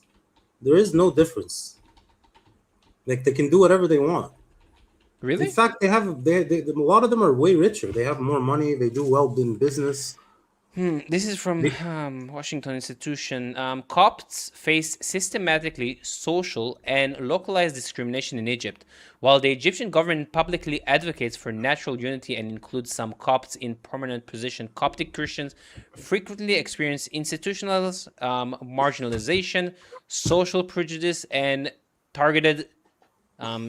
There is no difference. Like they can do whatever they want. Really? In fact, they have. They a lot of them are way richer. They have more money. They do well in business. This is from Washington Institution. Copts face systematically social and localized discrimination in Egypt, while the Egyptian government publicly advocates for natural unity and includes some Copts in prominent position. Coptic Christians frequently experience institutional marginalization, social prejudice, and targeted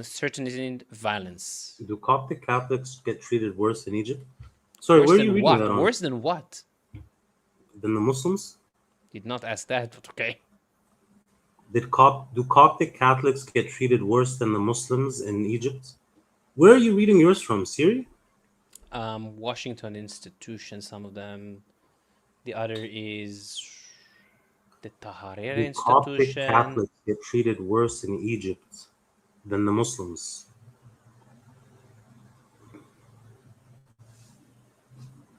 certain violence. Do Coptic Catholics get treated worse in Egypt? Sorry, Worse where are than you reading what? that on? Worse than what? Than the Muslims? Did not ask that, but okay. Do Coptic Catholics get treated worse than the Muslims in Egypt? Where are you reading yours from? Syria? Washington Institution, some of them. The other is the Tahrir Do Coptic Institution. Catholics get treated worse in Egypt than the Muslims?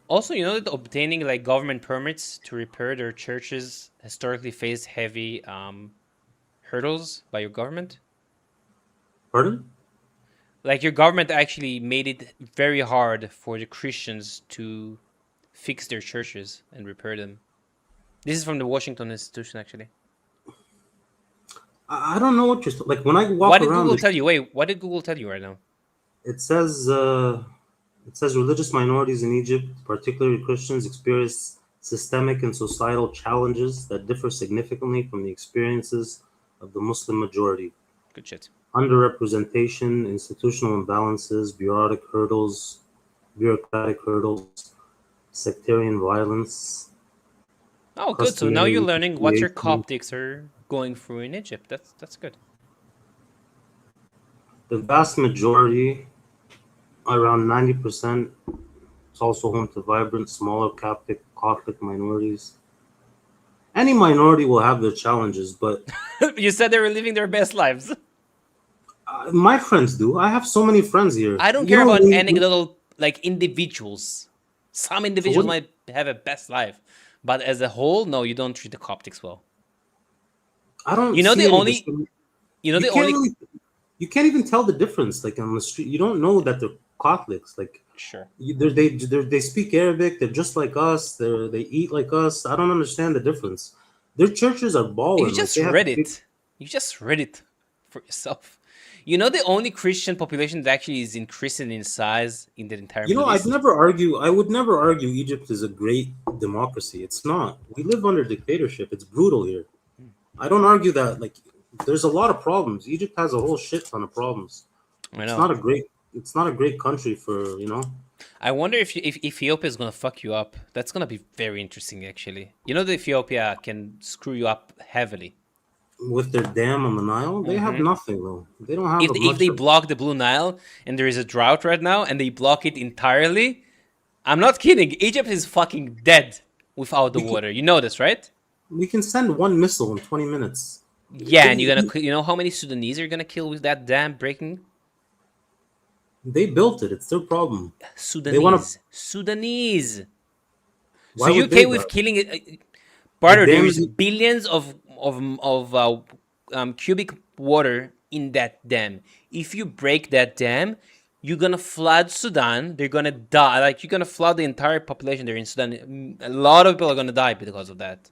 Also, you know that obtaining like government permits to repair their churches historically faced heavy hurdles by your government? Pardon? Like your government actually made it very hard for the Christians to fix their churches and repair them. This is from the Washington Institution, actually. I don't know what you're like when I walk What did around. Google tell you? Wait, what did Google tell you right now? It says religious minorities in Egypt, particularly Christians, experience systemic and societal challenges that differ significantly from the experiences of the Muslim majority. Good shit. Underrepresentation, institutional imbalances, bureaucratic hurdles, sectarian violence. Oh, good. So now you're customary learning what your creation. Coptics are going through in Egypt. That's good. The vast majority, around 90%, is also home to vibrant, smaller Coptic minorities. Any minority will have their challenges, but You said they were living their best lives. my friends do. I have so many friends here. I don't You care know, about when- anecdotal like individuals. Some individuals what- might have a best life, but as a whole, no, you don't treat the Coptics well. I don't. You know see the any only. discrimin- You know the can't only. really- you can't even tell the difference. Like on the street, you don't know that they're Catholics. Like Sure. they speak Arabic. They're just like us. They eat like us. I don't understand the difference. Their churches are balling. You just like, read it. You just read it for yourself. You know, the only Christian population that actually is increasing in size in the entire You know, Middle East. I would never argue Egypt is a great democracy. It's not. We live under dictatorship. It's brutal here. I don't argue that. Like, there's a lot of problems. Egypt has a whole shit ton of problems. I know. It's not a great country for, you know. I wonder if Ethiopia is gonna fuck you up. That's gonna be very interesting, actually. You know, that Ethiopia can screw you up heavily. With their dam on the Nile, they have nothing though. They don't have If they block the Blue Nile and there is a drought right now and they block it entirely, I'm not kidding. Egypt is fucking dead without the water. You know this, right? We can send one missile in 20 minutes. Yeah, and you know how many Sudanese are gonna kill with that dam breaking? They built it. It's their problem. Sudanese. Why So you would they okay with die? killing it? Brother, The dam there's is- billions of cubic water in that dam. If you break that dam, you're gonna flood Sudan. They're gonna die. Like, you're gonna flood the entire population there in Sudan. A lot of people are gonna die because of that.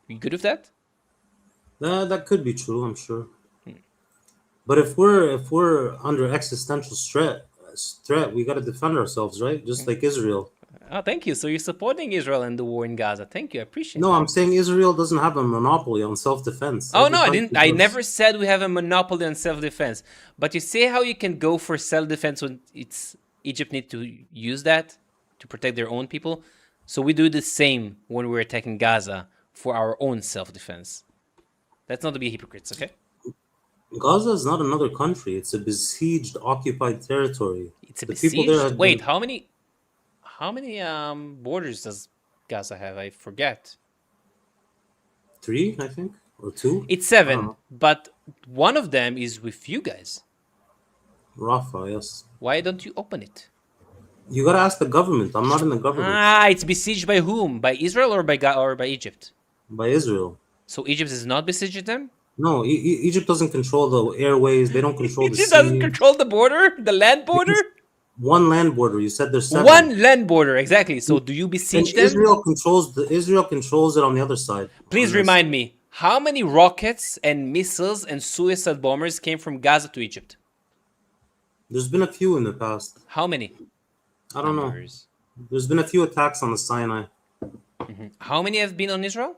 You good with that? That could be true, I'm sure. But if we're under existential threat, we got to defend ourselves, right? Just like Israel. Oh, thank you. So you're supporting Israel and the war in Gaza. Thank you. I appreciate No, that. I'm saying Israel doesn't have a monopoly on self-defense. Oh Every no, I country didn't. I does. never said we have a monopoly on self-defense. But you see how you can go for self-defense when Egypt need to use that to protect their own people. So we do the same when we're attacking Gaza for our own self-defense. That's not to be hypocrites, okay? Gaza is not another country. It's a besieged, occupied territory. It's a The people there besieged. have Wait, been- how many borders does Gaza have? I forget. 3, I think, or 2. It's I don't 7, know. but one of them is with you guys. Rafah, yes. Why don't you open it? You gotta ask the government. I'm not in the government. Ah, it's besieged by whom? By Israel or by Egypt? By Israel. So Egypt is not besieging them? No, Egypt doesn't control the airways. They don't control the Egypt sea. doesn't control the border, the land border. One land border. You said there's 7. One land border, exactly. So do you besiege And them? Israel controls it on the other side. Please remind me, how many rockets and missiles and suicide bombers came from Gaza to Egypt? There's been a few in the past. How many? I don't know. There's been a few attacks on the Sinai. How many have been on Israel?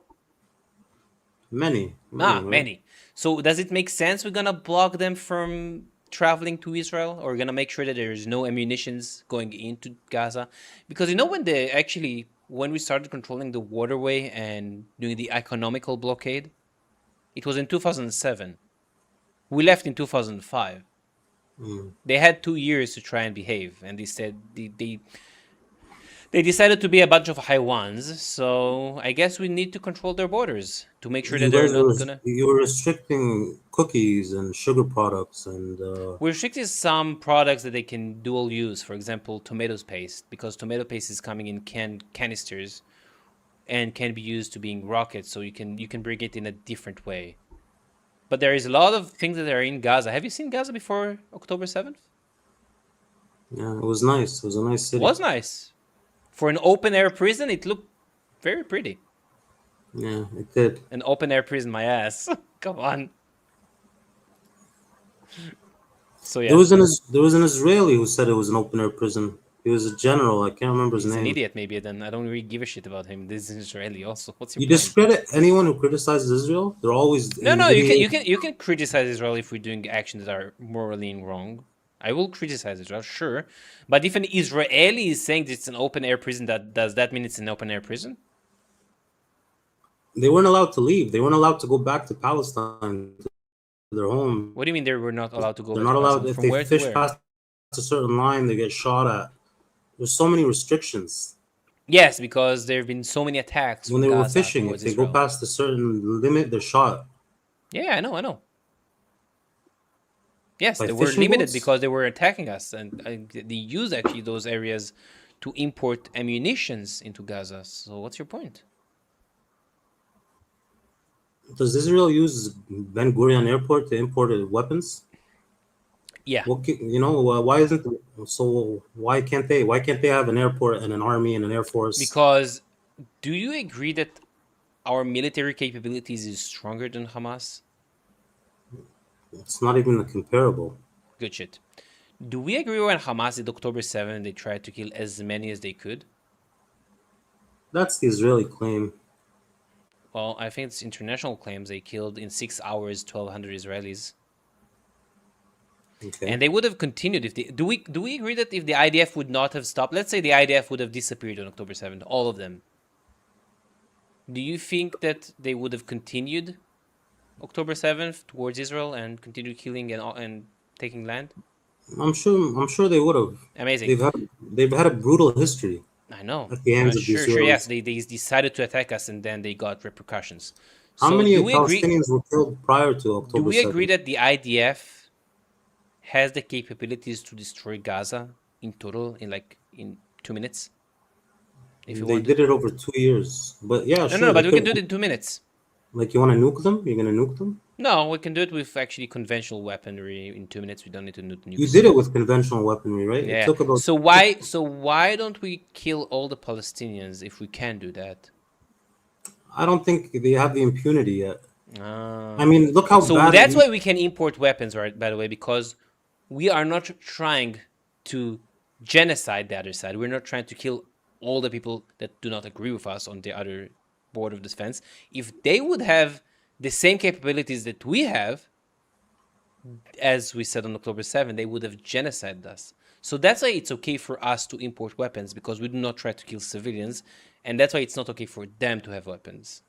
Many. Many. Right? So does it make sense we're gonna block them from traveling to Israel, or we're gonna make sure that there's no ammunitions going into Gaza? Because you know, when we started controlling the waterway and doing the economical blockade, it was in 2007. We left in 2005. They had 2 years to try and behave, and they said they decided to be a bunch of Haywans. So I guess we need to control their borders to make sure that they're not gonna. You were restricting cookies and sugar products and. We restricted some products that they can dual use. For example, tomato paste, because tomato paste is coming in canisters, and can be used to being rockets. So you can bring it in a different way. But there is a lot of things that are in Gaza. Have you seen Gaza before October 7th? Yeah, it was nice. It was a nice city. It was nice. For an open air prison, it looked very pretty. Yeah, it did. An open air prison, my ass. Come on. So yeah. There was an Israeli who said it was an open air prison. He was a general. I can't remember his He's name. an idiot, maybe. Then I don't really give a shit about him. This is Israeli, also. What's your You point? discredit anyone who criticizes Israel. They're always No. You can criticize Israel if we're doing actions that are morally wrong. I will criticize Israel, sure. But if an Israeli is saying that it's an open air prison, does that mean it's an open air prison? They weren't allowed to leave. They weren't allowed to go back to Palestine, to their home. What do you mean they were not allowed to go? They're back not to allowed. Palestine? If From where they to fish where? past a certain line, they get shot at. There's so many restrictions. Yes, because there have been so many attacks When from they were Gaza fishing, if towards they Israel. go past a certain limit, they're shot. Yeah, I know. Yes, By they were fishing limited boats? because they were attacking us, and they used actually those areas to import ammunitions into Gaza. So what's your point? Does Israel use Ben Gurion Airport to import weapons? Yeah. What why isn't why can't they have an airport and an army and an air force? Because do you agree that our military capabilities is stronger than Hamas? It's not even comparable. Good shit. Do we agree when Hamas did October 7 they tried to kill as many as they could? That's the Israeli claim. Well, I think it's international claims they killed in 6 hours 1,200 Israelis. Okay. And they would have continued if they do we agree that if the IDF would not have stopped, let's say the IDF would have disappeared on October 7th, all of them. Do you think that they would have continued October 7th towards Israel and continued killing and taking land? I'm sure they would have. Amazing. They've had a brutal history. I know. At the hands of the Sure, yes. Israelis. They decided to attack us and then they got repercussions. How So many do we agree? Palestinians were killed prior to October 7th? Do we agree that the IDF has the capabilities to destroy Gaza in total in 2 minutes? If you They want did it over 2 years. But yeah, sure. No, but we can do it in 2 minutes. Like, you want to nuke them? You're going to nuke them? No, we can do it with actually conventional weaponry in 2 minutes. We don't need to nuke nukes. You did it with conventional weaponry, right? Yeah. It took about So why don't we kill all the Palestinians if we can do that? I don't think they have the impunity yet. Ah. I mean, look how So bad that's why we can import weapons, right? By the way, because we are not trying to genocide the other side. We're not trying to kill all the people that do not agree with us on the other board of defense. If they would have the same capabilities that we have, as we said on October 7, they would have genocided us. So that's why it's okay for us to import weapons, because we do not try to kill civilians, and that's why it's not okay for them to have weapons.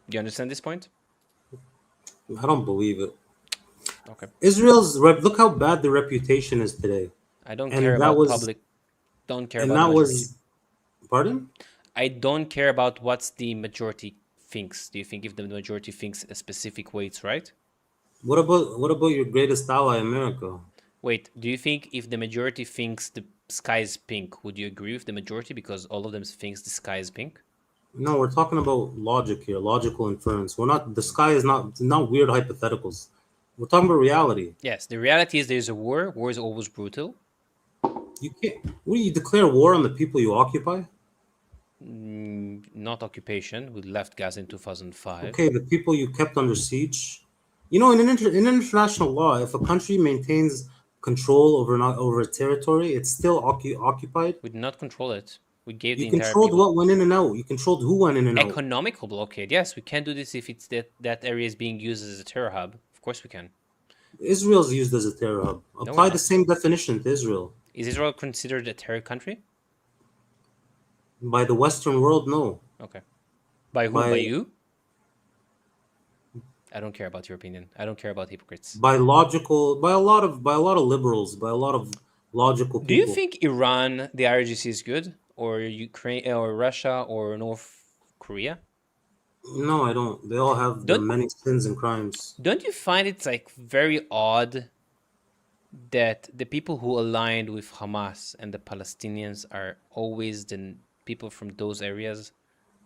Do you understand this point? I don't believe it. Okay. Israel's look how bad the reputation is today. I don't And care that about was- public. Don't care And about that the majority. was, pardon? I don't care about what the majority thinks. Do you think if the majority thinks a specific way, it's right? What about your greatest ally, America? Wait, do you think if the majority thinks the sky is pink, would you agree with the majority because all of them thinks the sky is pink? No, we're talking about logic here, logical inference. We're not. The sky is not weird hypotheticals. We're talking about reality. Yes, the reality is there's a war. War is always brutal. You can't. What do you declare war on the people you occupy? Not occupation. We left Gaza in 2005. Okay, the people you kept under siege. You know, in international law, if a country maintains control over a territory, it's still occupied. We did not control it. We gave You the entire controlled people what went in and out. You controlled who went in and out. economical blockade. Yes, we can do this if it's that area is being used as a terror hub. Of course we can. Israel's used as a terror hub. No, Apply we're the not. same definition to Israel. Is Israel considered a terror country? By the Western world, no. Okay. By who? By- By you? I don't care about your opinion. I don't care about hypocrites. By a lot of liberals, by a lot of logical people. Do you think Iran, the IRGC, is good, or Ukraine, or Russia, or North Korea? No, I don't. They all have their many sins and crimes. Don't you find it's like very odd that the people who aligned with Hamas and the Palestinians are always the people from those areas?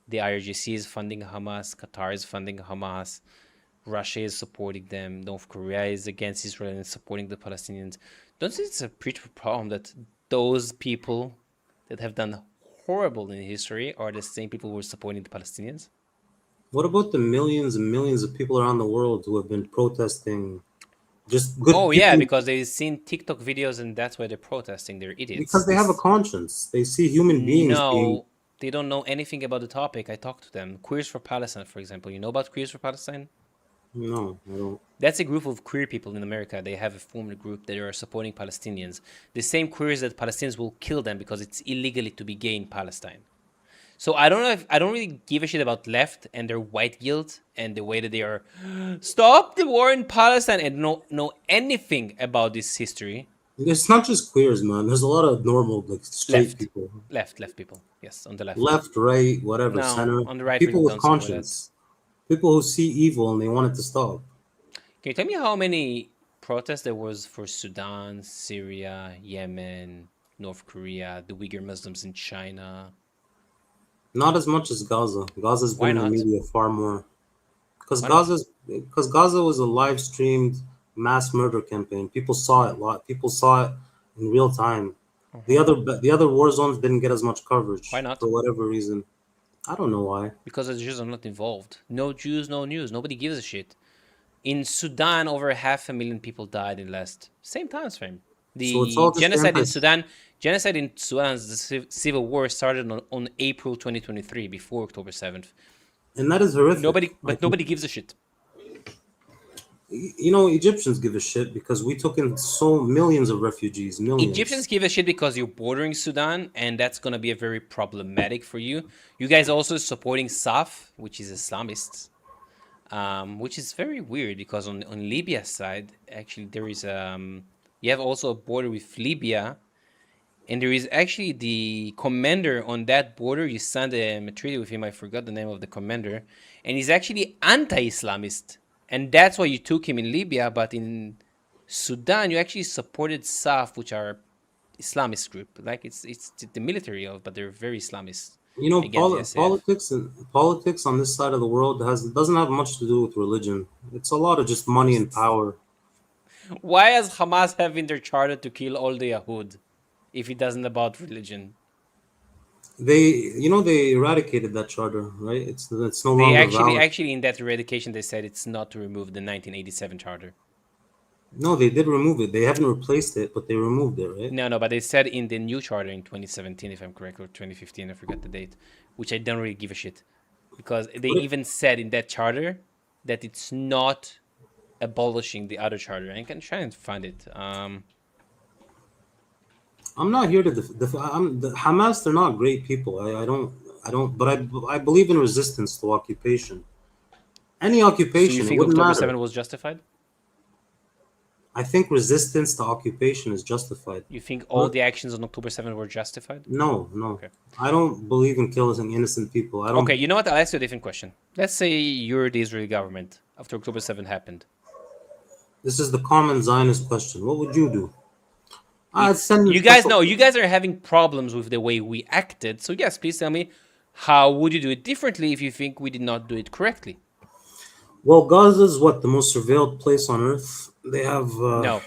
The IRGC is funding Hamas, Qatar is funding Hamas, Russia is supporting them, North Korea is against Israel and supporting the Palestinians. Don't you think it's a pretty problem that those people that have done horrible in history are the same people who are supporting the Palestinians? What about the millions and millions of people around the world who have been protesting? Just good. Oh yeah, people- because they've seen TikTok videos and that's why they're protesting. They're idiots. because they have a conscience. They see human beings being. No, they don't know anything about the topic. I talked to them. Queers for Palestine, for example. You know about Queers for Palestine? No, I don't. That's a group of queer people in America. They have a formed group that are supporting Palestinians. The same queers that Palestinians will kill them because it's illegally to be gay in Palestine. So I don't really give a shit about left and their white guilt and the way that they are stop the war in Palestine and know anything about this history. It's not just queers, man. There's a lot of normal, like straight Left. people. Left people. Yes, on the left. Left, right, whatever, No, center. on the right, people we with don't support that. conscience. People who see evil and they want it to stop. Can you tell me how many protests there was for Sudan, Syria, Yemen, North Korea, the Uyghur Muslims in China? Not as much as Gaza. Gaza's Why been in the not? media far more. Because Why not? because Gaza was a live streamed mass murder campaign. People saw it a lot. People saw it in real time. The other war zones didn't get as much coverage. Why not? For whatever reason. I don't know why. Because the Jews are not involved. No Jews, no news. Nobody gives a shit. In Sudan, over 500,000 people died in last same time frame. The genocide in Sudan, the civil war started on April 2023, before October 7th. And that is horrific. Nobody gives a shit. You know, Egyptians give a shit because we took in so millions of refugees. Millions. Egyptians give a shit because you're bordering Sudan, and that's going to be a very problematic for you. You guys also supporting SAF, which is Islamists, which is very weird because on Libya's side, actually, there is you have also a border with Libya, and there is actually the commander on that border. You signed a treaty with him. I forgot the name of the commander, and he's actually anti-Islamist. And that's why you took him in Libya, but in Sudan, you actually supported SAF, which are Islamist group. Like it's the military of, but they're very Islamist. You know, politics on this side of the world doesn't have much to do with religion. It's a lot of just money and power. Why does Hamas have in their charter to kill all the Yahud, if it doesn't about religion? They eradicated that charter, right? It's no longer valid. Actually, in that eradication, they said it's not to remove the 1987 charter. No, they did remove it. They haven't replaced it, but they removed it, right? No, but they said in the new charter in 2017, if I'm correct, or 2015, I forgot the date, which I don't really give a shit, because they even said in that charter that it's not abolishing the other charter. I can try and find it. I'm not here to the Hamas. They're not great people. I don't. But I believe in resistance to occupation. Any occupation. So you think October 7 was justified? I think resistance to occupation is justified. You think all the actions on October 7 were justified? No. Okay. I don't believe in killing innocent people. I don't. Okay, you know what? I'll ask you a different question. Let's say you're the Israeli government after October 7 happened. This is the common Zionist question. What would you do? You guys know, you guys are having problems with the way we acted. So yes, please tell me, how would you do it differently if you think we did not do it correctly? Well, Gaza is the most surveilled place on earth. They have no.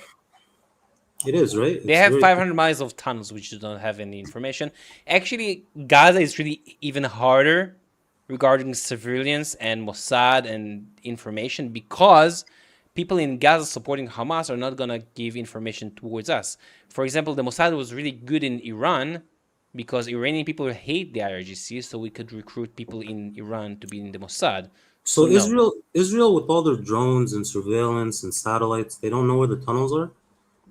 It is, right? They have 500 miles of tunnels, which don't have any information. Actually, Gaza is really even harder regarding civilians and Mossad and information, because people in Gaza supporting Hamas are not going to give information towards us. For example, the Mossad was really good in Iran because Iranian people hate the IRGC, so we could recruit people in Iran to be in the Mossad. So no. Israel, with all their drones and surveillance and satellites, they don't know where the tunnels are?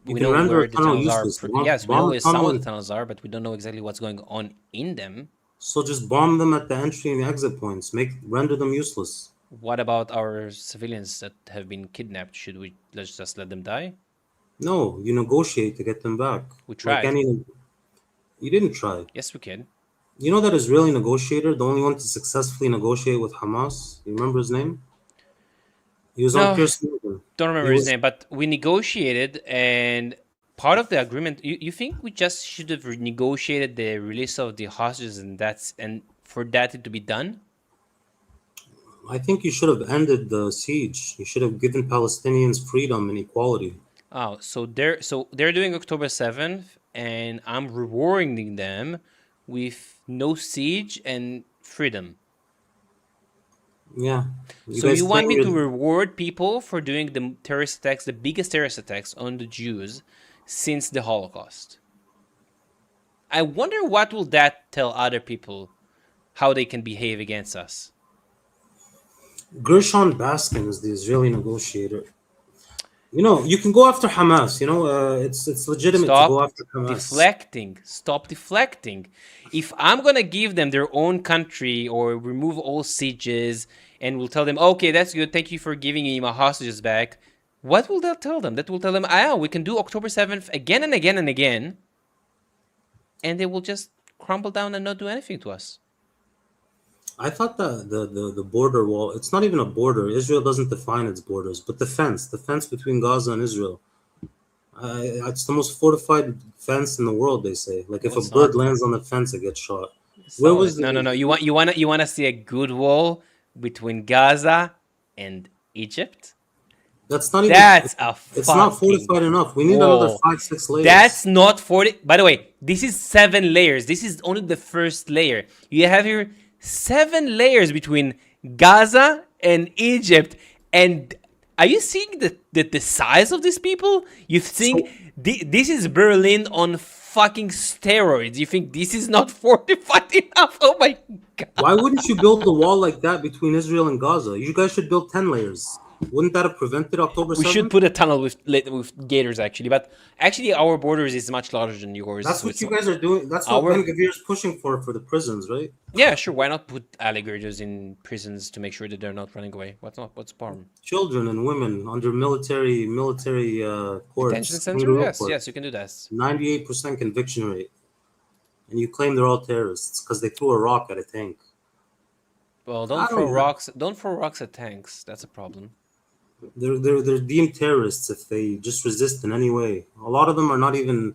We know where the tunnels are. Yes, we know where some of the tunnels are, but we don't know exactly what's going on in them. So just bomb them at the entry and exit points. Render them useless. What about our civilians that have been kidnapped? Should we just let them die? No, you negotiate to get them back. We tried. You didn't try. Yes, we can. You know that Israeli negotiator, the only one to successfully negotiate with Hamas? You remember his name? He was on Pierce Morgan. Don't remember his name, but we negotiated, and part of the agreement, you think we just should have negotiated the release of the hostages and for that to be done? I think you should have ended the siege. You should have given Palestinians freedom and equality. Oh, so they're doing October 7th, and I'm rewarding them with no siege and freedom. Yeah. So you want me to reward people for doing the terrorist attacks, the biggest terrorist attacks on the Jews since the Holocaust? I wonder what will that tell other people, how they can behave against us. Gershon Baskin is the Israeli negotiator. You know, you can go after Hamas. You know, it's legitimate to go after Hamas. Stop deflecting. If I'm going to give them their own country or remove all sieges and we'll tell them, okay, that's good, thank you for giving me my hostages back, what will that tell them? That will tell them, we can do October 7th again and again and again, and they will just crumble down and not do anything to us. I thought that the border wall, it's not even a border. Israel doesn't define its borders, but the fence between Gaza and Israel, it's the most fortified fence in the world, they say. Like if a bird lands on the fence, it gets shot. No. You want to see a good wall between Gaza and Egypt? That's not even. That's a It's not fortified enough. We need another 5-6 layers. That's not 40. By the way, this is 7 layers. This is only the first layer. You have here 7 layers between Gaza and Egypt. And are you seeing the size of these people? You think this is Berlin on fucking steroids? You think this is not fortified enough? Oh my god! Why wouldn't you build a wall like that between Israel and Gaza? You guys should build 10 layers. Wouldn't that have prevented October 7th? We should put a tunnel with gators, actually. But actually, our borders is much larger than yours. That's what you guys are doing. That's what Ben-Gvir is pushing for the prisons, right? Yeah, sure. Why not put alligators in prisons to make sure that they're not running away? What's the problem? Children and women under military courts. Detention center? Yes, you can do that. 98% conviction rate. And you claim they're all terrorists because they threw a rock at a tank. Well, don't throw rocks at tanks. That's a problem. They're deemed terrorists if they just resist in any way. A lot of them are not even.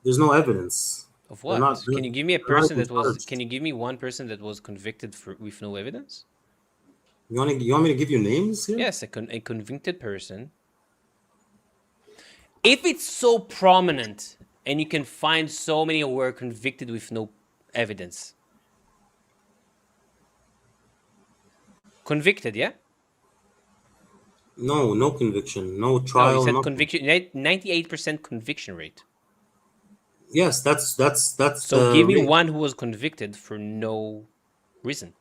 There's no evidence. Of what? Can you give me a person that was? Can you give me one person that was convicted with no evidence? You want me to give you names here? Yes, a convicted person. If it's so prominent and you can find so many who were convicted with no evidence. Convicted, yeah? No conviction, no trial. No, you said conviction. 98% conviction rate. Yes, that's. So give me one who was convicted for no reason.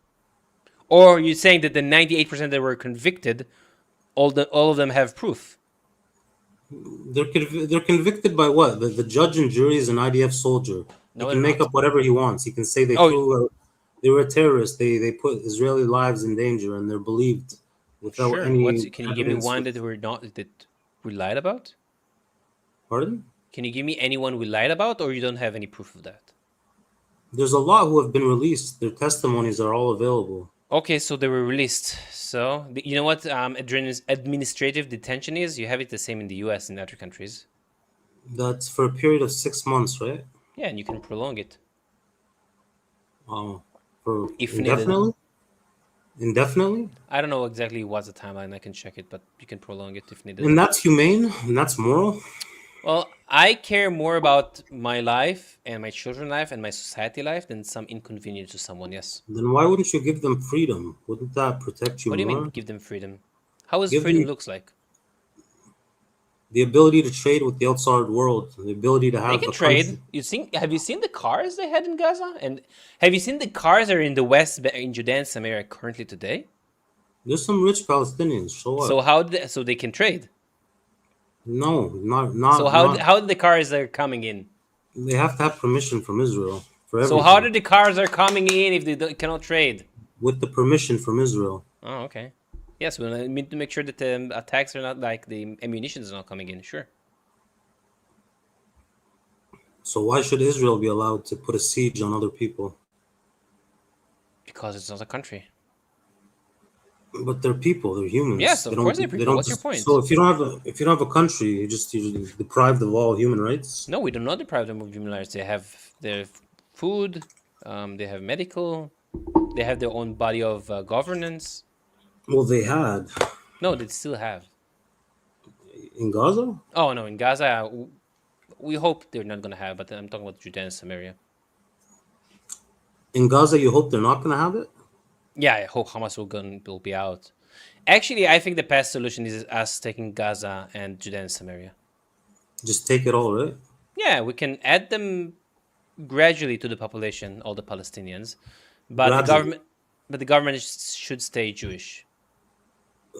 Or you're saying that the 98% that were convicted, all of them have proof. They're convicted by what? The judge and jury is an IDF soldier. He can make up whatever he wants. He can say they were terrorists. They put Israeli lives in danger, and they're believed without any. Can you give me one that we lied about? Pardon? Can you give me anyone we lied about, or you don't have any proof of that? There's a lot who have been released. Their testimonies are all available. Okay, so they were released. So you know what administrative detention is? You have it the same in the U.S. and other countries. That's for a period of 6 months, right? Yeah, and you can prolong it. For if indefinitely? Needed. Indefinitely? I don't know exactly what's the timeline. I can check it, but you can prolong it if needed. And that's humane? And that's moral? Well, I care more about my life and my children's life and my society life than some inconvenience to someone, yes. Then why wouldn't you give them freedom? Wouldn't that protect you more? What do you mean, give them freedom? How is freedom looks like? The ability to trade with the outside world, the ability to have. They can trade. Have you seen the cars they had in Gaza? And have you seen the cars that are in the West, in Judea and Samaria currently today? There's some rich Palestinians. So what? So they can trade. No, not. So how did the cars that are coming in? They have to have permission from Israel for everything. So how did the cars are coming in if they cannot trade? With the permission from Israel. Oh, okay. Yes, we need to make sure that the attacks are not like the ammunition is not coming in. Sure. So why should Israel be allowed to put a siege on other people? Because it's not a country. But they're people. They're humans. Yes, of course they're people. What's your point? So if you don't have a country, you're deprived of all human rights. No, we do not deprive them of human rights. They have their food. They have medical. They have their own body of governance. Well, they had. No, they still have. In Gaza? Oh no, in Gaza, we hope they're not gonna have. But I'm talking about Judea and Samaria. In Gaza, you hope they're not gonna have it? Yeah, I hope Hamas will be out. Actually, I think the best solution is us taking Gaza and Judea and Samaria. Just take it all, right? Yeah, we can add them gradually to the population, all the Palestinians, but the government should stay Jewish.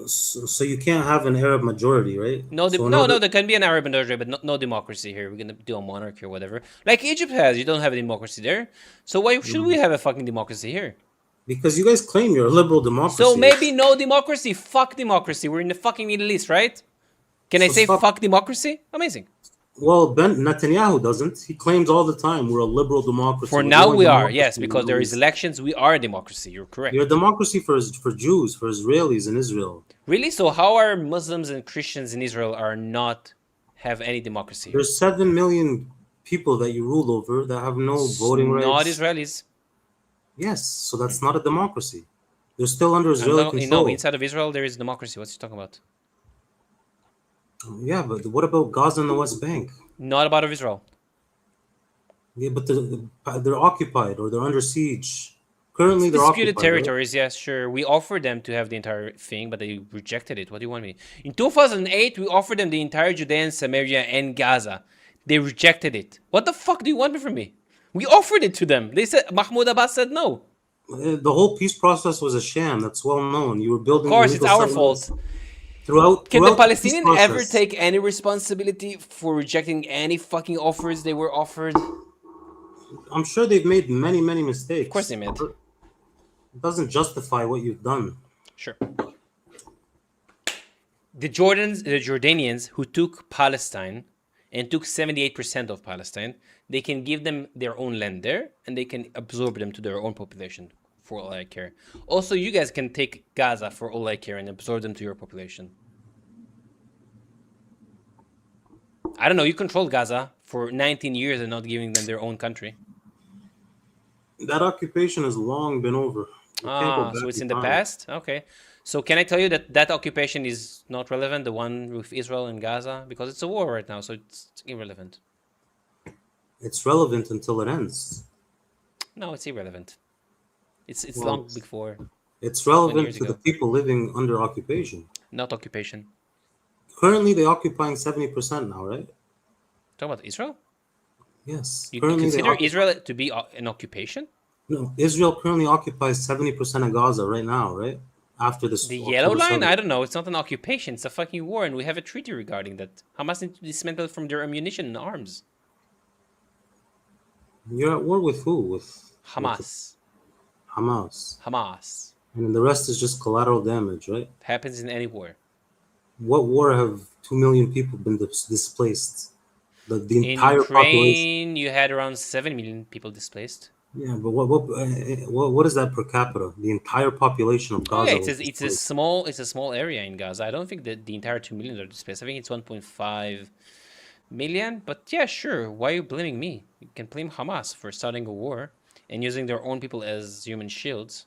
So you can't have an Arab majority, right? No, there can be an Arab majority, but no democracy here. We're gonna do a monarchy or whatever, like Egypt has. You don't have a democracy there, so why should we have a fucking democracy here? Because you guys claim you're a liberal democracy. So maybe no democracy. Fuck democracy. We're in the fucking Middle East, right? Can I say fuck democracy? Amazing. Well, Netanyahu doesn't. He claims all the time we're a liberal democracy. For now we are, yes, because there is elections. We are a democracy. You're correct. You're a democracy for Jews, for Israelis in Israel. Really? So how are Muslims and Christians in Israel are not have any democracy? There's 7 million people that you rule over that have no voting rights. Not Israelis. Yes, so that's not a democracy. They're still under Israeli control. No, inside of Israel there is democracy. What's he talking about? Yeah, but what about Gaza and the West Bank? Not about of Israel. Yeah, but they're occupied or they're under siege. Currently, they're Disputed occupied. territories, yes, sure. We offered them to have the entire thing, but they rejected it. What do you want me? In 2008, we offered them the entire Judea and Samaria and Gaza. They rejected it. What the fuck do you want from me? We offered it to them. They said Mahmoud Abbas said no. The whole peace process was a sham. That's well known. You were building. Of course, it's our fault. Can the Palestinian ever take any responsibility for rejecting any fucking offers they were offered? I'm sure they've made many, many mistakes. Of course they made. It doesn't justify what you've done. Sure. The Jordanians who took Palestine and took 78% of Palestine, they can give them their own land there and they can absorb them to their own population for all I care. Also, you guys can take Gaza for all I care and absorb them to your population. I don't know, you controlled Gaza for 19 years and not giving them their own country. That occupation has long been over. So it's in the past? Okay. So can I tell you that that occupation is not relevant, the one with Israel and Gaza? Because it's a war right now, so it's irrelevant. It's relevant until it ends. No, it's irrelevant. It's long before. It's relevant to the people living under occupation. Not occupation. Currently, they're occupying 70% now, right? Talk about Israel? Yes. You consider Israel to be an occupation? No, Israel currently occupies 70% of Gaza right now, right? After this. The yellow line? I don't know. It's not an occupation. It's a fucking war, and we have a treaty regarding that. Hamas needs to dismantle from their ammunition and arms. You're at war with who? With Hamas. Hamas. And the rest is just collateral damage, right? Happens in any war. What war have 2 million people been displaced? The entire Ukraine, population. you had around 7 million people displaced. Yeah, but what is that per capita? The entire population of Gaza. Okay, it's a small area in Gaza. I don't think that the entire 2 million are displaced. I think it's 1.5 million. But yeah, sure. Why are you blaming me? You can blame Hamas for starting a war and using their own people as human shields.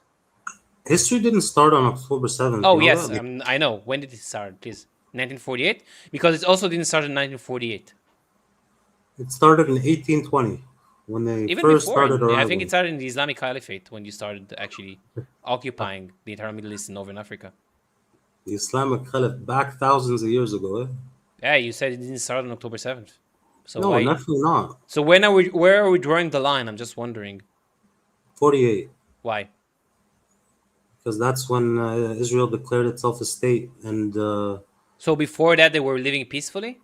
History didn't start on October 7th. Oh yes, I know. When did it start? Please, 1948. Because it also didn't start in 1948. It started in 1820 when they Even first before, started arriving. I think it started in the Islamic Caliphate when you started actually occupying the entire Middle East and Northern Africa. The Islamic Caliphate back thousands of years ago. Yeah, you said it didn't start on October 7th. So no, definitely not. So where are we drawing the line? I'm just wondering. 48. Why? Because that's when Israel declared itself a state, and so before that they were living peacefully.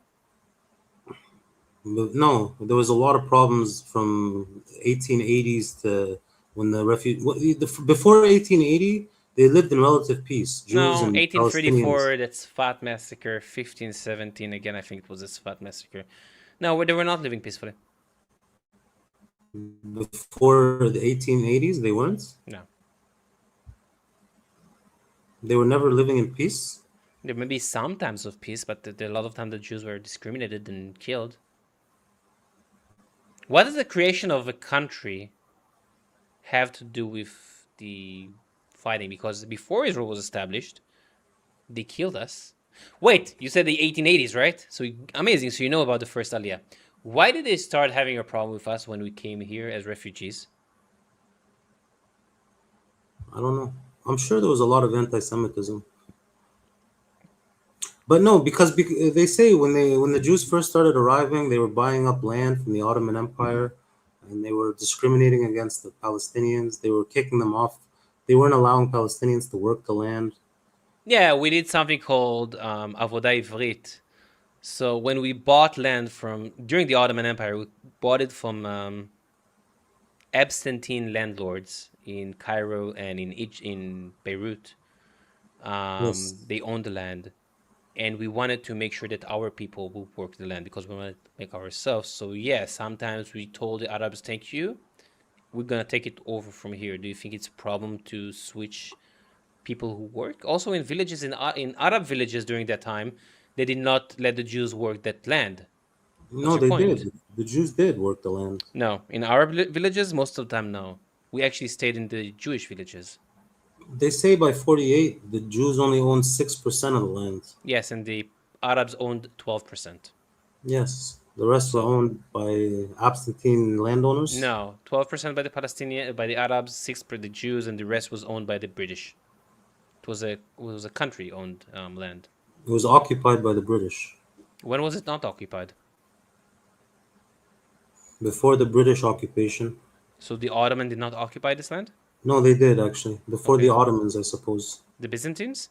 No, there was a lot of problems from 1880s to when before 1880 they lived in relative peace. Jews and 1834. That's Sfat massacre. 1517 again. I think it was a Sfat massacre. No, they were not living peacefully. Before the 1880s, they weren't. No. They were never living in peace. There may be some times of peace, but a lot of times the Jews were discriminated and killed. What does the creation of a country have to do with the fighting? Because before Israel was established, they killed us. Wait, you said the 1880s, right? So amazing. So you know about the first Aliyah. Why did they start having a problem with us when we came here as refugees? I don't know. I'm sure there was a lot of anti-Semitism. But no, because they say when the Jews first started arriving, they were buying up land from the Ottoman Empire, and they were discriminating against the Palestinians. They were kicking them off. They weren't allowing Palestinians to work the land. Yeah, we did something called Avodah Ivrit. So when we bought land during the Ottoman Empire, we bought it from Byzantine landlords in Cairo and in Beirut. Yes. They owned the land. And we wanted to make sure that our people will work the land because we wanted to make ourselves. So yeah, sometimes we told the Arabs, thank you, we're going to take it over from here. Do you think it's a problem to switch people who work? Also in villages, in Arab villages during that time, they did not let the Jews work that land. No, they did. The Jews did work the land. No, in Arab villages, most of the time, no. We actually stayed in the Jewish villages. They say by 48, the Jews only owned 6% of the land. Yes, and the Arabs owned 12%. Yes, the rest were owned by absentee landowners. No, 12% by the Palestinian, by the Arabs, 6% by the Jews, and the rest was owned by the British. It was a country-owned land. It was occupied by the British. When was it not occupied? Before the British occupation. So the Ottoman did not occupy this land? No, they did actually. Before the Ottomans, I suppose. The Byzantines?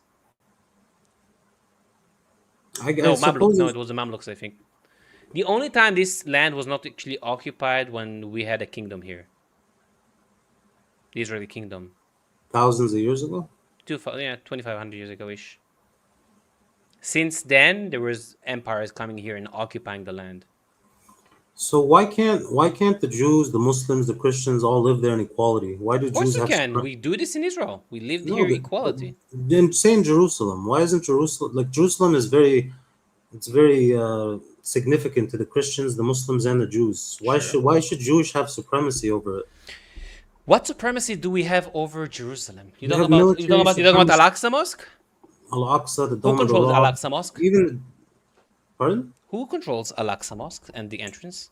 I No, suppose Mamluks. No, it was the Mamluks, I think. The only time this land was not actually occupied when we had a kingdom here. The Israeli kingdom. Thousands of years ago? 2,500 years ago-ish. Since then, there was empires coming here and occupying the land. So why can't the Jews, the Muslims, the Christians all live there in equality? Why do Of course Jews we have can. We do this in Israel. We live here equality. Say in Jerusalem. Why isn't Jerusalem like Jerusalem is very significant to the Christians, the Muslims, and the Jews. Why should Jewish have supremacy over it? What supremacy do we have over Jerusalem? You We talk have about military Al-Aqsa Mosque? Al-Aqsa, the Who Dome of the controls Rock. Al-Aqsa Mosque? Pardon? Who controls Al-Aqsa Mosque and the entrance?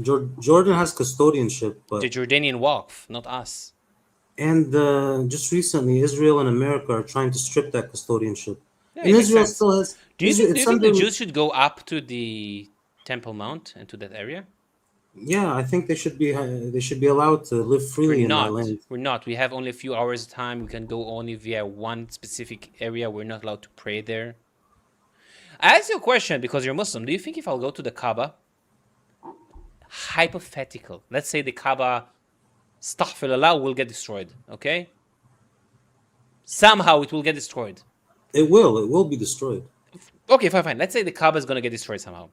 Jordan has custodianship, but The Jordanian Waqf, not us. and just recently, Israel and America are trying to strip that custodianship. Yeah, and it makes Israel sense. still has. Do you Israel- think it's the under- Jews should go up to the Temple Mount and to that area? Yeah, I think they should be allowed to live freely in that land. We're not. We have only a few hours of time. We can go only via one specific area. We're not allowed to pray there. I ask you a question because you're Muslim. Do you think if I'll go to the Kaaba, hypothetical, let's say the Kaaba, astaghfirullah, will get destroyed, okay? Somehow it will get destroyed. It will be destroyed. Okay, fine. Let's say the Kaaba is going to get destroyed somehow.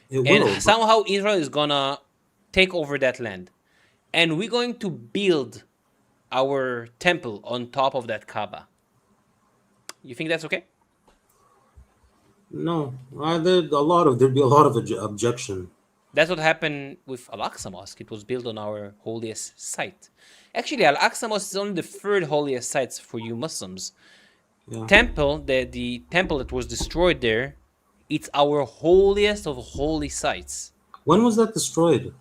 It And will. somehow Israel is going to take over that land. And we're going to build our temple on top of that Kaaba. You think that's okay? No, there'd be a lot of objection. That's what happened with Al-Aqsa Mosque. It was built on our holiest site. Actually, Al-Aqsa Mosque is only the third holiest site for you Muslims. Yeah. The temple that was destroyed there, it's our holiest of holy sites. When was that destroyed?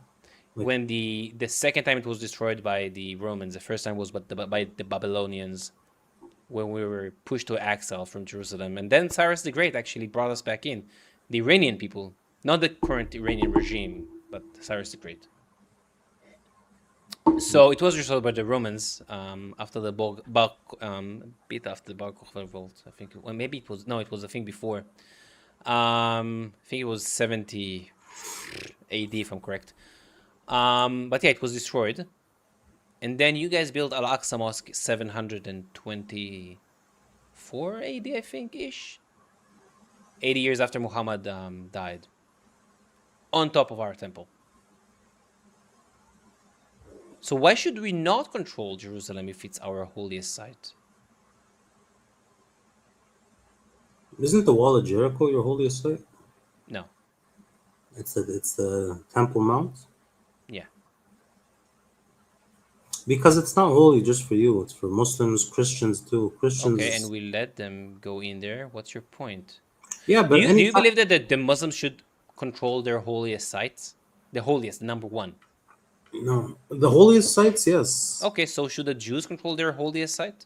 When the second time it was destroyed by the Romans. The first time was by the Babylonians, when we were pushed to exile from Jerusalem. And then Cyrus the Great actually brought us back in. The Iranian people, not the current Iranian regime, but Cyrus the Great. So it was restored by the Romans after the bit after the Bar Kokhba revolt. I think. Well, maybe it was it was a thing before. I think it was 70 AD, if I'm correct. But yeah, it was destroyed. And then you guys built Al-Aqsa Mosque 724 AD, I think, ish. 80 years after Muhammad died. On top of our temple. So why should we not control Jerusalem if it's our holiest site? Isn't the Wall of Jericho your holiest site? No. It's the Temple Mount? Yeah. Because it's not holy just for you. It's for Muslims, Christians too. Christians. Okay, and we let them go in there. What's your point? Yeah, but do you believe that the Muslims should control their holiest sites? The holiest, number one. No, the holiest sites, yes. Okay, so should the Jews control their holiest site?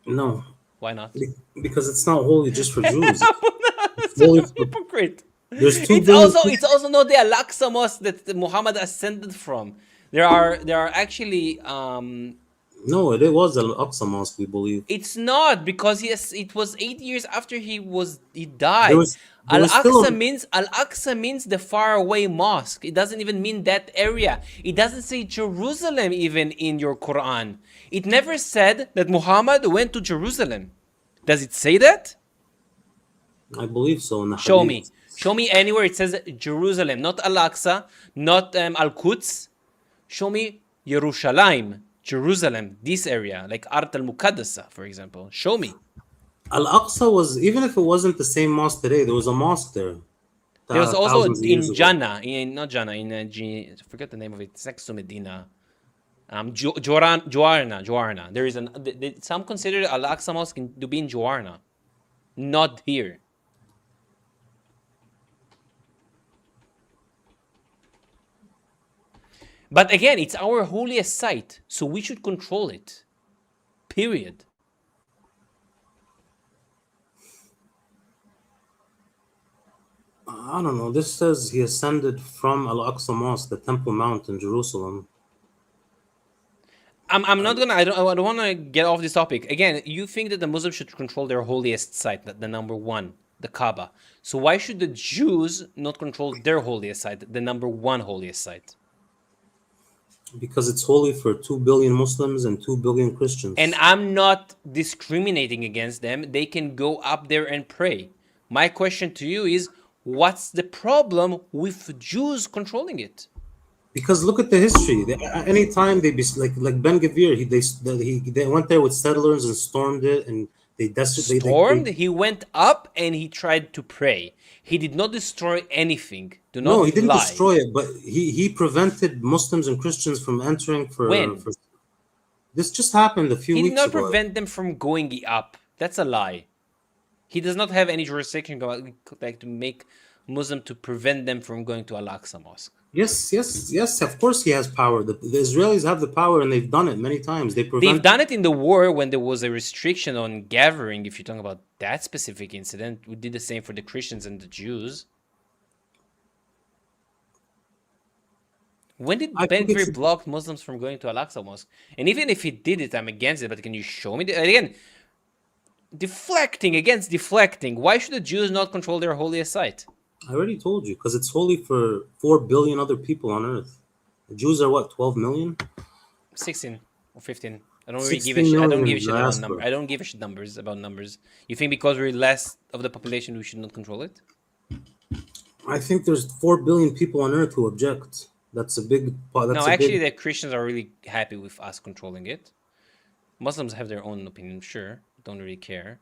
No. Why not? Because it's not holy just for Jews. It's such a hypocrite. There's two. It's also not the Al-Aqsa Mosque that Muhammad ascended from. There are actually. No, it was Al-Aqsa Mosque, we believe. It's not, because it was 8 years after he died. Al-Aqsa means the faraway mosque. It doesn't even mean that area. It doesn't say Jerusalem even in your Quran. It never said that Muhammad went to Jerusalem. Does it say that? I believe so. In the Show hadith. me. Show me anywhere it says Jerusalem, not Al-Aqsa, not Al-Quds. Show me Yerushalayim. Jerusalem, this area, like Art al-Muqaddasa, for example. Show me. Al-Aqsa was, even if it wasn't the same mosque today, there was a mosque there. There was also thousands of years in ago. Jannah, I forget the name of it, it's next to Medina. Joarna. There is some consider Al-Aqsa Mosque to be in Joarna, not here. But again, it's our holiest site, so we should control it. Period. I don't know. This says he ascended from Al-Aqsa Mosque, the Temple Mount in Jerusalem. I'm not gonna. I don't want to get off this topic. Again, you think that the Muslims should control their holiest site, the number one, the Kaaba. So why should the Jews not control their holiest site, the number one holiest site? Because it's holy for 2 billion Muslims and 2 billion Christians. And I'm not discriminating against them. They can go up there and pray. My question to you is, what's the problem with Jews controlling it? Because look at the history. Anytime they be like Ben Gvir, they went there with settlers and stormed it, and they stormed. He went up and he tried to pray. He did not destroy anything. Do not No, he didn't lie. destroy it, but he prevented Muslims and Christians from entering. This just happened a few weeks ago. He did not prevent them from going up. That's a lie. He does not have any jurisdiction to make Muslim to prevent them from going to Al-Aqsa Mosque. Yes. Of course, he has power. The Israelis have the power, and they've done it many times. They've done it in the war when there was a restriction on gathering. If you're talking about that specific incident, we did the same for the Christians and the Jews. When did Ben Gvir block Muslims from going to Al-Aqsa Mosque? And even if he did it, I'm against it. But can you show me? Again, deflecting against deflecting. Why should the Jews not control their holiest site? I already told you, because it's holy for 4 billion other people on earth. The Jews are what, 12 million? 16 or 15. I don't really give a shit. I don't give a shit about numbers. I don't give a shit about numbers. You think because we're less of the population, we should not control it? I think there's 4 billion people on earth who object. That's a big. The Christians are really happy with us controlling it. Muslims have their own opinion, sure. Don't really care.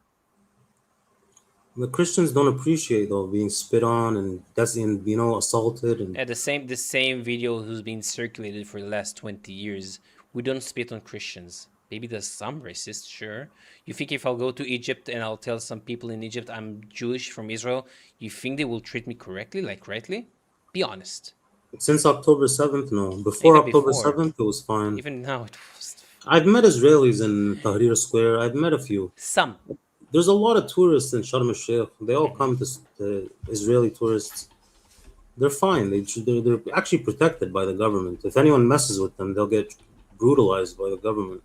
The Christians don't appreciate though being spit on and assaulted and the same video who's been circulated for the last 20 years. We don't spit on Christians. Maybe there's some racists, sure. You think if I'll go to Egypt and I'll tell some people in Egypt I'm Jewish from Israel, you think they will treat me correctly, like rightly? Be honest. Since October 7th, no. Before October 7th, it was fine. Even now, it was. I've met Israelis in Tahrir Square. I've met a few. Some. There's a lot of tourists in Sharm el-Sheikh. They all come to Israeli tourists. They're fine. They're actually protected by the government. If anyone messes with them, they'll get brutalized by the government.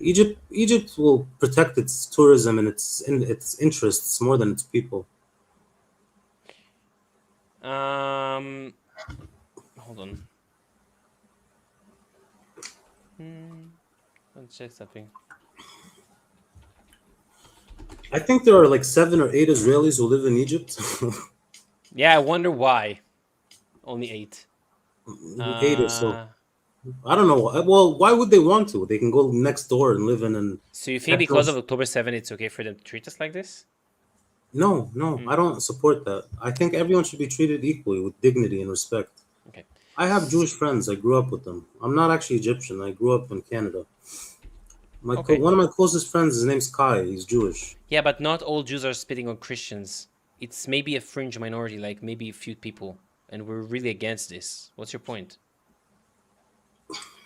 Egypt will protect its tourism and its interests more than its people. Hold on. Let's check something. I think there are like 7 or 8 Israelis who live in Egypt. Yeah, I wonder why. Only 8. 8 or so. I don't know. Well, why would they want to? They can go next door and live in an. So you think because of October 7th, it's okay for them to treat us like this? No, I don't support that. I think everyone should be treated equally with dignity and respect. Okay. I have Jewish friends. I grew up with them. I'm not actually Egyptian. I grew up in Canada. One of my closest friends, his name's Kai. He's Jewish. Yeah, but not all Jews are spitting on Christians. It's maybe a fringe minority, like maybe a few people. And we're really against this. What's your point?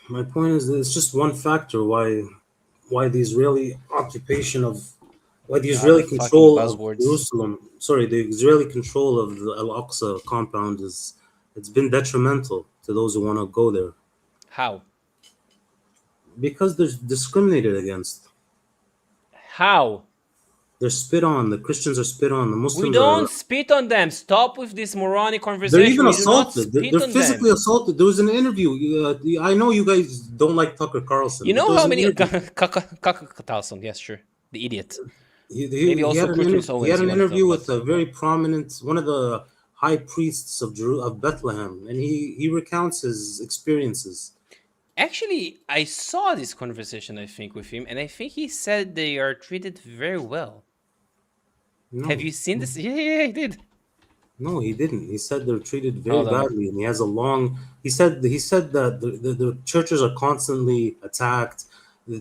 My point is that it's just one factor why the Israeli occupation of the Israeli control of Jerusalem, the Israeli control of the Al-Aqsa compound it's been detrimental to those who want to go there. How? Because they're discriminated against. How? They're spit on. The Christians are spit on. The Muslims. We don't spit on them. Stop with this moronic conversation. They're even assaulted. They're physically assaulted. There was an interview. I know you guys don't like Tucker Carlson. You know how many Carlson? Yes, sure. The idiot. Maybe also he had an interview with a very prominent, one of the high priests of Bethlehem, and he recounts his experiences. Actually, I saw this conversation, I think, with him, and I think he said they are treated very well. No. Have you seen this? Yeah, he did. No, he didn't. He said they're treated very Hold on. badly, and he has a long. He said that the churches are constantly attacked,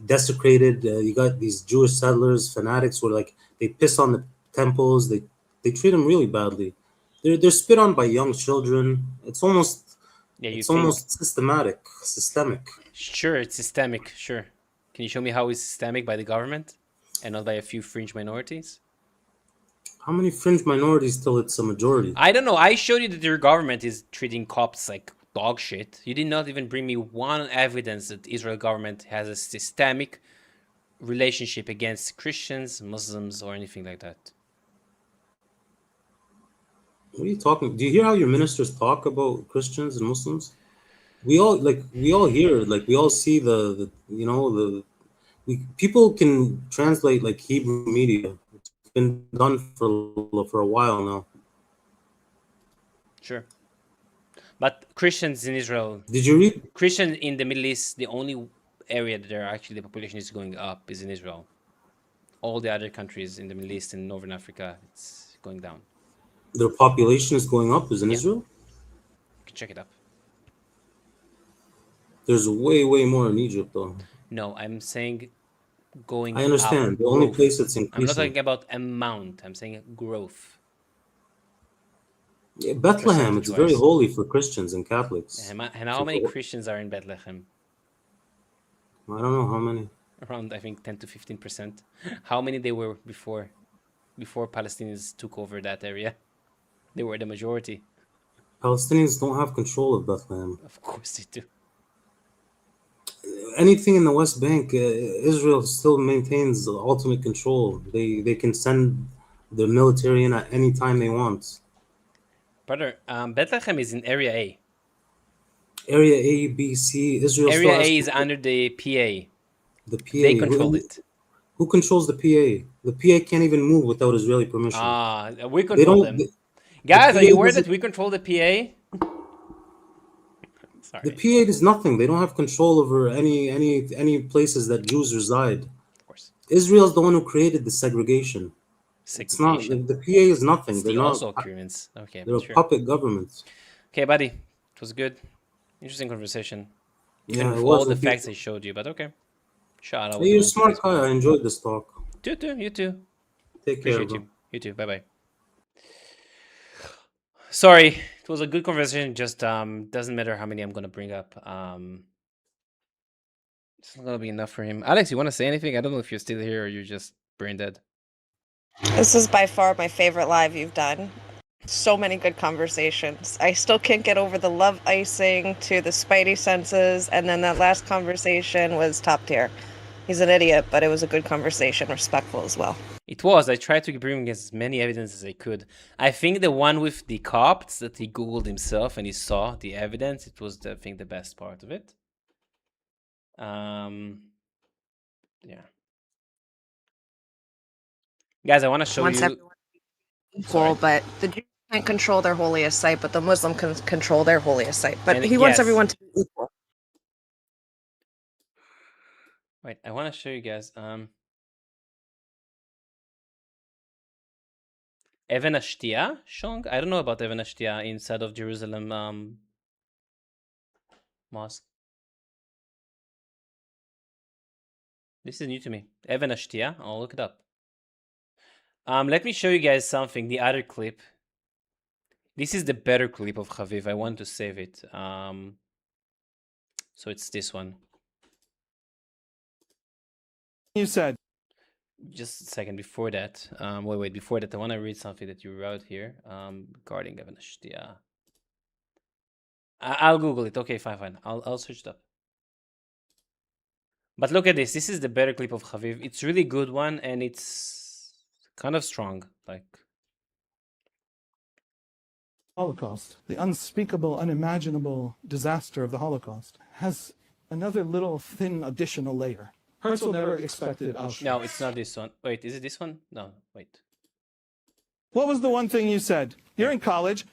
desecrated. You got these Jewish settlers, fanatics, who are like they piss on the temples. They treat them really badly. They're spit on by young children. It's almost systemic. Sure, it's systemic. Sure. Can you show me how it's systemic by the government and not by a few fringe minorities? How many fringe minorities till it's a majority? I don't know. I showed you that your government is treating Copts like dog shit. You did not even bring me one evidence that Israel government has a systemic relationship against Christians, Muslims, or anything like that. What are you talking? Do you hear how your ministers talk about Christians and Muslims? We all hear, like we all see people can translate like Hebrew media. It's been done for a while now. Sure. But Christians in Israel. Did you read? Christians in the Middle East, the only area that the population is going up is in Israel. All the other countries in the Middle East and Northern Africa, it's going down. Their population is going up, is in Israel? You can check it up. There's way more in Egypt, though. No, I'm saying going up. I understand. The only place that's increasing. I'm not talking about amount. I'm saying growth. Yeah, Bethlehem, it's very holy for Christians and Catholics. And how many Christians are in Bethlehem? I don't know how many. Around, I think, 10 to 15%. How many they were before Palestinians took over that area? They were the majority. Palestinians don't have control of Bethlehem. Of course they do. Anything in the West Bank, Israel still maintains ultimate control. They can send the military in at any time they want. Brother, Bethlehem is in Area A. Area A, B, C, Israel. Area A is under the PA. The PA. They control it. Who controls the PA? The PA can't even move without Israeli permission. We control them. Guys, are you aware that we control the PA? Sorry. The PA is nothing. They don't have control over any places that Jews reside. Of course. Israel's the one who created the segregation. It's not the PA is nothing. It's the Oslo agreements. Okay, they're a puppet government. Okay, buddy, it was good, interesting conversation. Even Yeah, with all the facts I showed you, but okay. Shout out. Hey, you're a smart guy. I enjoyed this talk. You too. Take care, Appreciate bro. You too. Bye. Sorry, it was a good conversation. Just doesn't matter how many I'm gonna bring up. It's not gonna be enough for him. Alex, you want to say anything? I don't know if you're still here or you're just brain dead. This is by far my favorite live you've done. So many good conversations. I still can't get over the love icing to the spidey senses, and then that last conversation was top tier. He's an idiot, but it was a good conversation, respectful as well. It was. I tried to bring as many evidence as I could. I think the one with the Copts that he Googled himself and he saw the evidence, it was, I think, the best part of it. Yeah. Guys, I want to show you. Equal, but the Jews can't control their holiest site, but the Muslim can control their holiest site. But he wants everyone to be equal. Wait, I want to show you guys. Even Ashtia Shong? I don't know about Even Ashtia inside of Jerusalem mosque. This is new to me. Even Ashtia. I'll look it up. Let me show you guys something. The other clip. This is the better clip of Chaviv. I want to save it. So it's this one. You said. Just a second before that. Wait. Before that, I want to read something that you wrote here regarding Even Ashtia. I'll Google it. Okay, fine. I'll search it up. But look at this. This is the better clip of Chaviv. It's really good one, and it's kind of strong. Like Holocaust, the unspeakable, unimaginable disaster of the Holocaust, has another little thin additional layer. Herzl never expected Auschwitz. No, it's not this one. Wait, is it this one? No, wait. What was the one thing you said? You're in college.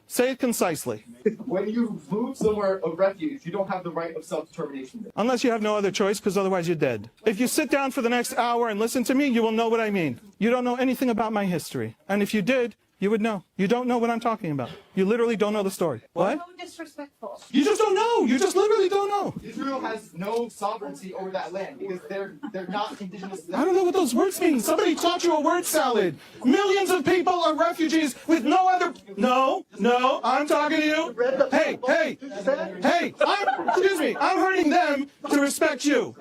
Say it concisely. When you move somewhere of refuge, you don't have the right of self-determination. Unless you have no other choice, because otherwise you're dead. If you sit down for the next hour and listen to me, you will know what I mean. You don't know anything about my history. And if you did, You would know. You don't know what I'm talking about. You literally don't know the story. What? So disrespectful. You just don't know. You just literally don't know. Israel has no sovereignty over that land because they're not indigenous. I don't know what those words mean. Somebody taught you a word salad. Millions of people are refugees with no other. No, I'm talking to you. Hey, excuse me. I'm hurting them to respect you.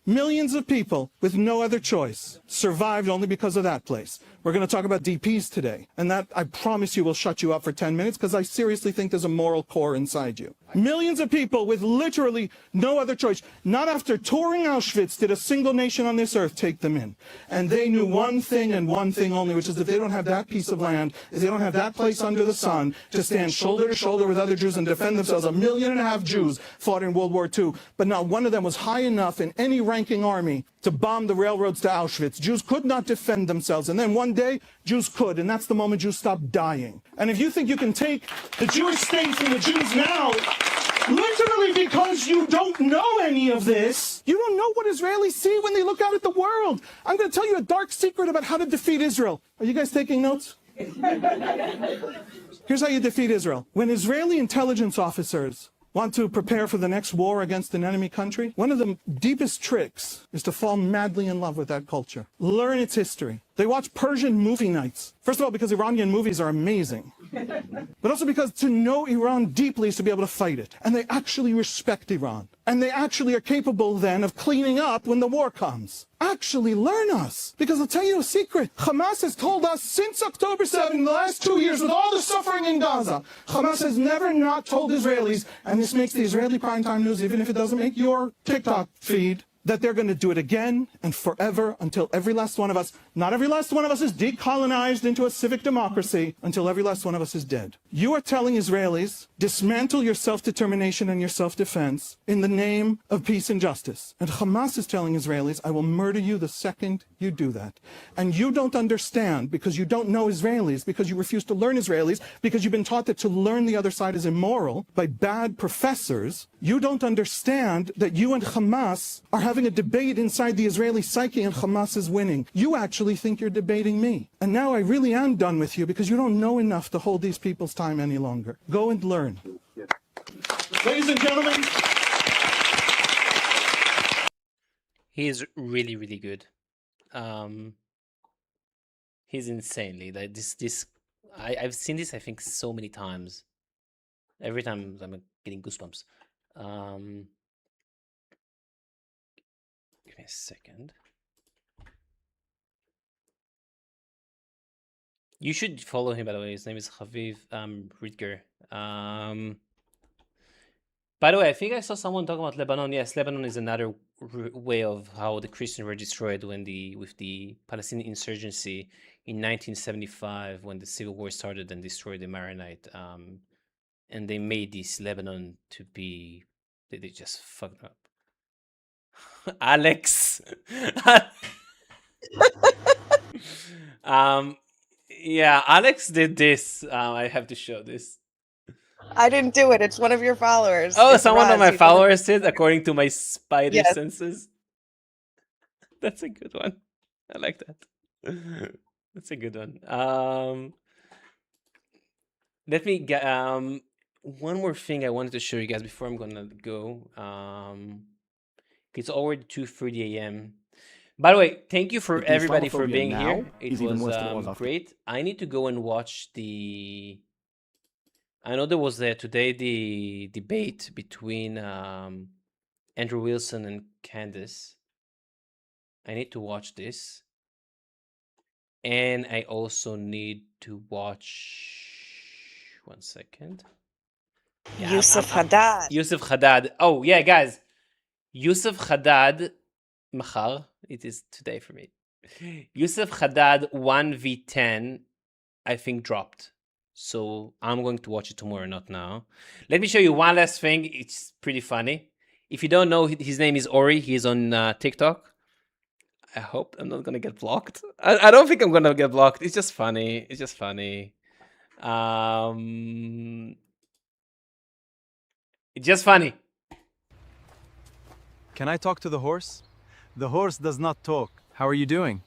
Millions of people with no other choice survived only because of that place. We're going to talk about DPs today, and that, I promise you, will shut you up for 10 minutes because I seriously think there's a moral core inside you. Millions of people with literally no other choice. Not after touring Auschwitz did a single nation on this earth take them in. And they knew one thing and one thing only, which is if they don't have that piece of land, if they don't have that place under the sun to stand shoulder to shoulder with other Jews and defend themselves. 1.5 million Jews fought in World War II, but not one of them was high enough in any ranking army to bomb the railroads to Auschwitz. Jews could not defend themselves. And then one day, Jews could, and that's the moment Jews stopped dying. And if you think you can take the Jewish state from the Jews now, literally because you don't know any of this, you don't know what Israelis see when they look out at the world. I'm going to tell you a dark secret about how to defeat Israel. Are you guys taking notes? Here's how you defeat Israel. When Israeli intelligence officers want to prepare for the next war against an enemy country, one of the deepest tricks is to fall madly in love with that culture. Learn its history. They watch Persian movie nights. First of all, because Iranian movies are amazing. But also because to know Iran deeply is to be able to fight it. And they actually respect Iran. And they actually are capable then of cleaning up when the war comes. Actually learn us. Because I'll tell you a secret. Hamas has told us since October 7, in the last 2 years, with all the suffering in Gaza, Hamas has never not told Israelis, and this makes the Israeli primetime news, even if it doesn't make your TikTok feed, that they're going to do it again and forever until every last one of us, not every last one of us is decolonized into a civic democracy, until every last one of us is dead. You are telling Israelis, dismantle your self-determination and your self-defense in the name of peace and justice. And Hamas is telling Israelis, I will murder you the second you do that. And you don't understand because you don't know Israelis, because you refuse to learn Israelis, because you've been taught that to learn the other side is immoral by bad professors. You don't understand that you and Hamas are having a debate inside the Israeli psyche and Hamas is winning. You actually think you're debating me. And now I really am done with you because you don't know enough to hold these people's time any longer. Go and learn. Ladies and gentlemen. He is really, really good. He's insanely like this. I've seen this I think so many times. Every time I'm getting goosebumps. Give me a second. You should follow him, by the way. His name is Haviv Ridger. By the way, I think I saw someone talking about Lebanon. Yes, Lebanon is another way of how the Christians were destroyed with the Palestinian insurgency in 1975 when the civil war started and destroyed the Maronite. And they made this Lebanon to be, they just fucked up. Alex. Yeah, Alex did this. I have to show this. I didn't do it. It's one of your followers. Oh, It's someone of Raz. my followers did, according to my spider Yes. senses. That's a good one. I like that. That's a good one. Let me get one more thing I wanted to show you guys before I'm gonna go. It's already 2:30 a.m. By the way, thank you for With the everybody for Islamophobia being now here. It is even was worse than it was after. great. I need to go and watch the. I know there was today the debate between Andrew Wilson and Candace. I need to watch this. And I also need to watch. One second. Yusuf Haddad. Yusuf Haddad. Oh, yeah, guys. Yusuf Haddad. Mahar. It is today for me. Yusuf Haddad 1v10, I think, dropped. So I'm going to watch it tomorrow, not now. Let me show you one last thing. It's pretty funny. If you don't know, his name is Ori. He's on TikTok. I hope I'm not going to get blocked. I don't think I'm going to get blocked. It's just funny. It's just funny. It's just funny. Can I talk to the horse? The horse does not talk. How are you doing?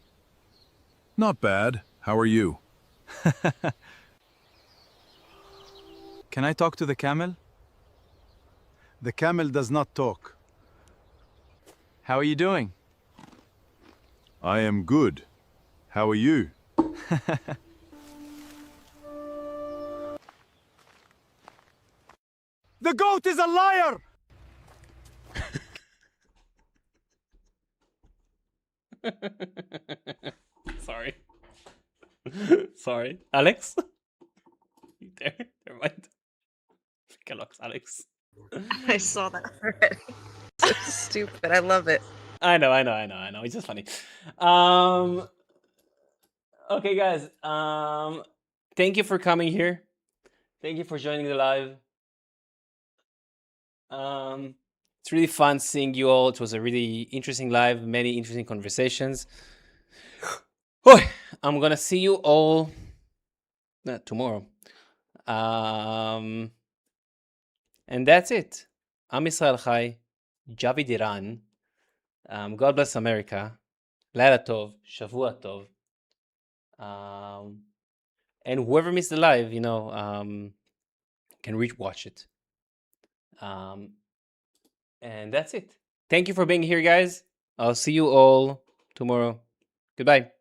Not bad. How are you? Can I talk to the camel? The camel does not talk. How are you doing? I am good. How are you? The goat is a liar! Sorry. Sorry. Alex? You there? Never mind. Kellogg's Alex. I saw that already. So stupid. I love it. I know. It's just funny. Okay, guys. Thank you for coming here. Thank you for joining the live. It's really fun seeing you all. It was a really interesting live, many interesting conversations. I'm gonna see you all tomorrow. And that's it. Am Yisrael Chai, Javid Iran. God bless America. Laila Tov, Shavua Tov. And whoever missed the live, can watch it. And that's it. Thank you for being here, guys. I'll see you all tomorrow. Goodbye.